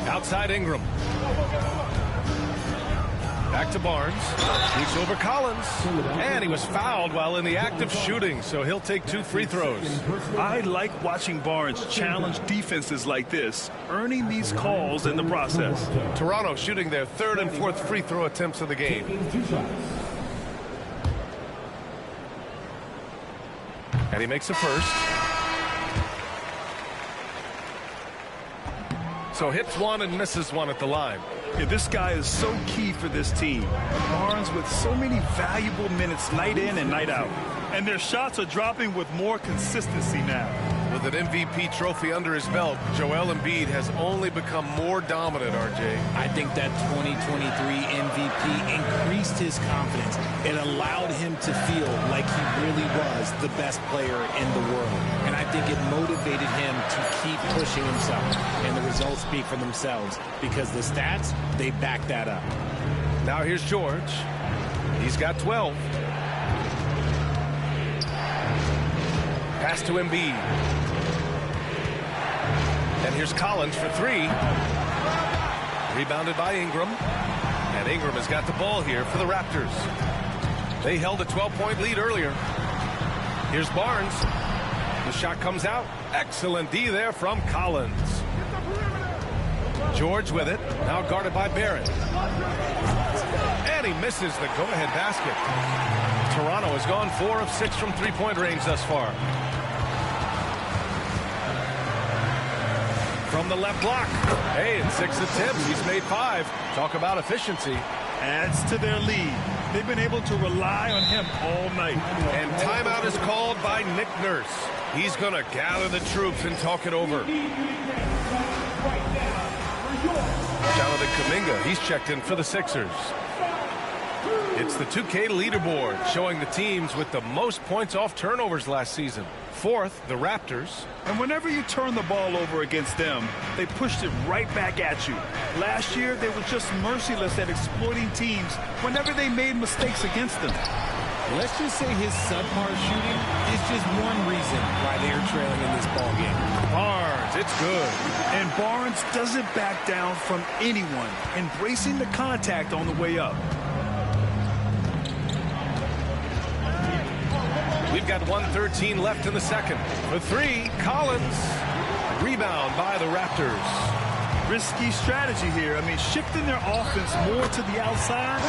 Outside Ingram. Back to Barnes. Shoots over Collins. And he was fouled while in the act of shooting, so he'll take 2 free throws. I like watching Barnes challenge defenses like this, earning these calls in the process. Toronto shooting their 3rd and 4th free throw attempts of the game. And he makes a first. So hits 1 and misses 1 at the line. Yeah, this guy is so key for this team. Barnes with so many valuable minutes night in and night out. And their shots are dropping with more consistency now. With an MVP trophy under his belt, Joel Embiid has only become more dominant, RJ. I think that 2023 MVP increased his confidence. It allowed him to feel like he really was the best player in the world. And I think it motivated him to keep pushing himself. And the results speak for themselves because the stats, they back that up. Now here's George. He's got 12. Pass to Embiid. And here's Collins for 3. Rebounded by Ingram. And Ingram has got the ball here for the Raptors. They held a 12-point lead earlier. Here's Barnes. The shot comes out. Excellent D there from Collins. George with it. Now guarded by Barrett. And he misses the go-ahead basket. Toronto has gone 4 of 6 from three-point range thus far. From the left block. Hey, in 6 attempts, he's made 5. Talk about efficiency. Adds to their lead. They've been able to rely on him all night. And timeout is called by Nick Nurse. He's going to gather the troops and talk it over. Jonathan Kuminga, he's checked in for the Sixers. It's the 2K leaderboard showing the teams with the most points off turnovers last season. 4th, the Raptors. And whenever you turn the ball over against them, they pushed it right back at you. Last year, they were just merciless at exploiting teams whenever they made mistakes against them. Let's just say his subpar shooting is just one reason why they are trailing in this ballgame. Barnes, it's good. And Barnes doesn't back down from anyone, embracing the contact on the way up. We've got 1:13 left in the second. For 3, Collins. Rebound by the Raptors. Risky strategy here. I mean, shifting their offense more to the outside.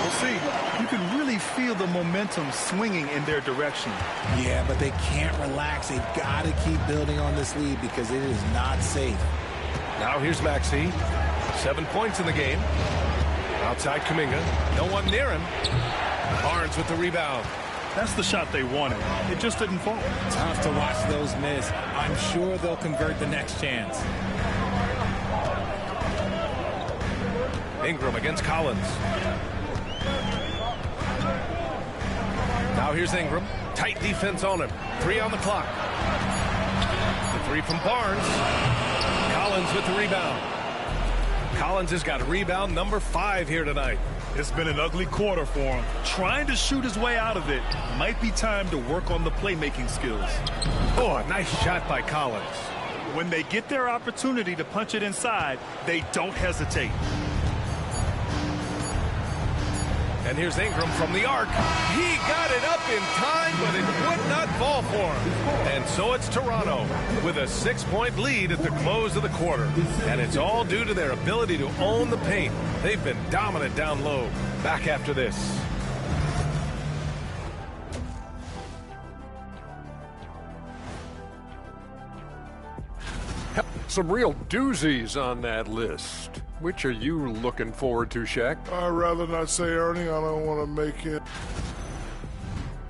We'll see. You can really feel the momentum swinging in their direction. Yeah, but they can't relax. They've got to keep building on this lead because it is not safe. Now here's Maxey. 7 points in the game. Outside Kuminga. No one near him. Barnes with the rebound. That's the shot they wanted. It just didn't fall. Tough to watch those miss. I'm sure they'll convert the next chance. Ingram against Collins. Now here's Ingram. Tight defense on him. 3 on the clock. The 3 from Barnes. Collins with the rebound. Collins has got rebound number 5 here tonight. It's been an ugly quarter for him. Trying to shoot his way out of it. Might be time to work on the playmaking skills. Oh, a nice shot by Collins. When they get their opportunity to punch it inside, they don't hesitate. And here's Ingram from the arc. He got it up in time, but it would not fall for him. And so it's Toronto with a 6-point lead at the close of the quarter. And it's all due to their ability to own the paint. They've been dominant down low. Back after this. Some real doozies on that list. Which are you looking forward to, Shaq? I'd rather not say, Ernie. I don't want to make it.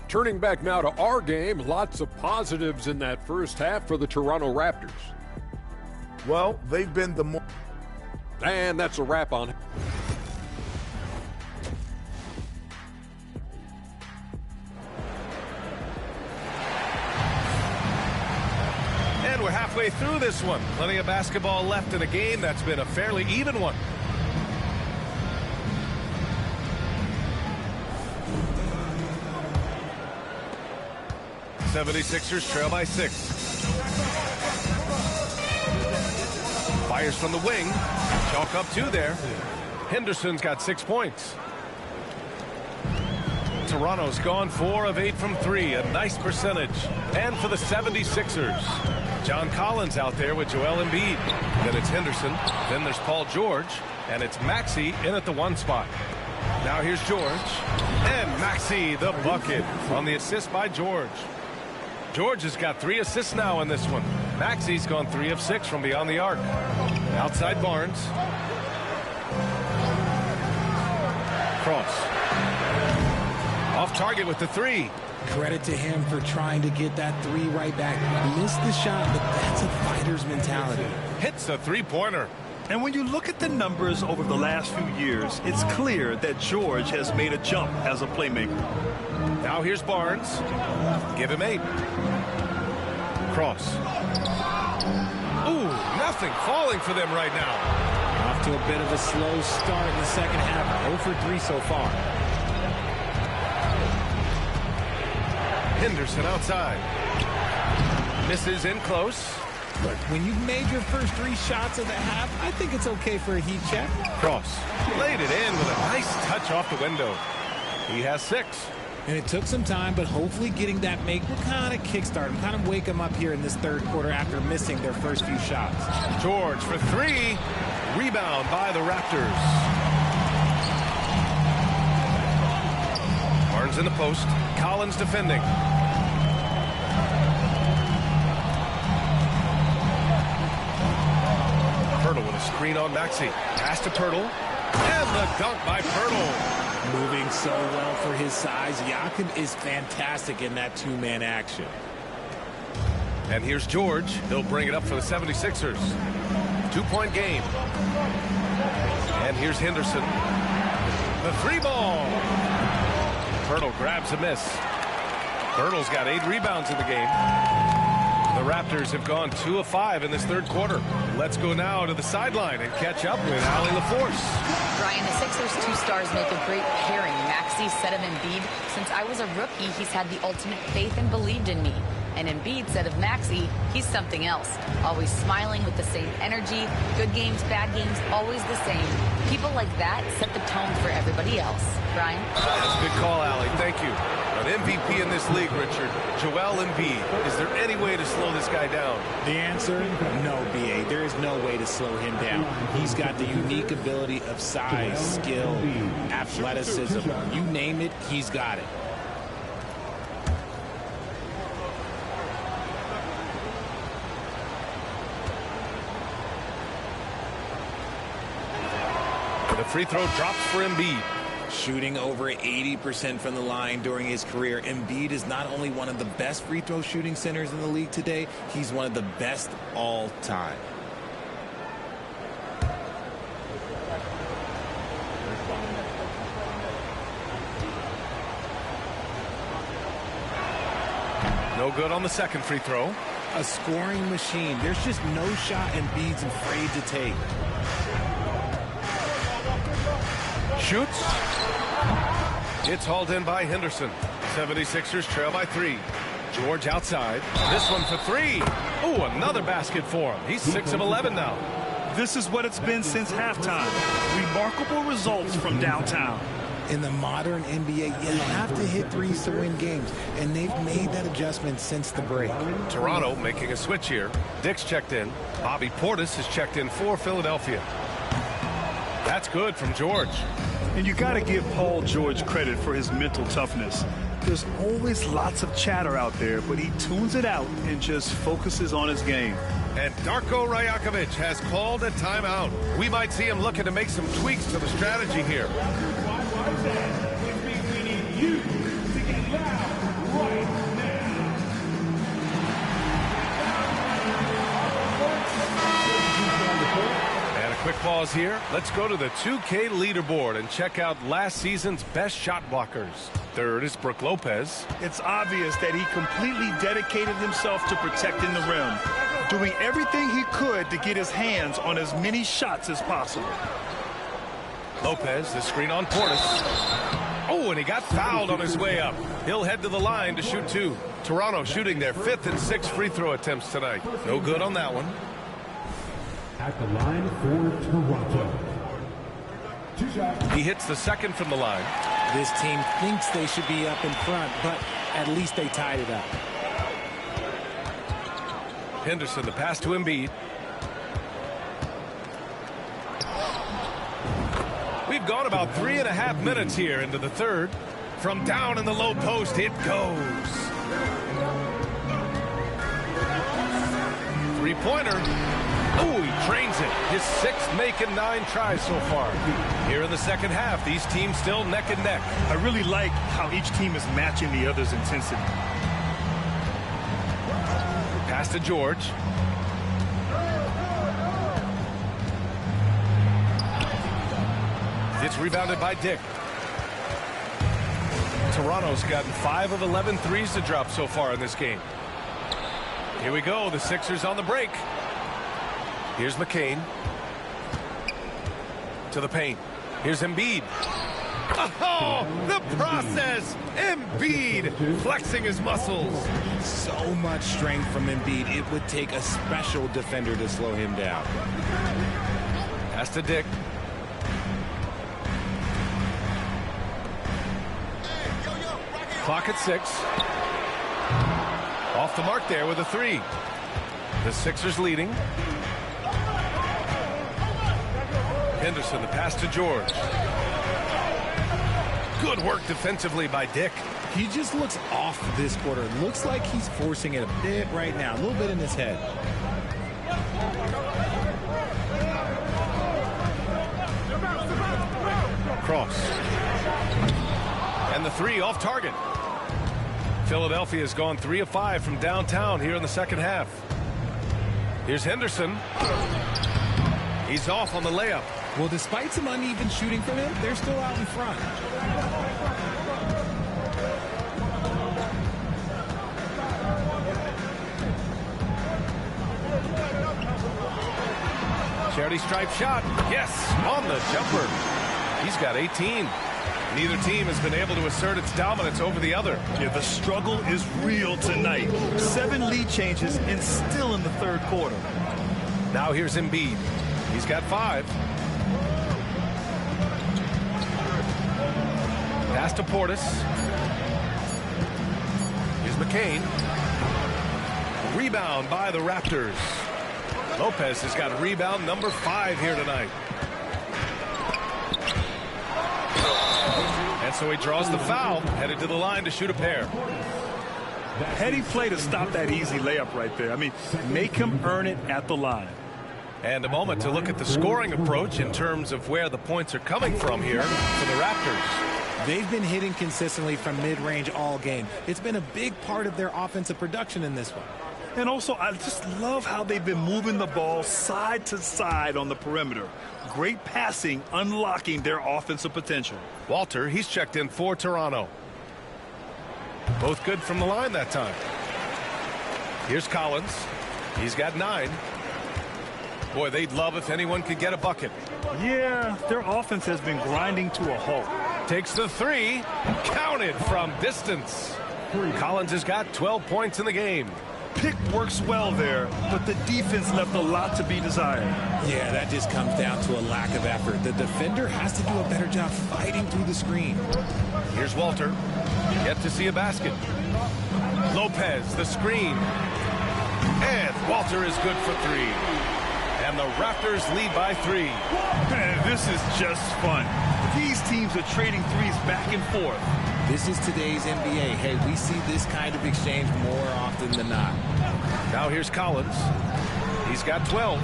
Turning back now to our game, lots of positives in that first half for the Toronto Raptors. Well, they've been the more... And that's a wrap on it. And we're halfway through this one. Plenty of basketball left in a game that's been a fairly even one. '76ers trail by 6. Fires from the wing. Chalk up 2 there. Henderson's got 6 points. Toronto's gone 4 of 8 from 3. A nice percentage. And for the 76ers, John Collins out there with Joel Embiid. Then it's Henderson. Then there's Paul George. And it's Maxey in at the 1 spot. Now here's George. And Maxey the bucket on the assist by George. George has got 3 assists now in this one. Maxey's gone 3 of 6 from beyond the arc. Outside Barnes. Cross. Off target with the 3. Credit to him for trying to get that 3 right back. Missed the shot, but that's a fighter's mentality. Hits a 3-pointer. And when you look at the numbers over the last few years, it's clear that George has made a jump as a playmaker. Now here's Barnes. Give him 8. Cross. Ooh, nothing falling for them right now. Off to a bit of a slow start in the second half. 0 for 3 so far. Henderson outside. Misses in close. Look, when you've made your first 3 shots of the half, I think it's okay for a heat check. Cross. Laid it in with a nice touch off the window. He has 6. And it took some time, but hopefully getting that make will kind of kickstart him, kind of wake him up here in this third quarter after missing their first few shots. George for 3. Rebound by the Raptors. Barnes in the post. Collins defending. Pirtle with a screen on Maxey. Pass to Pirtle. And the dunk by Pirtle. Moving so well for his size. Jakob is fantastic in that 2-man action. And here's George. He'll bring it up for the 76ers. 2-point game. And here's Henderson. The 3-ball. Pirtle grabs a miss. Pirtle's got 8 rebounds in the game. The Raptors have gone 2 of 5 in this third quarter. Let's go now to the sideline and catch up with Allie LaForce. Brian, the Sixers' 2 stars make a great pairing. Maxey, said of Embiid, since I was a rookie, he's had the ultimate faith and believed in me. And Embiid said of Maxey, he's something else. Always smiling with the same energy. Good games, bad games, always the same. People like that set the tone for everybody else. Brian? That's a good call, Allie. Thank you. An MVP in this league, Richard. Joel Embiid. Is there any way to slow this guy down? The answer, no, B.A. There is no way to slow him down. He's got the unique ability of size, skill, athleticism. You name it, he's got it. The free throw drops for Embiid. Shooting over 80% from the line during his career, Embiid is not only one of the best free throw shooting centers in the league today, he's one of the best all time. No good on the second free throw. A scoring machine. There's just no shot Embiid's afraid to take. Shoots. It's hauled in by Henderson. 76ers trail by 3. George outside. This one for 3. Oh, another basket for him. He's 6 of 11 now. This is what it's been since halftime. Remarkable results from downtown. In the modern NBA, you have to hit threes to win games, and they've made that adjustment since the break. Toronto making a switch here. Dick's checked in. Bobby Portis is checked in for Philadelphia. That's good from George. And you got to give Paul George credit for his mental toughness. There's always lots of chatter out there, but he tunes it out and just focuses on his game. And Darko Rajakovic has called a timeout. We might see him looking to make some tweaks to the strategy here. And a quick pause here. Let's go to the 2K leaderboard and check out last season's best shot blockers. Third is Brook Lopez. It's obvious that he completely dedicated himself to protecting the rim, doing everything he could to get his hands on as many shots as possible. Lopez, the screen on Portis. Oh, and he got fouled on his way up. He'll head to the line to shoot 2. Toronto shooting their 5th and 6th free throw attempts tonight. No good on that one. At the line for Toronto. He hits the second from the line. This team thinks they should be up in front, but at least they tied it up. Henderson, the pass to Embiid. We've gone about 3.5 minutes here into the third. From down in the low post, it goes. Three-pointer. Oh, he trains it. His 6th making 9 tries so far. Here in the second half, these teams still neck and neck. I really like how each team is matching the other's intensity. Pass to George. It's rebounded by Dick. Toronto's gotten 5 of 11 threes to drop so far in this game. Here we go. The Sixers on the break. Here's McCain. To the paint. Here's Embiid. Oh, the process. Embiid flexing his muscles. So much strength from Embiid. It would take a special defender to slow him down. Pass to Dick. Clock at 6. Off the mark there with a 3. The Sixers leading. Henderson, the pass to George. Good work defensively by Dick. He just looks off this quarter. Looks like he's forcing it a bit right now. A little bit in his head. Cross. And the 3 off target. Philadelphia has gone 3 of 5 from downtown here in the second half. Here's Henderson. He's off on the layup. Well, despite some uneven shooting from him, they're still out in front. Charity stripe shot. Yes, on the jumper. He's got 18. Neither team has been able to assert its dominance over the other. Yeah, the struggle is real tonight. 7 lead changes and still in the third quarter. Now here's Embiid. He's got 5. Pass to Portis. Here's McCain. Rebound by the Raptors. Lopez has got rebound number 5 here tonight. And so he draws the foul, headed to the line to shoot a pair. Heady play to stop that easy layup right there. I mean, make him earn it at the line. And a moment to look at the scoring approach in terms of where the points are coming from here for the Raptors. They've been hitting consistently from mid-range all game. It's been a big part of their offensive production in this one. And also, I just love how they've been moving the ball side to side on the perimeter. Great passing, unlocking their offensive potential. Walter, he's checked in for Toronto. Both good from the line that time. Here's Collins. He's got 9. Boy, they'd love if anyone could get a bucket. Yeah, their offense has been grinding to a halt. Takes the 3. Counted from distance. Collins has got 12 points in the game. Pick works well there, but the defense left a lot to be desired. Yeah, that just comes down to a lack of effort. The defender has to do a better job fighting through the screen. Here's Walter. Yet to see a basket. Lopez, the screen. And Walter is good for 3. And the Raptors lead by 3. Man, this is just fun. These teams are trading threes back and forth. This is today's NBA. Hey, we see this kind of exchange more often than not. Now here's Collins. He's got 12.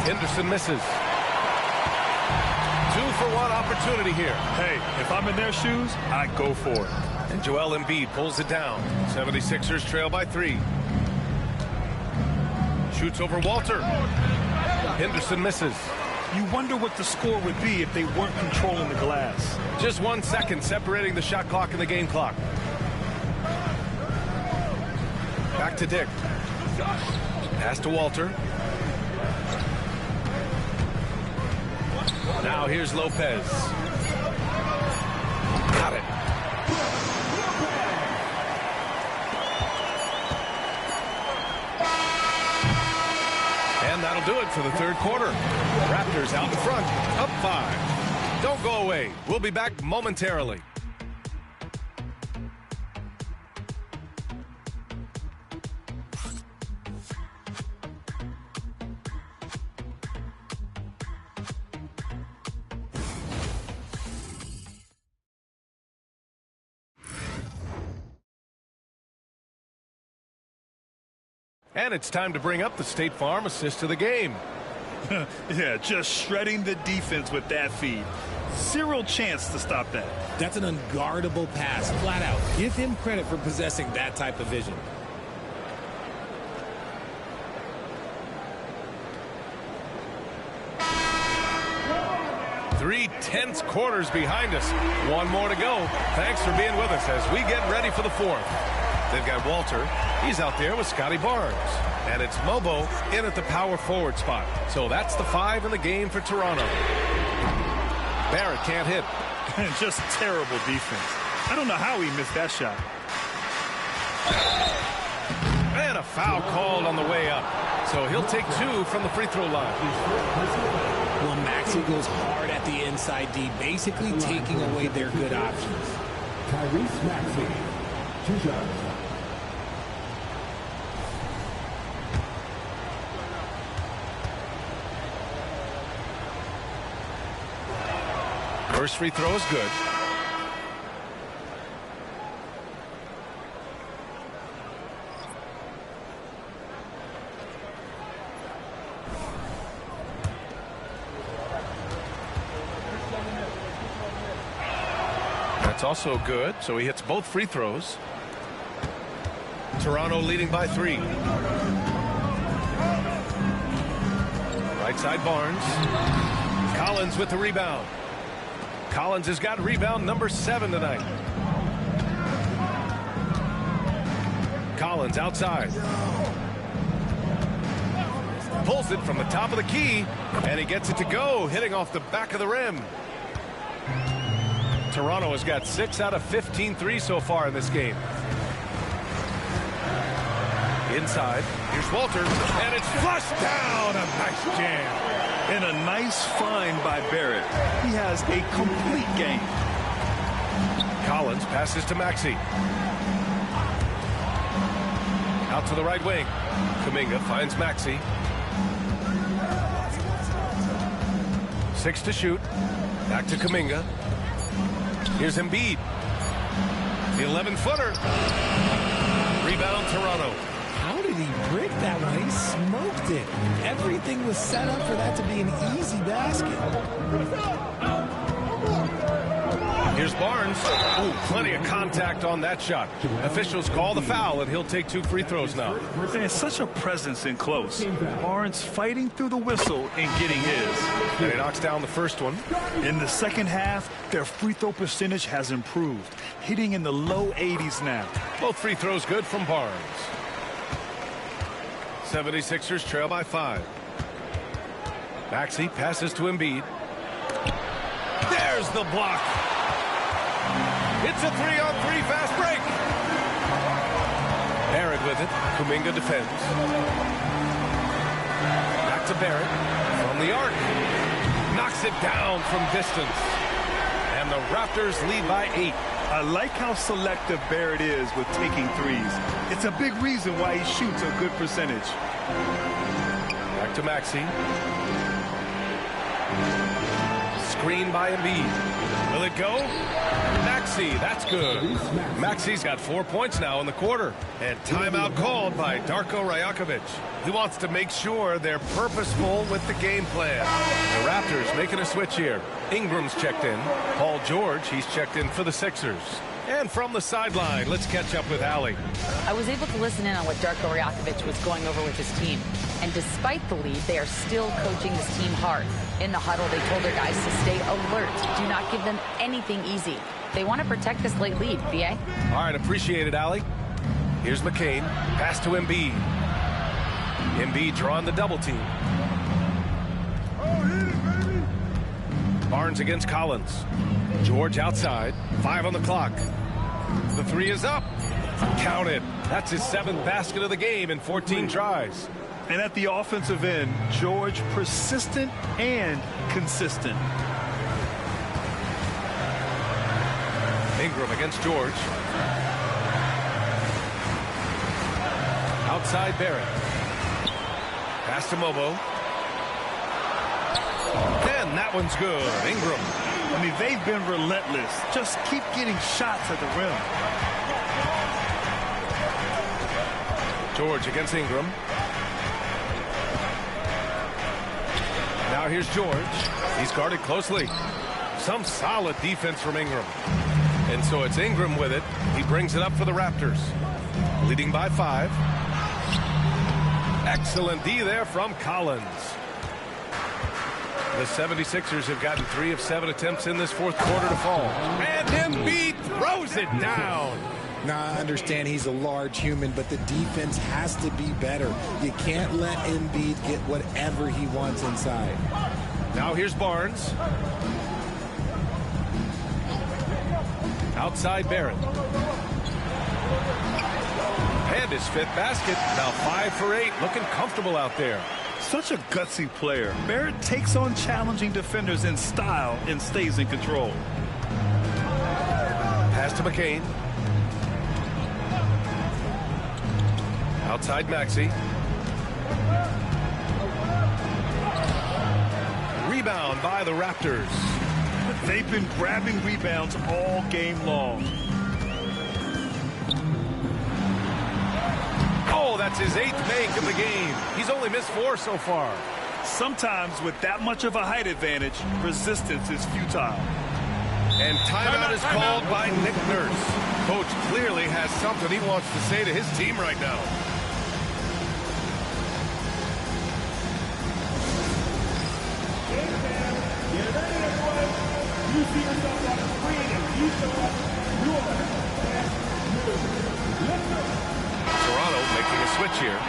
Henderson misses. 2-for-1 opportunity here. Hey, if I'm in their shoes, I go for it. And Joel Embiid pulls it down. 76ers trail by 3. Shoots over Walter. Henderson misses. You wonder what the score would be if they weren't controlling the glass. Just 1 second separating the shot clock and the game clock. Back to Dick. Pass to Walter. Now here's Lopez. Got it. And that'll do it for the third quarter. Raptors out in front, up 5. Don't go away. We'll be back momentarily. And it's time to bring up the State Farm assist of the game. Yeah, just shredding the defense with that feed. Zero chance to stop that. That's an unguardable pass, flat out. Give him credit for possessing that type of vision. Three tense quarters behind us. 1 more to go. Thanks for being with us as we get ready for the 4th. They've got Walter. He's out there with Scotty Barnes. And it's Mobo in at the power forward spot. So that's the 5 in the game for Toronto. Barrett can't hit. Just terrible defense. I don't know how he missed that shot. And a foul called on the way up. So he'll take 2 from the free throw line. Well, Maxey goes hard at the inside D, basically taking away their good options. Tyrese Maxey, 2 shots. First free throw is good. That's also good, so he hits both free throws. Toronto leading by 3. Right side Barnes. Collins with the rebound. Collins has got rebound number 7 tonight. Collins outside. Pulls it from the top of the key, and he gets it to go, hitting off the back of the rim. Toronto has got 6 out of 15 threes so far in this game. Inside, here's Walter, and it's flushed down. A nice jam. And a nice find by Barrett. He has a complete game. Collins passes to Maxey. Out to the right wing. Kuminga finds Maxey. 6 to shoot. Back to Kuminga. Here's Embiid. The 11-footer. Rebound Toronto. How did did he brick that one? He smoked it. Everything was set up for that to be an easy basket. Here's Barnes. Ooh, plenty of contact on that shot. Officials call the foul, and he'll take 2 free throws now. There's such a presence in close. Barnes fighting through the whistle and getting his. And he knocks down the first one. In the second half, their free throw percentage has improved, hitting in the low 80s now. Both free throws good from Barnes. 76ers trail by 5. Maxey passes to Embiid. There's the block. It's a 3-on-3 fast break. Barrett with it. Kuminga defends. Back to Barrett. From the arc. Knocks it down from distance. And the Raptors lead by 8. I like how selective Barrett is with taking threes. It's a big reason why he shoots a good percentage. Back to Maxey. Screen by Embiid. Will it go? Maxey, that's good. Maxey's got 4 points now in the quarter. And timeout called by Darko Rajakovic. He wants to make sure they're purposeful with the game plan. The Raptors making a switch here. Ingram's checked in. Paul George, he's checked in for the Sixers. And from the sideline, let's catch up with Allie. I was able to listen in on what Darko Rajakovic was going over with his team. And despite the lead, they are still coaching this team hard. In the huddle, they told their guys to stay alert. Do not give them anything easy. They want to protect this late lead, VA. All right, appreciate it, Allie. Here's McCain. Pass to Embiid. Embiid drawing the double team. Barnes against Collins. George outside. 5 on the clock. The 3 is up. Count it. That's his 7th basket of the game in 14 tries. And at the offensive end, George persistent and consistent. Ingram against George. Outside Barrett. Pass to Mobo. And that one's good. Ingram. I mean, they've been relentless. Just keep getting shots at the rim. George against Ingram. Now here's George. He's guarded closely. Some solid defense from Ingram. And so it's Ingram with it. He brings it up for the Raptors. Leading by 5. Excellent D there from Collins. The 76ers have gotten 3 of 7 attempts in this fourth quarter to fall. And Embiid throws it down. Now, I understand he's a large human, but the defense has to be better. You can't let Embiid get whatever he wants inside. Now here's Barnes. Outside Barrett. And his 5th basket. Now 5 for 8. Looking comfortable out there. Such a gutsy player. Barrett takes on challenging defenders in style and stays in control. Pass to McCain. Outside Maxey. Rebound by the Raptors. They've been grabbing rebounds all game long. Oh, that's his 8th make of the game. He's only missed 4 so far. Sometimes with that much of a height advantage, resistance is futile. And timeout is called by Nick Nurse. Coach clearly has something he wants to say to his team right now. Toronto making a switch here.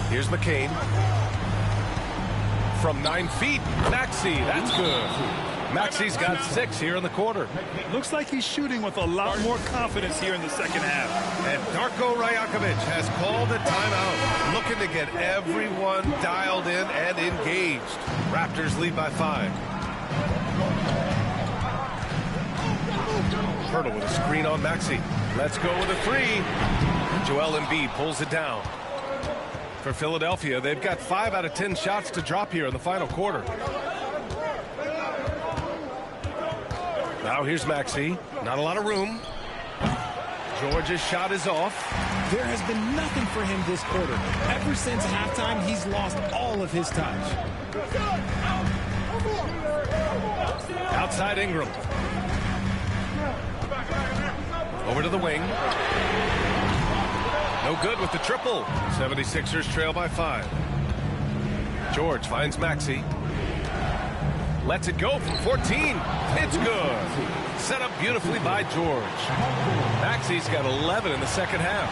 Here's McCain. From 9 feet, Maxey, that's good. Maxey's got 6 here in the quarter. Looks like he's shooting with a lot more confidence here in the second half. And Darko Rajakovic has called a timeout, looking to get everyone dialed in and engaged. Raptors lead by 5. Hurdle with a screen on Maxey. Let's go with a 3. Joel Embiid pulls it down. For Philadelphia, they've got 5 out of 10 shots to drop here in the final quarter. Now here's Maxey. Not a lot of room. George's shot is off. There has been nothing for him this quarter. Ever since halftime, he's lost all of his touch. Outside Ingram. Over to the wing. No good with the triple. 76ers trail by 5. George finds Maxey. Lets it go from 14. It's good. Set up beautifully by George. Maxey's got 11 in the second half.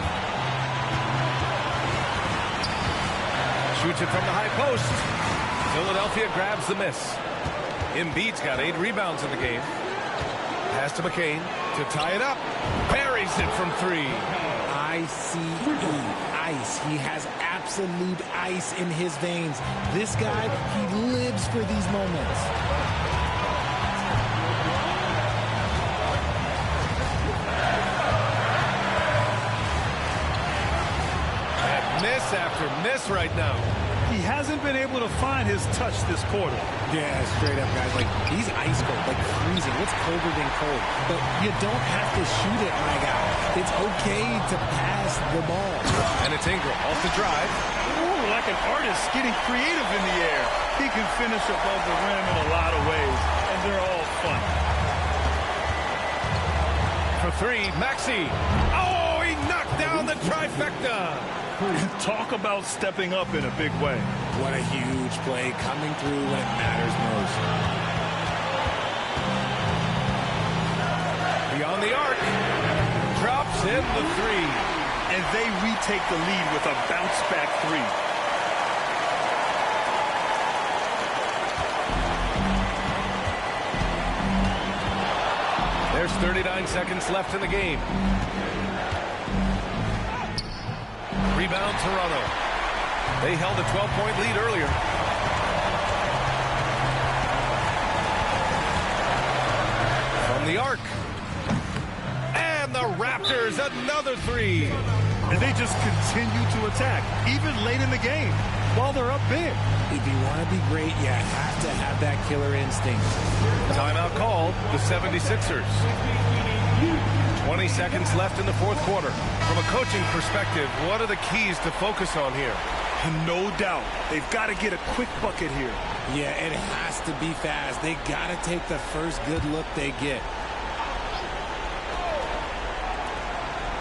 Shoots it from the high post. Philadelphia grabs the miss. Embiid's got 8 rebounds in the game. Pass to McCain to tie it up. Buries it from 3. ICE. Ice. He has absolute ice in his veins. This guy, he lives for these moments. And miss after miss right now. He hasn't been able to find his touch this quarter. Yeah, straight up, guys. Like, he's ice cold, like freezing. What's colder than cold? But you don't have to shoot it, my guy. It's okay to pass the ball. And it's Ingram off the drive. Ooh, like an artist getting creative in the air. He can finish above the rim in a lot of ways, and they're all fun. For 3, Maxey. Oh, he knocked down the trifecta. Talk about stepping up in a big way. What a huge play coming through when it matters most. Beyond the arc. Drops in the 3. And they retake the lead with a bounce-back 3. There's 39 seconds left in the game. Rebound Toronto. They held a 12-point lead earlier. From the arc. And the Raptors, another 3. And they just continue to attack, even late in the game, while they're up big. If you want to be great, you have to have that killer instinct. Timeout called, the 76ers. 20 seconds left in the fourth quarter. From a coaching perspective, what are the keys to focus on here? No doubt. They've got to get a quick bucket here. Yeah, it has to be fast. They got to take the first good look they get.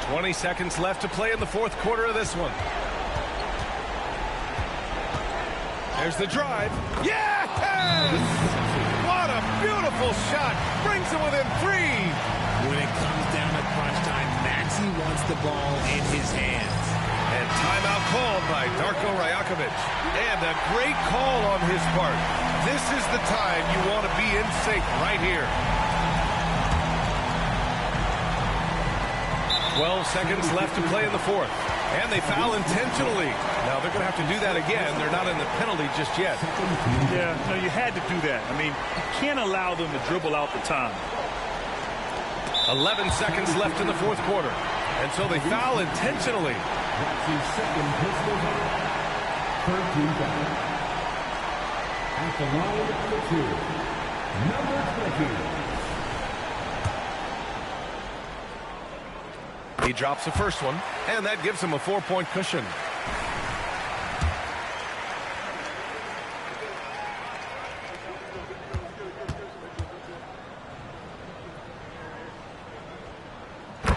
20 seconds left to play in the fourth quarter of this one. There's the drive. Yes! What a beautiful shot. Brings it within 3. When it comes down to crunch time, Maxey wants the ball in his hands. And timeout called by Darko Rajakovic. And a great call on his part. This is the time you want to be in sync right here. 12 seconds left to play in the fourth. And they foul intentionally. Now they're going to have to do that again. They're not in the penalty just yet. Yeah, no, you had to do that. I mean, you can't allow them to dribble out the time. 11 seconds left in the fourth quarter. And so they foul intentionally. That's his second personal foul. Third team foul. At the line for 2, number 20. He drops the first one, and that gives him a 4-point cushion.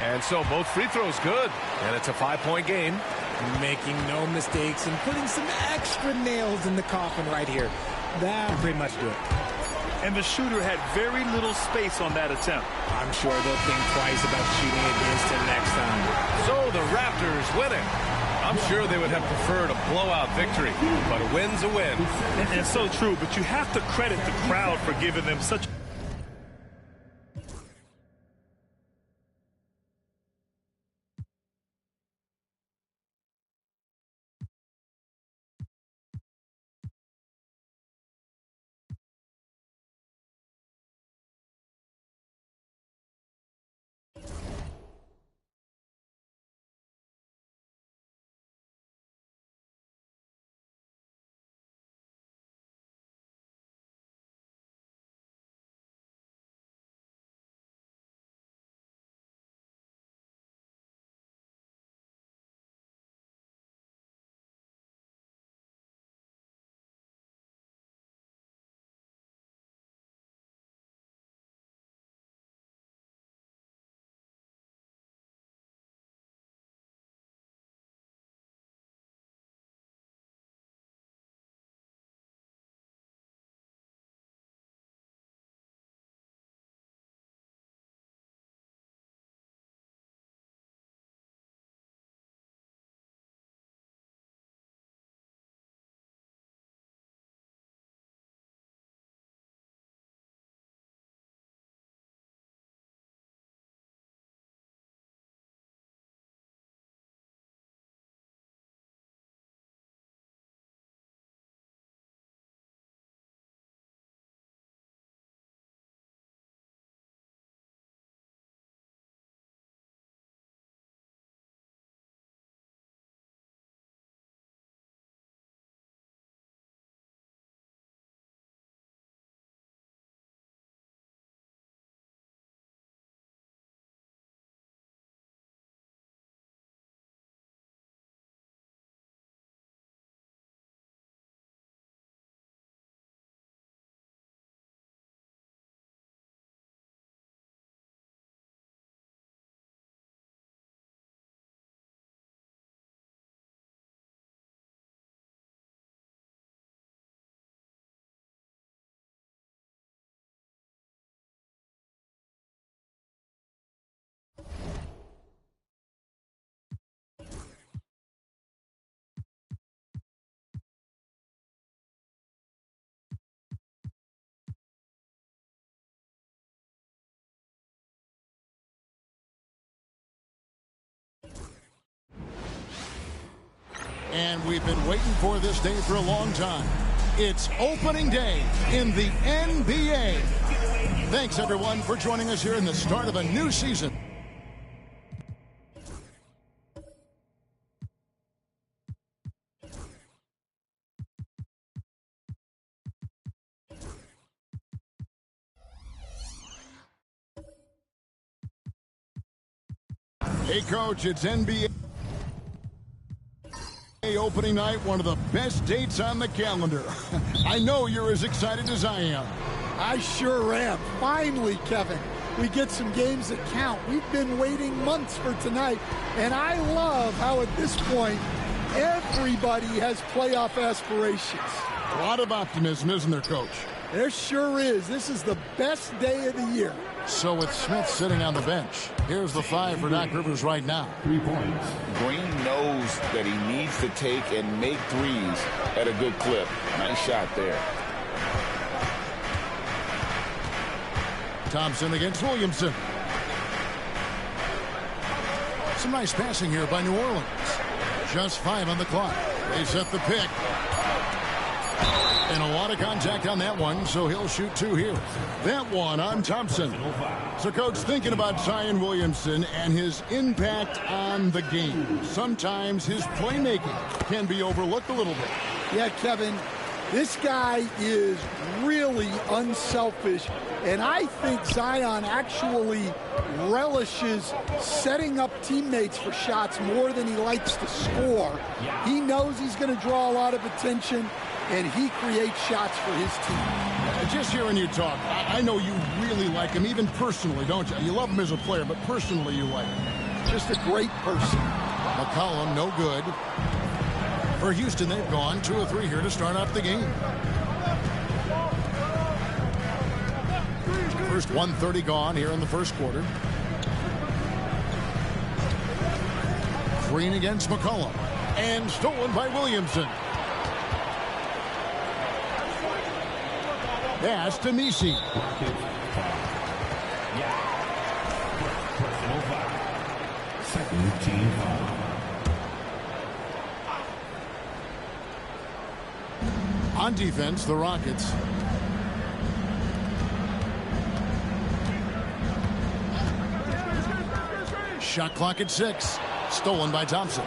And so both free throws good, and it's a 5-point game. Making no mistakes and putting some extra nails in the coffin right here. That'll pretty much do it. And the shooter had very little space on that attempt. I'm sure they'll think twice about shooting against him next time. So the Raptors win it. I'm sure they would have preferred a blowout victory, but a win's a win. And so true, but you have to credit the crowd for giving them such And we've been waiting for this day for a long time. It's opening day in the NBA. Thanks, everyone, for joining us here in the start of a new season. Hey, Coach, it's NBA opening night, one of the best dates on the calendar. I know you're as excited as I am. I sure am. Finally, Kevin, we get some games that count. We've been waiting months for tonight, and I love how at this point, everybody has playoff aspirations. A lot of optimism, isn't there, Coach? There sure is. This is the best day of the year. So with Smith sitting on the bench, here's the 5 for Doc Rivers right now. 3 points. Green knows that he needs to take and make threes at a good clip. Nice shot there. Thompson against Williamson. Some nice passing here by New Orleans. Just 5 on the clock. They set the pick. And a lot of contact on that one, so he'll shoot 2 here. That one on Thompson. So, Coach, thinking about Zion Williamson and his impact on the game, sometimes his playmaking can be overlooked a little bit. Yeah, Kevin, this guy is really unselfish, and I think Zion actually relishes setting up teammates for shots more than he likes to score. He knows he's going to draw a lot of attention, and he creates shots for his team. Just hearing you talk, I know you really like him, even personally, don't you? You love him as a player, but personally you like him. Just a great person. McCollum, no good. For Houston, they've gone 2 of 3 here to start off the game. First 1:30 gone here in the first quarter. Green against McCollum. And stolen by Williamson. Pass to Messi. Second team foul. On defense, the Rockets. Shot clock at 6. Stolen by Thompson.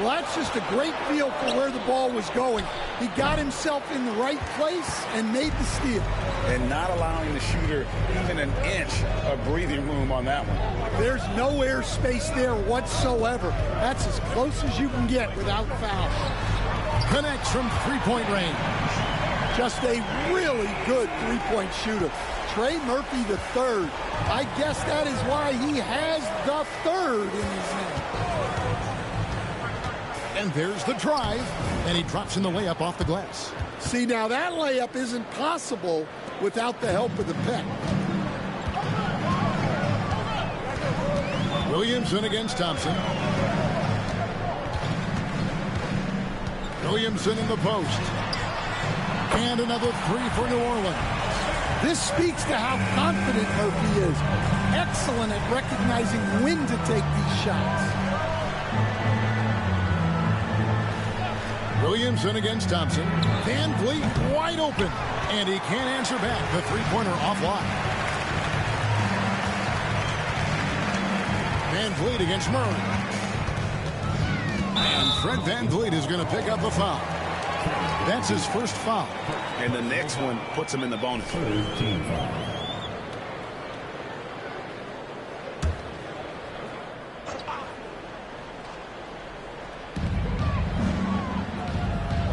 Well, that's just a great feel for where the ball was going. He got himself in the right place and made the steal. And not allowing the shooter even an inch of breathing room on that one. There's no airspace there whatsoever. That's as close as you can get without foul. Connects from three-point range. Just a really good three-point shooter. Trey Murphy III. I guess that is why he has the 3rd in his name. And there's the drive, and he drops in the layup off the glass. See, now that layup isn't possible without the help of the pick. Williamson against Thompson. Williamson in the post. And another 3 for New Orleans. This speaks to how confident Murphy is. Excellent at recognizing when to take these shots. Williamson against Thompson. Van Vliet wide open. And he can't answer back. The three-pointer offline. Van Vliet against Murray. And Fred Van Vliet is going to pick up a foul. That's his first foul. And the next one puts him in the bonus.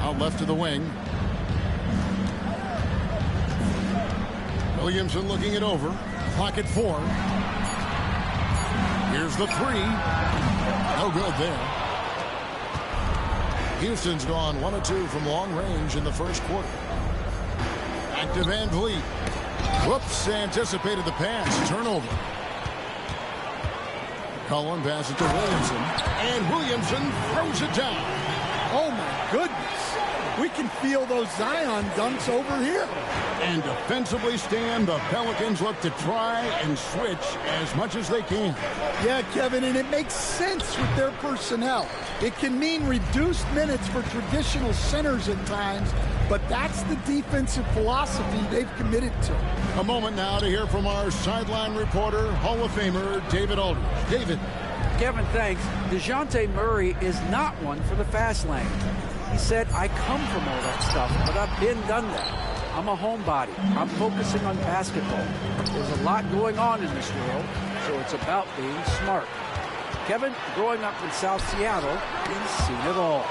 Out left to the wing. Williamson looking it over. Clock at 4. Here's the 3. No good there. Houston's gone 1 of 2 from long range in the first quarter. Back to Van Vliet. Whoops, anticipated the pass. Turnover. Cullen passes it to Williamson. And Williamson throws it down. Oh, my goodness. we can feel those Zion dunks over here. And defensively, Stan, the Pelicans look to try and switch as much as they can. Yeah, Kevin, and it makes sense with their personnel. It can mean reduced minutes for traditional centers at times, but that's the defensive philosophy they've committed to. A moment now to hear from our sideline reporter, Hall of Famer David Aldridge. David. Kevin, thanks. DeJounte Murray is not one for the fast lane. He said, I come from all that stuff, but I've done that. I'm a homebody. I'm focusing on basketball. There's a lot going on in this world, so it's about being smart. Kevin, growing up in South Seattle, he's seen it all.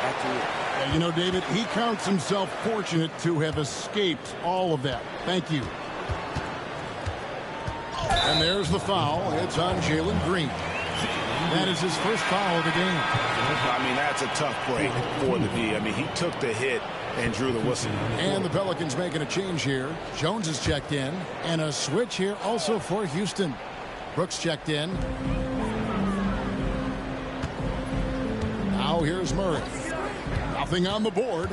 Back to you. Yeah, you know, David, he counts himself fortunate to have escaped all of that. Thank you. And there's the foul. It's on Jalen Green. That is his first foul of the game. I mean, that's a tough break for the D. I mean, he took the hit and drew the whistle. And the Pelicans making a change here. Jones is checked in. And a switch here also for Houston. Brooks checked in. Now here's Murray. Nothing on the board.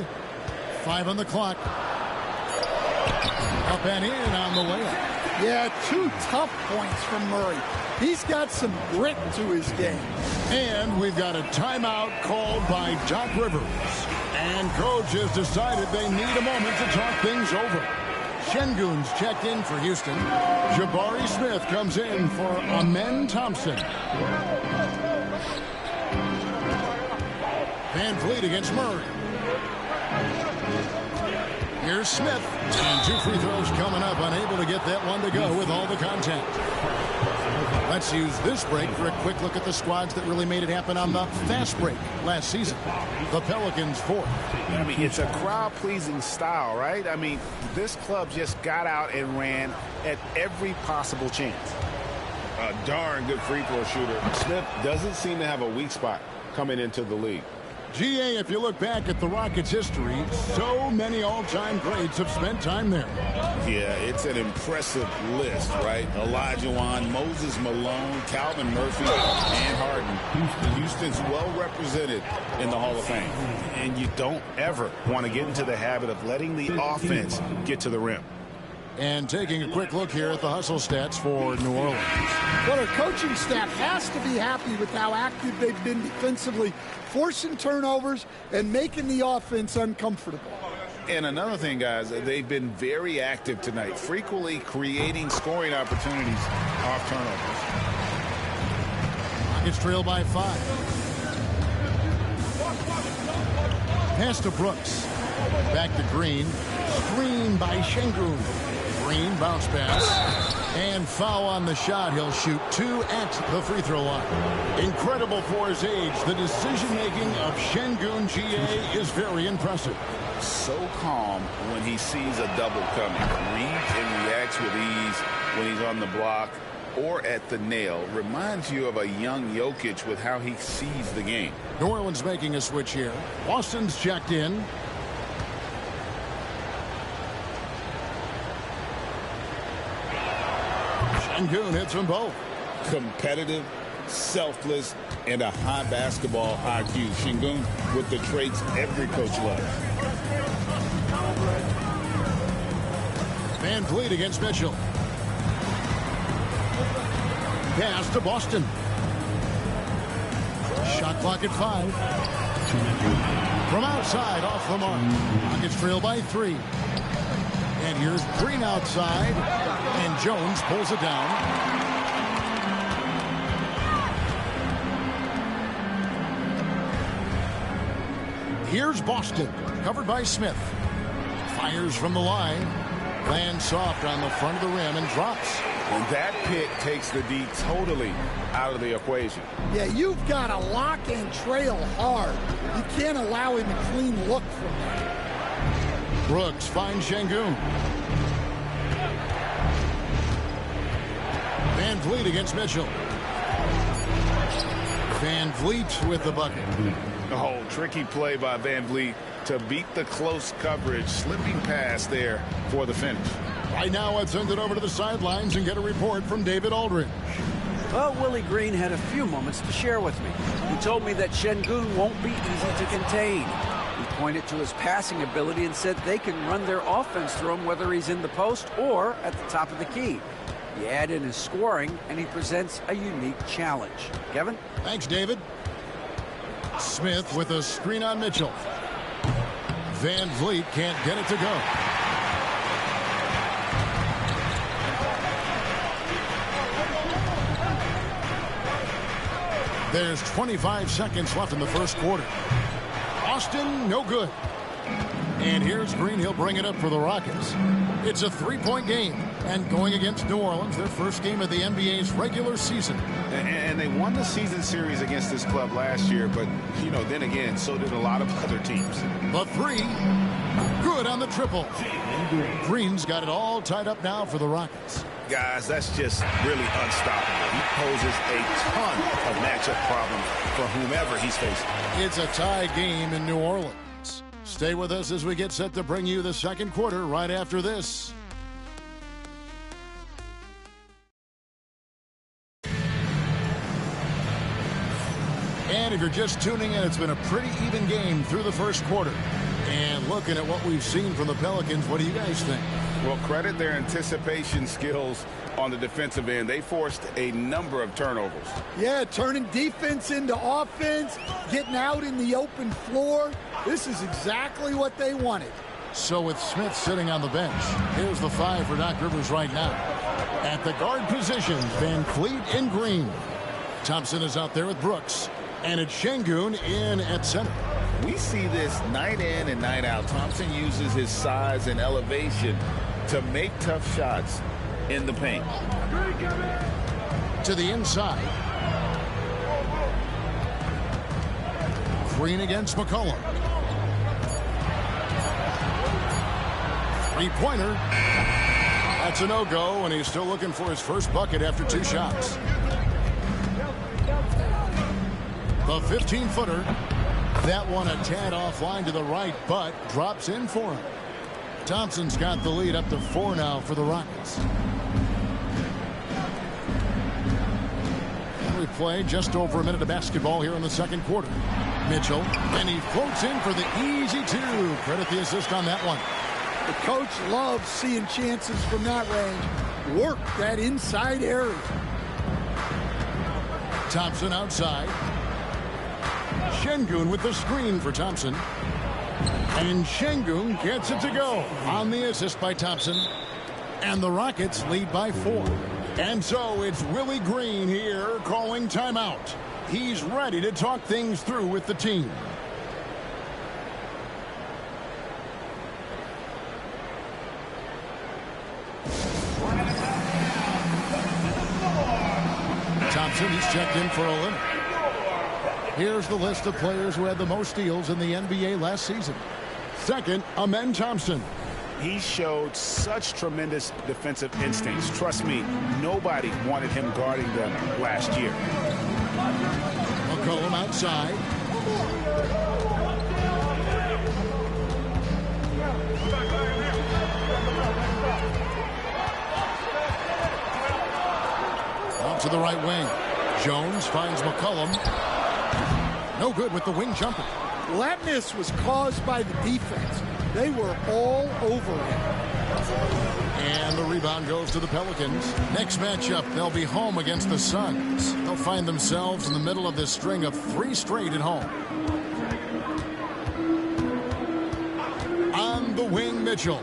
5 on the clock. Up and in on the layup. Yeah, 2 tough points from Murray. He's got some grit to his game. And we've got a timeout called by Doc Rivers. And coach has decided they need a moment to talk things over. Şengün's checked in for Houston. Jabari Smith comes in for Amen Thompson. Van Vliet against Murray. Here's Smith. And 2 free throws coming up. Unable to get that one to go with all the contact. Let's use this break for a quick look at the squads that really made it happen on the fast break last season. The Pelicans 4th. I mean, it's a crowd-pleasing style, right? I mean, this club just got out and ran at every possible chance. A darn good free throw shooter. Smith doesn't seem to have a weak spot coming into the league. GA, if you look back at the Rockets' history, so many all-time greats have spent time there. Yeah, it's an impressive list, right? Olajuwon, Moses Malone, Calvin Murphy, and Harden. Houston's well represented in the Hall of Fame. And you don't ever want to get into the habit of letting the offense get to the rim. And taking a quick look here at the hustle stats for New Orleans. Well, their coaching staff has to be happy with how active they've been defensively, forcing turnovers and making the offense uncomfortable. And another thing, guys, they've been very active tonight, frequently creating scoring opportunities off turnovers. Rockets trail by 5. Pass to Brooks. Back to Green. Screen by Şengün. Green bounce pass. And foul on the shot. He'll shoot 2 at the free throw line. Incredible for his age. The decision-making of Şengün GA is very impressive. So calm when he sees a double coming. Reads and reacts with ease when he's on the block or at the nail. Reminds you of a young Jokic with how he sees the game. New Orleans making a switch here. Boston's checked in. Şengün hits them both. Competitive, selfless, and a high basketball IQ. Şengün with the traits every coach loves. Van Vliet against Mitchell. Pass to Boston. Shot clock at 5. From outside, off the mark. Rockets trail by 3. And here's Green outside. And Jones pulls it down. Here's Boston. Covered by Smith. Fires from the line. Lands soft on the front of the rim and drops. And that pick takes the D totally out of the equation. Yeah, you've got to lock and trail hard. You can't allow him a clean look from that. Brooks finds Şengün. Van Vliet against Mitchell. Van Vliet with the bucket. Oh, tricky play by Van Vliet to beat the close coverage. Slipping pass there for the finish. Right now, let's send it over to the sidelines and get a report from David Aldridge. Well, Willie Green had a few moments to share with me. He told me that Şengün won't be easy to contain. He pointed to his passing ability and said they can run their offense through him whether he's in the post or at the top of the key. You add in his scoring, and he presents a unique challenge. Kevin? Thanks, David. Smith with a screen on Mitchell. Van Vliet can't get it to go. There's 25 seconds left in the first quarter. Austin, no good. And here's Green. He'll bring it up for the Rockets. It's a three-point game. And going against New Orleans, their first game of the NBA's regular season. And they won the season series against this club last year, but, you know, then again, so did a lot of other teams. The three, good on the triple. Green's got it all tied up now for the Rockets. Guys, that's just really unstoppable. He poses a ton of matchup problems for whomever he's facing. It's a tie game in New Orleans. Stay with us as we get set to bring you the second quarter right after this. And if you're just tuning in, it's been a pretty even game through the first quarter. And looking at what we've seen from the Pelicans, what do you guys think? Well, credit their anticipation skills on the defensive end. They forced a number of turnovers. Yeah, turning defense into offense, getting out in the open floor. This is exactly what they wanted. So with Smith sitting on the bench, here's the five for Doc Rivers right now. At the guard position, Van Vliet and Green. Thompson is out there with Brooks. And it's Şengün in at center. We see this night in and night out. Thompson uses his size and elevation to make tough shots in the paint. To the inside. Green against McCollum. Three-pointer. That's a no-go, and he's still looking for his first bucket after two shots. The 15-footer. That one a tad offline to the right, but drops in for him. Thompson's got the lead up to 4 now for the Rockets. And we play just over a minute of basketball here in the second quarter. Mitchell, and he floats in for the easy two. Credit the assist on that one. The coach loves seeing chances from that range. Work that inside area. Thompson outside. Şengün with the screen for Thompson. And Şengün gets it to go on the assist by Thompson. And the Rockets lead by 4. And so it's Willie Green here calling timeout. He's ready to talk things through with the team. Thompson, he's checked in for a limit. Here's the list of players who had the most steals in the NBA last season. Second, Amen Thompson. He showed such tremendous defensive instincts. Trust me, nobody wanted him guarding them last year. McCollum outside. Out to the right wing. Jones finds McCollum. No good with the wing jumper. Well, that miss was caused by the defense. They were all over him. And the rebound goes to the Pelicans. Next matchup, they'll be home against the Suns. They'll find themselves in the middle of this string of 3 straight at home. On the wing, Mitchell.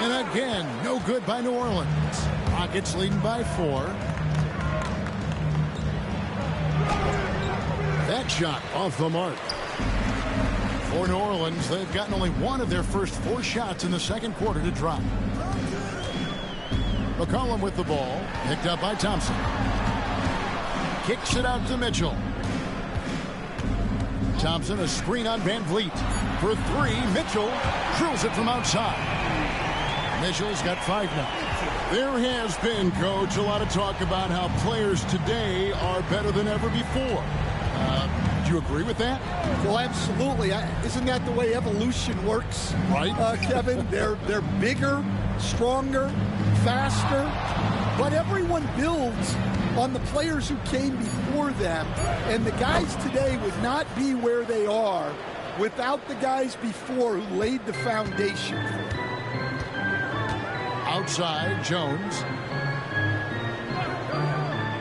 And again, no good by New Orleans. Rockets leading by 4. That shot off the mark. For New Orleans, they've gotten only one of their first 4 shots in the second quarter to drop. McCollum with the ball, picked up by Thompson. Kicks it out to Mitchell. Thompson, a screen on Van Vliet. For 3, Mitchell drills it from outside. Mitchell's got 5 now. There has been, Coach, a lot of talk about how players today are better than ever before. Do you agree with that? Well, absolutely. Isn't that the way evolution works? Right. Kevin, they're bigger, stronger, faster, but everyone builds on the players who came before them. And the guys today would not be where they are without the guys before who laid the foundation. Outside, Jones.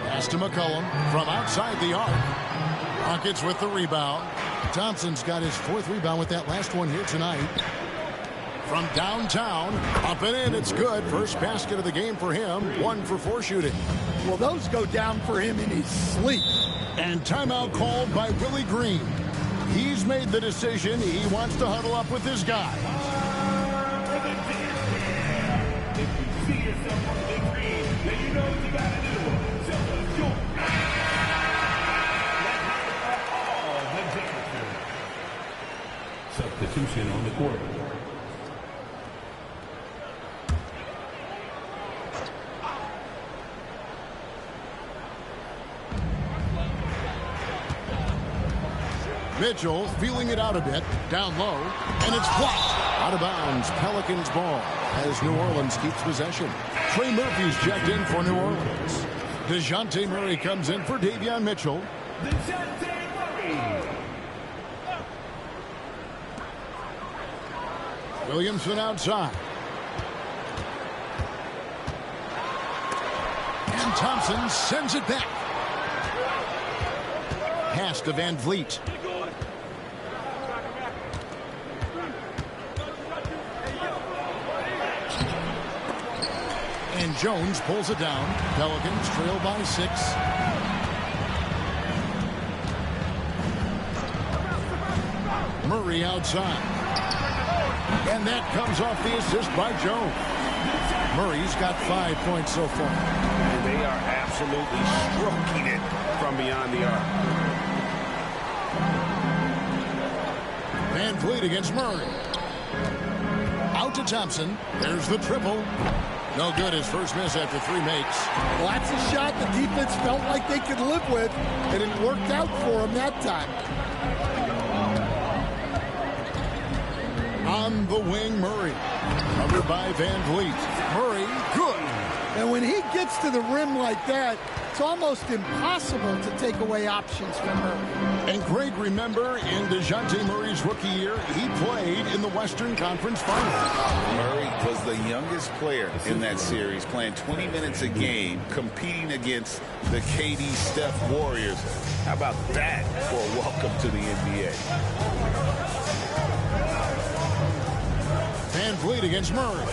Pass to McCollum from outside the arc. Rockets with the rebound. Thompson's got his 4th rebound with that last one here tonight. From downtown, up and in, it's good. First basket of the game for him. 1 for 4 shooting. Well, those go down for him in his sleep. And timeout called by Willie Green. He's made the decision. He wants to huddle up with his guys. If you see yourself on the big green, then you know what you got to do. Substitution on the court. Mitchell feeling it out a bit, down low, and it's blocked. Out of bounds, Pelicans ball as New Orleans keeps possession. Trey Murphy's checked in for New Orleans. DeJounte Murray comes in for Davion Mitchell. DeJounte Murray. Williamson outside. And Thompson sends it back. Pass to Van Vliet. And Jones pulls it down. Pelicans trail by 6. Murray outside. And that comes off the assist by Jones. Murray's got 5 points so far. And they are absolutely stroking it from beyond the arc. Van Vliet against Murray. Out to Thompson. There's the triple. No good. His first miss after 3 makes. Well, that's a shot the defense felt like they could live with, and it worked out for him that time. On the wing, Murray. Covered by Van Vliet. Murray, good. And when he gets to the rim like that, it's almost impossible to take away options from Murray. And Greg, remember, in DeJounte Murray's rookie year, he played in the Western Conference Finals. Murray was the youngest player in that series, playing 20 minutes a game, competing against the KD Steph Warriors. How about that for a welcome to the NBA? Van Vliet against Murray.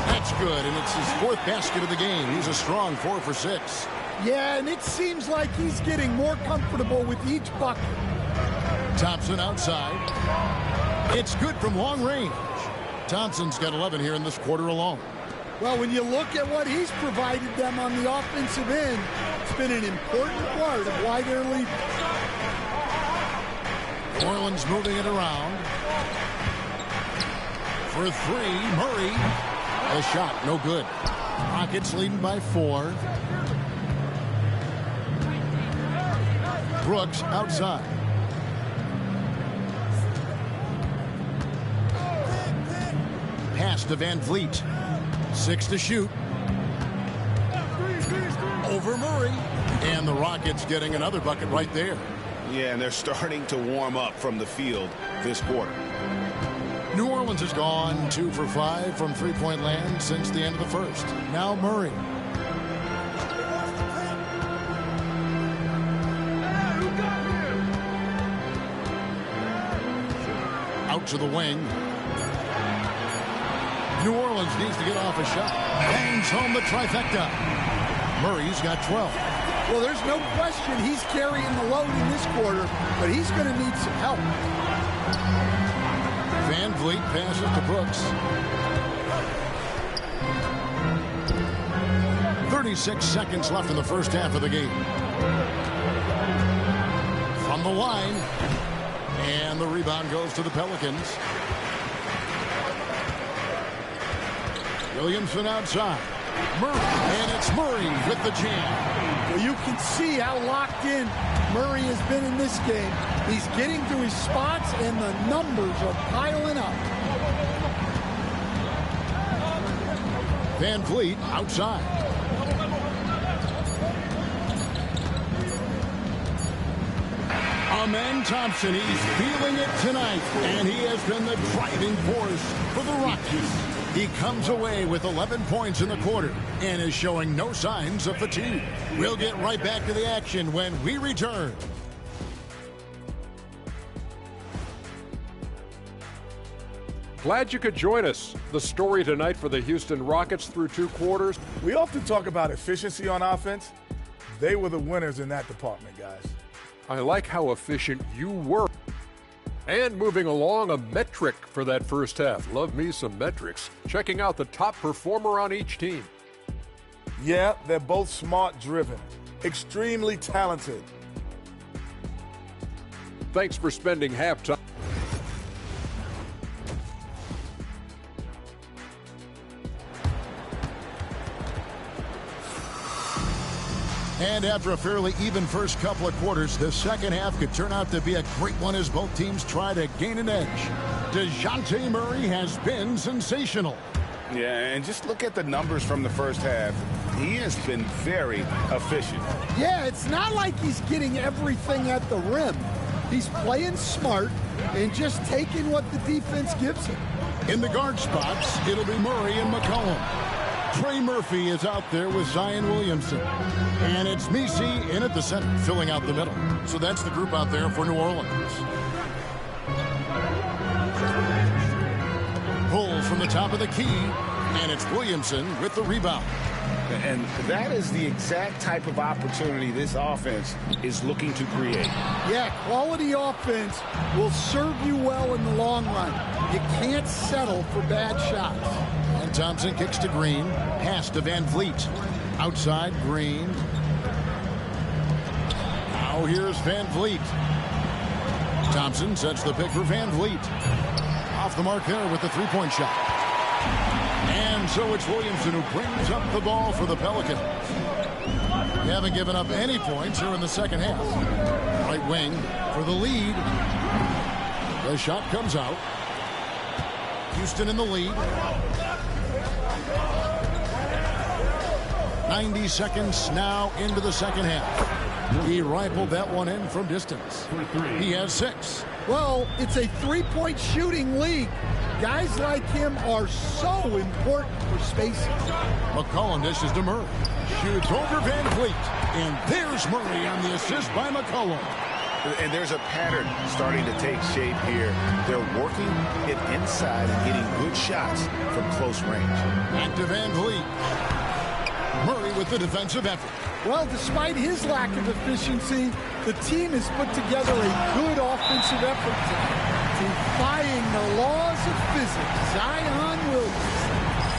That's good, and it's his 4th basket of the game. He's a strong 4 for 6. Yeah, and it seems like he's getting more comfortable with each bucket. Thompson outside. It's good from long range. Thompson's got 11 here in this quarter alone. Well, when you look at what he's provided them on the offensive end, it's been an important part of why they're leading. New Orleans moving it around. For 3, Murray. A shot, no good. Rockets leading by 4. Brooks outside. Pass to Van Vliet. 6 to shoot. Over Murray. And the Rockets getting another bucket right there. Yeah, and they're starting to warm up from the field this quarter. New Orleans has gone 2 for 5 from three-point land since the end of the first. Now Murray. Out to the wing. New Orleans needs to get off a shot. Bangs home the trifecta. Murray's got 12. Well, there's no question he's carrying the load in this quarter, but he's going to need some help. Van Vliet passes to Brooks. 36 seconds left in the first half of the game. From the line. And the rebound goes to the Pelicans. Williamson outside. Murray. And it's Murray with the jam. Well, you can see how locked in Murray has been in this game. He's getting to his spots, and the numbers are piling up. Van Vliet outside. Amen Thompson, he's feeling it tonight, and he has been the driving force for the Rockets. He comes away with 11 points in the quarter and is showing no signs of fatigue. We'll get right back to the action when we return. Glad you could join us. The story tonight for the Houston Rockets through 2 quarters. We often talk about efficiency on offense. They were the winners in that department, guys. I like how efficient you were. And moving along, a metric for that first half. Love me some metrics. Checking out the top performer on each team. Yeah, they're both smart-driven, extremely talented. Thanks for spending halftime. And after a fairly even first couple of quarters, the second half could turn out to be a great one as both teams try to gain an edge. DeJounte Murray has been sensational. Yeah, and just look at the numbers from the first half. He has been very efficient. Yeah, it's not like he's getting everything at the rim. He's playing smart and just taking what the defense gives him. In the guard spots, it'll be Murray and McCollum. Trey Murphy is out there with Zion Williamson. And it's Messi in at the center, filling out the middle. So that's the group out there for New Orleans. Pull from the top of the key, and it's Williamson with the rebound. And that is the exact type of opportunity this offense is looking to create. Yeah, quality offense will serve you well in the long run. You can't settle for bad shots. And Thompson kicks to Green. Pass to Van Vliet. Outside, Green. Now here's Van Vliet. Thompson sets the pick for Van Vliet. Off the mark there with the three-point shot. And so it's Williamson who brings up the ball for the Pelicans. They haven't given up any points here in the second half. Right wing for the lead. The shot comes out. Houston in the lead. 90 seconds now into the second half. He rifled that one in from distance. He has 6. Well, it's a three-point shooting league. Guys like him are so important for spacing. McCollum dishes to Murray. Shoots over Van Vliet. And there's Murray on the assist by McCollum. And there's a pattern starting to take shape here. They're working it inside and getting good shots from close range. Back to Van Vliet. Murray with the defensive effort. Well, despite his lack of efficiency, the team has put together a good offensive effort tonight, defying the laws of physics. Zion Williamson.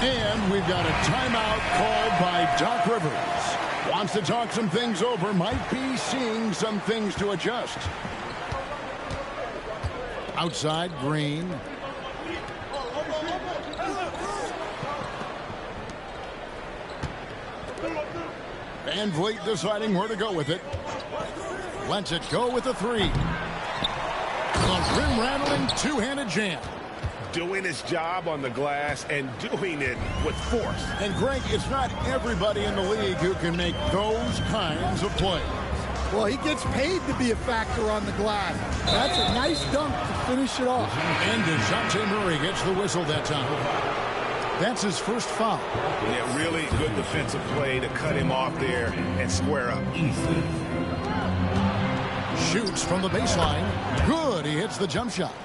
And we've got a timeout called by Doc Rivers. Wants to talk some things over, might be seeing some things to adjust. Outside, Green. Van Vliet deciding where to go with it. Lets it go with the 3. A rim-rattling two-handed jam. Doing his job on the glass and doing it with force. And Greg, it's not everybody in the league who can make those kinds of plays. Well, he gets paid to be a factor on the glass. That's a nice dunk to finish it off. And DeJounte Murray gets the whistle that time. That's his first foul. Yeah, really good defensive play to cut him off there and square up. Shoots from the baseline. Good. He hits the jump shot.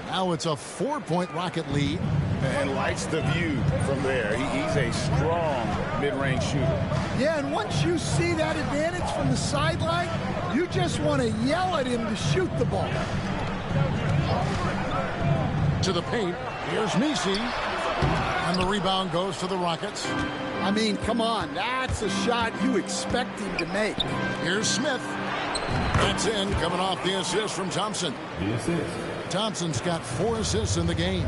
Now it's a 4-point Rocket lead. And likes the view from there. He's a strong mid-range shooter. Yeah, and once you see that advantage from the sideline, you just want to yell at him to shoot the ball. To the paint. Here's Messi. And the rebound goes to the Rockets. I mean, come on. That's a shot you expect him to make. Here's Smith. That's in, coming off the assist from Thompson. The assist. Thompson's got 4 assists in the game.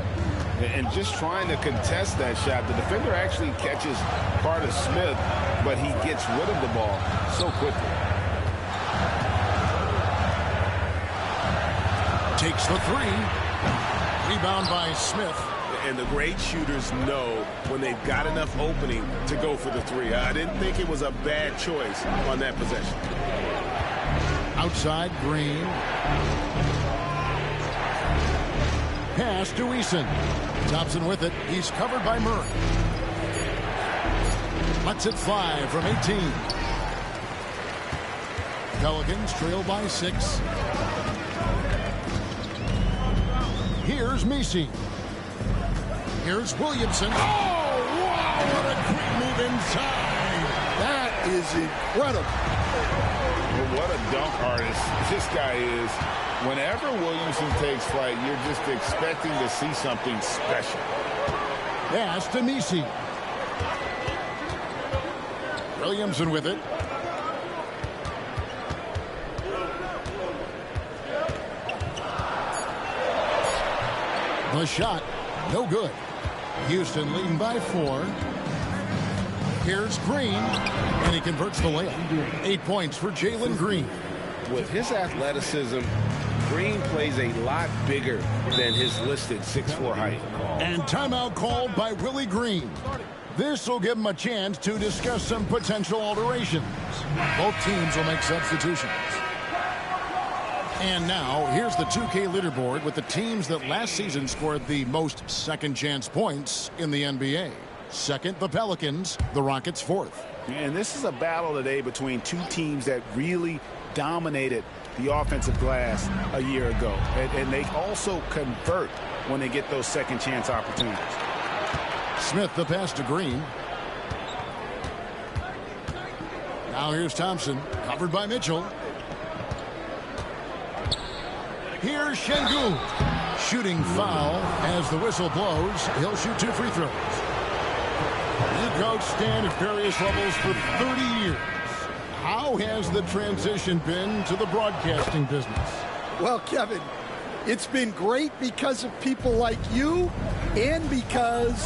And just trying to contest that shot, the defender actually catches part of Smith, but he gets rid of the ball so quickly. Takes the 3. Rebound by Smith. And the great shooters know when they've got enough opening to go for the 3. I didn't think it was a bad choice on that possession. Outside, Green. Pass to Eason. Thompson with it. He's covered by Murray. Lets it fly from 18. Pelicans trail by 6. Here's Messi. Here's Williamson. Oh, wow, what a quick move inside. That is incredible. Well, what a dunk artist this guy is. Whenever Williamson takes flight, you're just expecting to see something special. Pass to Messi. Williamson with it. The shot, no good. Houston leading by 4. Here's Green, and he converts the layup. 8 points for Jalen Green. With his athleticism, Green plays a lot bigger than his listed 6'4" height. And timeout called by Willie Green. This will give him a chance to discuss some potential alterations. Both teams will make substitutions. And now, here's the 2K leaderboard with the teams that last season scored the most second-chance points in the NBA. Second, the Pelicans. The Rockets, 4th. And this is a battle today between two teams that really dominated the offensive glass a year ago. And they also convert when they get those second-chance opportunities. Smith, the pass to Green. Now here's Thompson, covered by Mitchell. Here's Şengün. Shooting foul as the whistle blows. He'll shoot 2 free throws. He coached Stan at various levels for 30 years. How has the transition been to the broadcasting business? Well, Kevin, it's been great because of people like you and because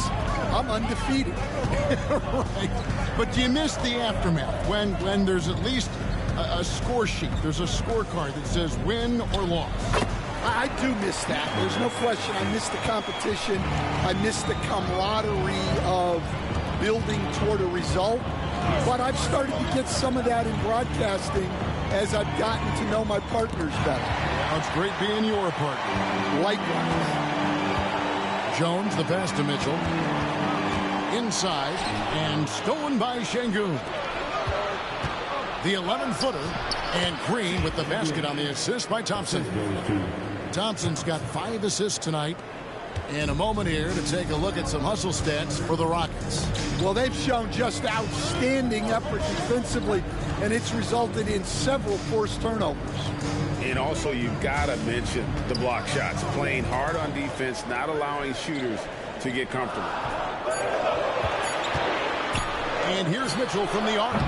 I'm undefeated. Right. But you miss the aftermath when there's at least a score sheet. There's a scorecard that says win or loss. I do miss that. There's no question. I miss the competition. I miss the camaraderie of building toward a result. But I've started to get some of that in broadcasting as I've gotten to know my partners better. Well, it's great being your partner. Likewise. Jones, the pass to Mitchell. Inside, and stolen by Şengün. The 11-footer, and Green with the basket on the assist by Thompson. Thompson's got 5 assists tonight. In a moment here to take a look at some hustle stats for the Rockets. Well, they've shown just outstanding effort defensively, and it's resulted in several forced turnovers. And also, you've got to mention the block shots. Playing hard on defense, not allowing shooters to get comfortable. And here's Mitchell from the arc.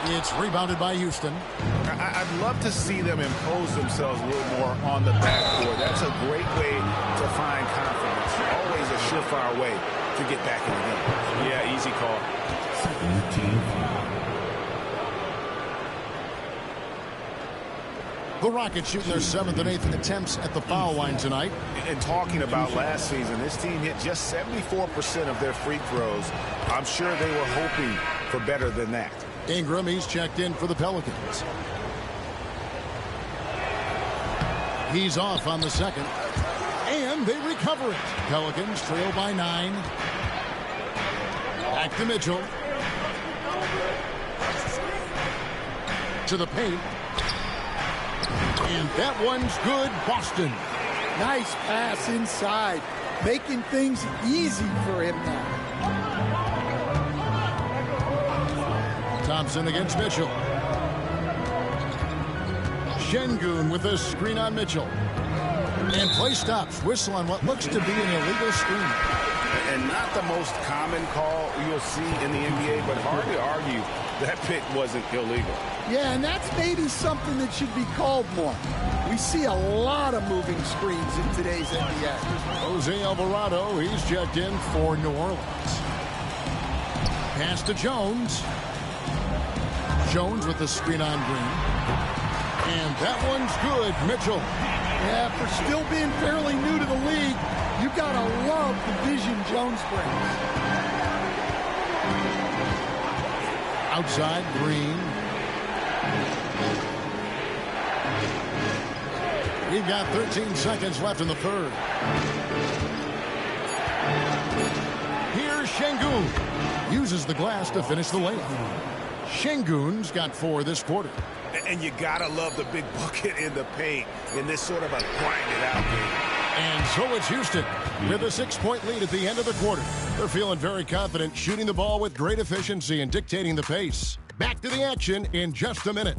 It's rebounded by Houston. I'd love to see them impose themselves a little more on the backcourt. That's a great way to find confidence. Always a surefire way to get back in the game. Yeah, easy call. The Rockets shooting their 7th and 8th attempts at the foul line tonight. And talking about last season, this team hit just 74% of their free throws. I'm sure they were hoping for better than that. Ingram, he's checked in for the Pelicans. He's off on the second. And they recover it. Pelicans trail by 9. Back to Mitchell. To the paint. And that one's good. Boston. Nice pass inside. Making things easy for him now. Thompson against Mitchell. Şengün with a screen on Mitchell. And play stops. Whistle on what looks to be an illegal screen. And not the most common call you'll see in the NBA, but hard to argue that pick wasn't illegal. Yeah, and that's maybe something that should be called more. We see a lot of moving screens in today's NBA. Jose Alvarado, he's checked in for New Orleans. Pass to Jones. Jones with the screen on Green. And that one's good. Mitchell. Yeah, for still being fairly new to the league, you gotta love the vision Jones brings. Outside, Green. We've got 13 seconds left in the third. Here's Şengün. Uses the glass to finish the layup. Şengün's got 4 this quarter. And you gotta love the big bucket in the paint in this sort of a grind-it-out game. And so it's Houston with a 6-point lead at the end of the quarter. They're feeling very confident, shooting the ball with great efficiency and dictating the pace. Back to the action in just a minute.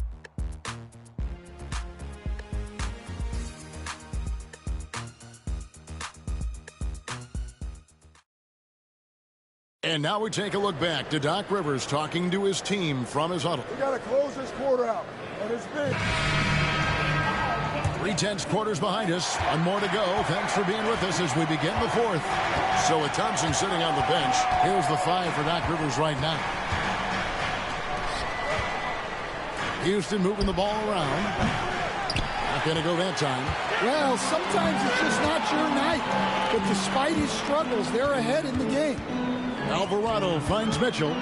And now we take a look back to Doc Rivers talking to his team from his huddle. We got to close this quarter out, and it's big. 3/10 quarters behind us. One more to go. Thanks for being with us as we begin the fourth. So with Thompson sitting on the bench, here's the 5 for Doc Rivers right now. Houston moving the ball around. Not going to go that time. Well, sometimes it's just not your night. But despite his struggles, they're ahead in the game. Alvarado finds Mitchell.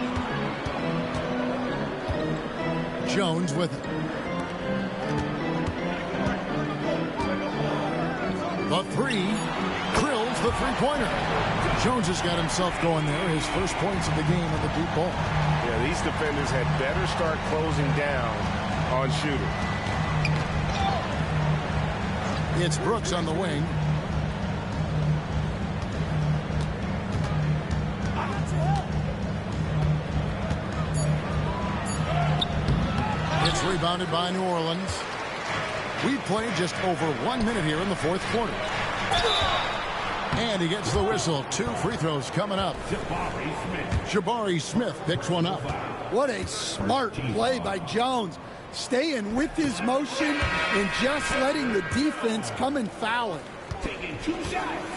Jones with it. The 3. Drills the three-pointer. Jones has got himself going there. His first points of the game on the deep ball. Yeah, these defenders had better start closing down on shooters. It's Brooks on the wing. It's rebounded by New Orleans. We played just over 1 minute here in the fourth quarter. And he gets the whistle. 2 free throws coming up. Jabari Smith picks one up. What a smart play by Jones. Staying with his motion and just letting the defense come and foul him. Taking 2 shots.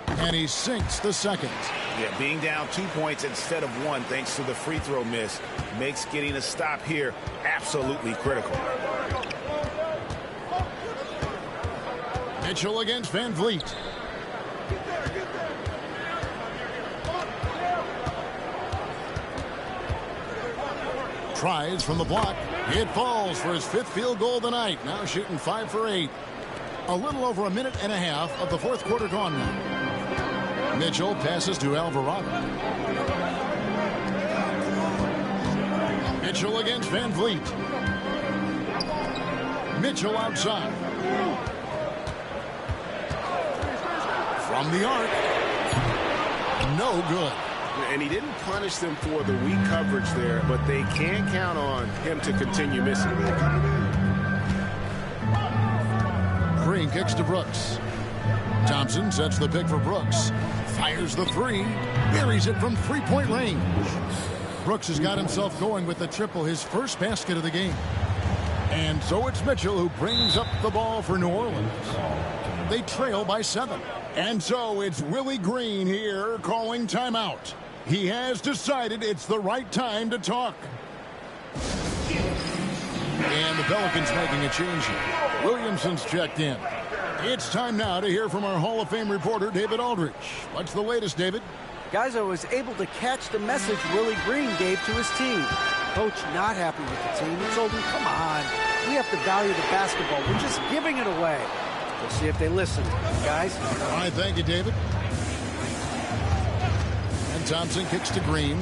And he sinks the second. Yeah, being down 2 points instead of 1 thanks to the free throw miss makes getting a stop here absolutely critical. Mitchell against Van Vliet. Tries from the block. It falls for his 5th field goal of the night. Now shooting 5 for 8. A little over a minute and a half of the fourth quarter gone now. Mitchell passes to Alvarado. Mitchell against Van Vliet. Mitchell outside. From the arc. No good. And he didn't punish them for the weak coverage there, but they can count on him to continue missing. Green kicks to Brooks. Thompson sets the pick for Brooks. Fires the 3. Buries it from 3-point range. Brooks has got himself going with the triple, his first basket of the game. And so it's Mitchell who brings up the ball for New Orleans. They trail by 7. And so it's Willie Green here calling timeout. He has decided it's the right time to talk. And the Pelicans making a change here. Williamson's checked in. It's time now to hear from our Hall of Fame reporter, David Aldrich. What's the latest, David? Guys, I was able to catch the message Willie Green gave to his team. Coach not happy with the team. He told them, come on, we have to value the basketball. We're just giving it away. We'll see if they listen, guys. All right, thank you, David. And Thompson kicks to Green.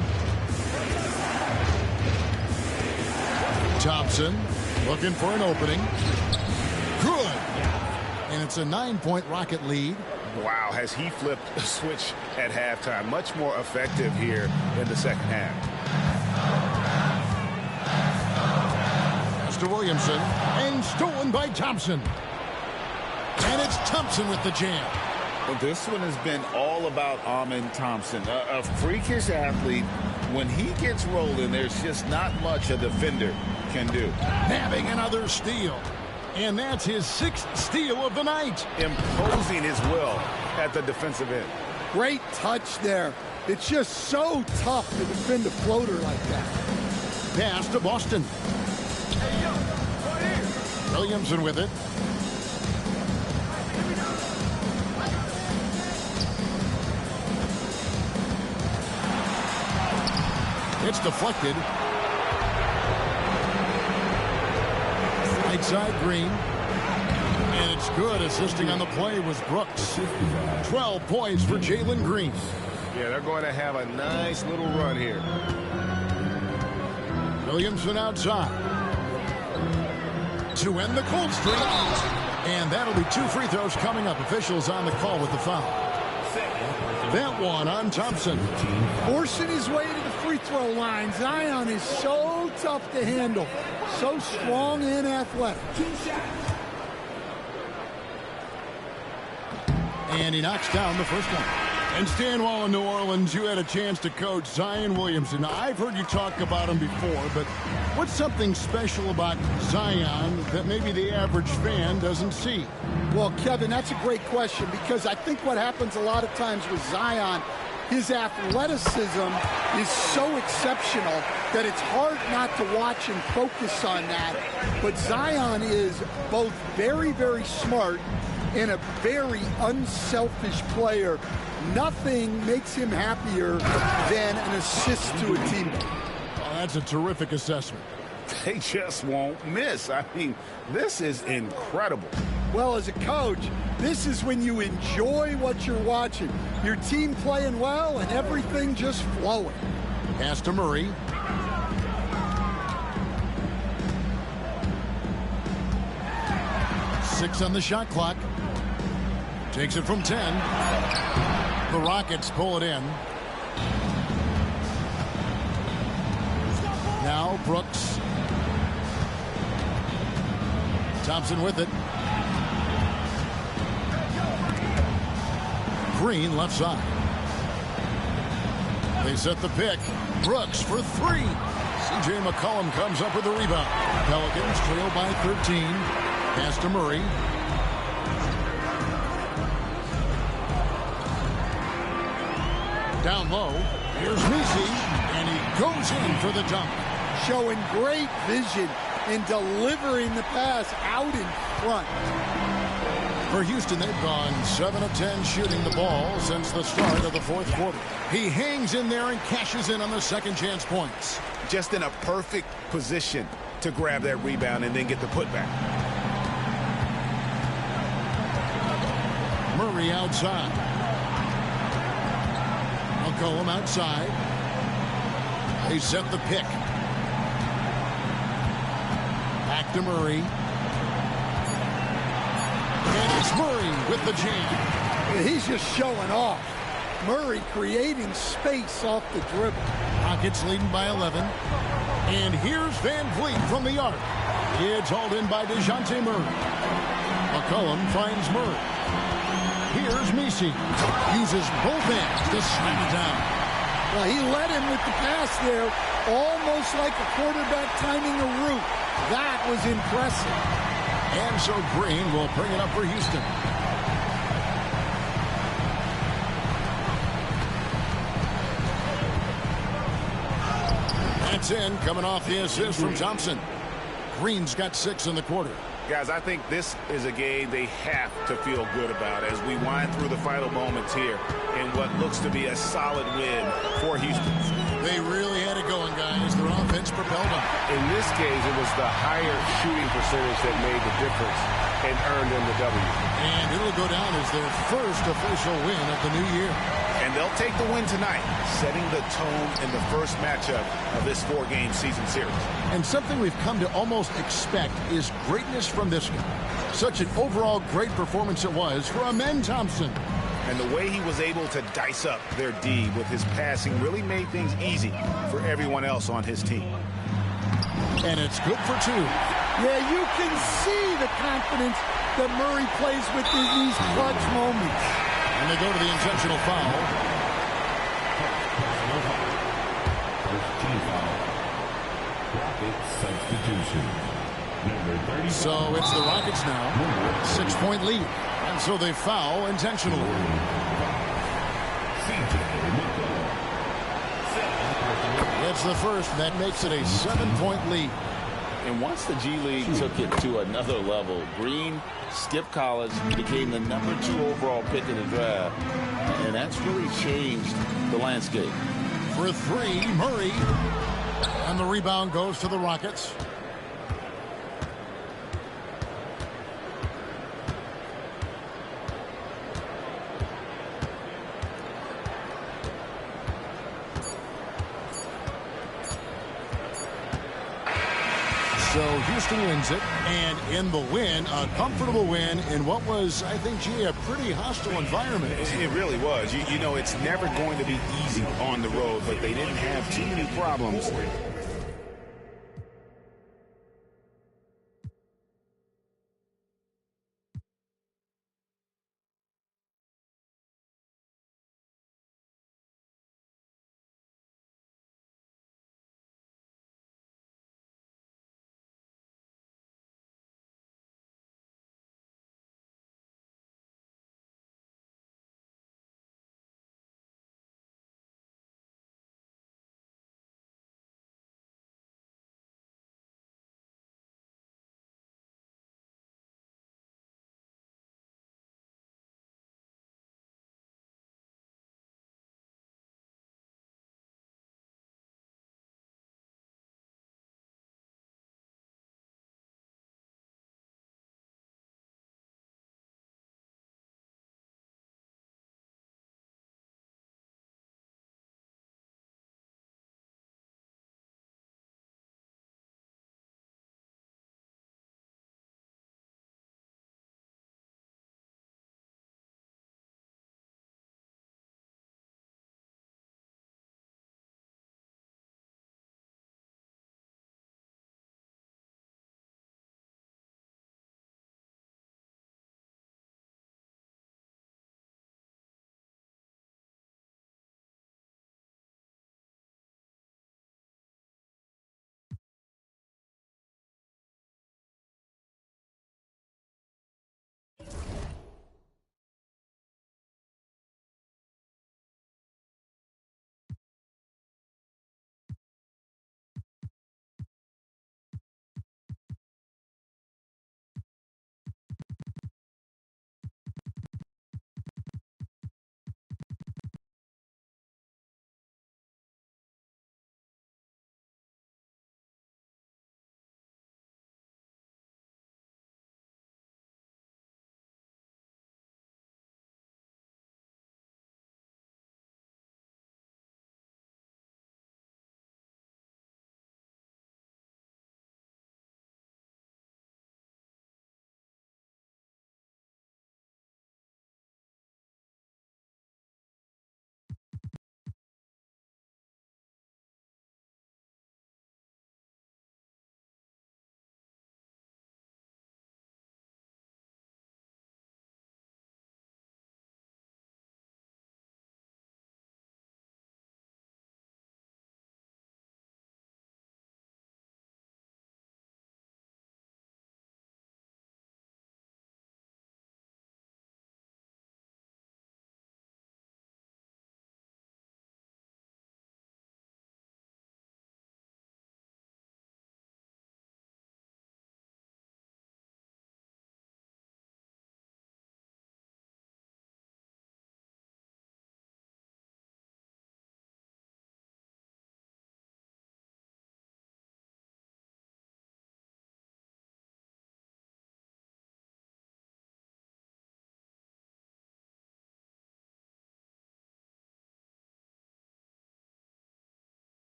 Thompson looking for an opening. Good. And it's a 9-point Rocket lead. Wow, has he flipped a switch at halftime. Much more effective here in the second half. Pass to Williamson. And stolen by Thompson. And it's Thompson with the jam. Well, this one has been all about Amen Thompson. A freakish athlete. When he gets rolling, there's just not much a defender can do. Having another steal. And that's his 6th steal of the night. Imposing his will at the defensive end. Great touch there. It's just so tough to defend a floater like that. Pass to Boston. Williamson with it. It's deflected. side, Green. And it's good. Assisting on the play was Brooks. 12 points for Jalen Green. Yeah, they're going to have a nice little run here. Williamson outside. To end the cold streak. And that'll be 2 free throws coming up. Officials on the call with the foul. That one on Thompson. Forcing his way to the free throw line. Zion is so tough to handle. So strong and athletic. And he knocks down the first one. And Stan, while in New Orleans, you had a chance to coach Zion Williamson. Now, I've heard you talk about him before, but what's something special about Zion that maybe the average fan doesn't see? Well, Kevin, that's a great question, because I think what happens a lot of times with Zion, his athleticism is so exceptional that it's hard not to watch and focus on that. But Zion is both very, very smart and a very unselfish player. Nothing makes him happier than an assist to a teammate. Oh, that's a terrific assessment. They just won't miss. I mean, this is incredible. Well, as a coach, this is when you enjoy what you're watching. Your team playing well and everything just flowing. Pass to Murray. Six on the shot clock. Takes it from 10. The Rockets pull it in. Now Brooks. Thompson with it. Green left side. They set the pick. Brooks for 3. C.J. McCollum comes up with the rebound. Pelicans trail by 13. Pass to Murray. Down low. Here's Messi. And he goes in for the dunk. Showing great vision and delivering the pass out in front. For Houston, they've gone 7 of 10 shooting the ball since the start of the fourth quarter. He hangs in there and cashes in on the second chance points. Just in a perfect position to grab that rebound and then get the putback. Murray outside. McCollum outside. They set the pick. Back to Murray. And it's Murray with the jam. He's just showing off. Murray creating space off the dribble. Rockets leading by 11. And here's Van Vliet from the arc. It's hauled in by DeJounte Murray. McCollum finds Murray. Here's Messi. Uses both hands to slam it down. Well, he led him with the pass there, almost like a quarterback timing a route. That was impressive. And so Green will bring it up for Houston. That's in, coming off the assist from Thompson. Green's got 6 in the quarter. Guys, I think this is a game they have to feel good about as we wind through the final moments here in what looks to be a solid win for Houston. They really had it going, guys. Their offense propelled them. In this case, it was the higher shooting percentage that made the difference and earned them the W. And it'll go down as their first official win of the new year. And they'll take the win tonight, setting the tone in the first matchup of this 4-game season series. And something we've come to almost expect is greatness from this guy. Such an overall great performance it was for Amen Thompson. And the way he was able to dice up their D with his passing really made things easy for everyone else on his team. And it's good for 2. Yeah, you can see the confidence that Murray plays with in these clutch moments. And they go to the intentional foul. So it's the Rockets now. 6-point lead. And so they foul intentionally. It's the first. That makes it a 7-point lead. And once the G League took it to another level, Green skipped college, became the number 2 overall pick in the draft. And that's really changed the landscape. For 3, Murray. And the rebound goes to the Rockets. So Houston wins it, and in the win, a comfortable win in what was, I think, gee, a pretty hostile environment. It really was. You know, it's never going to be easy on the road, but they didn't have too many problems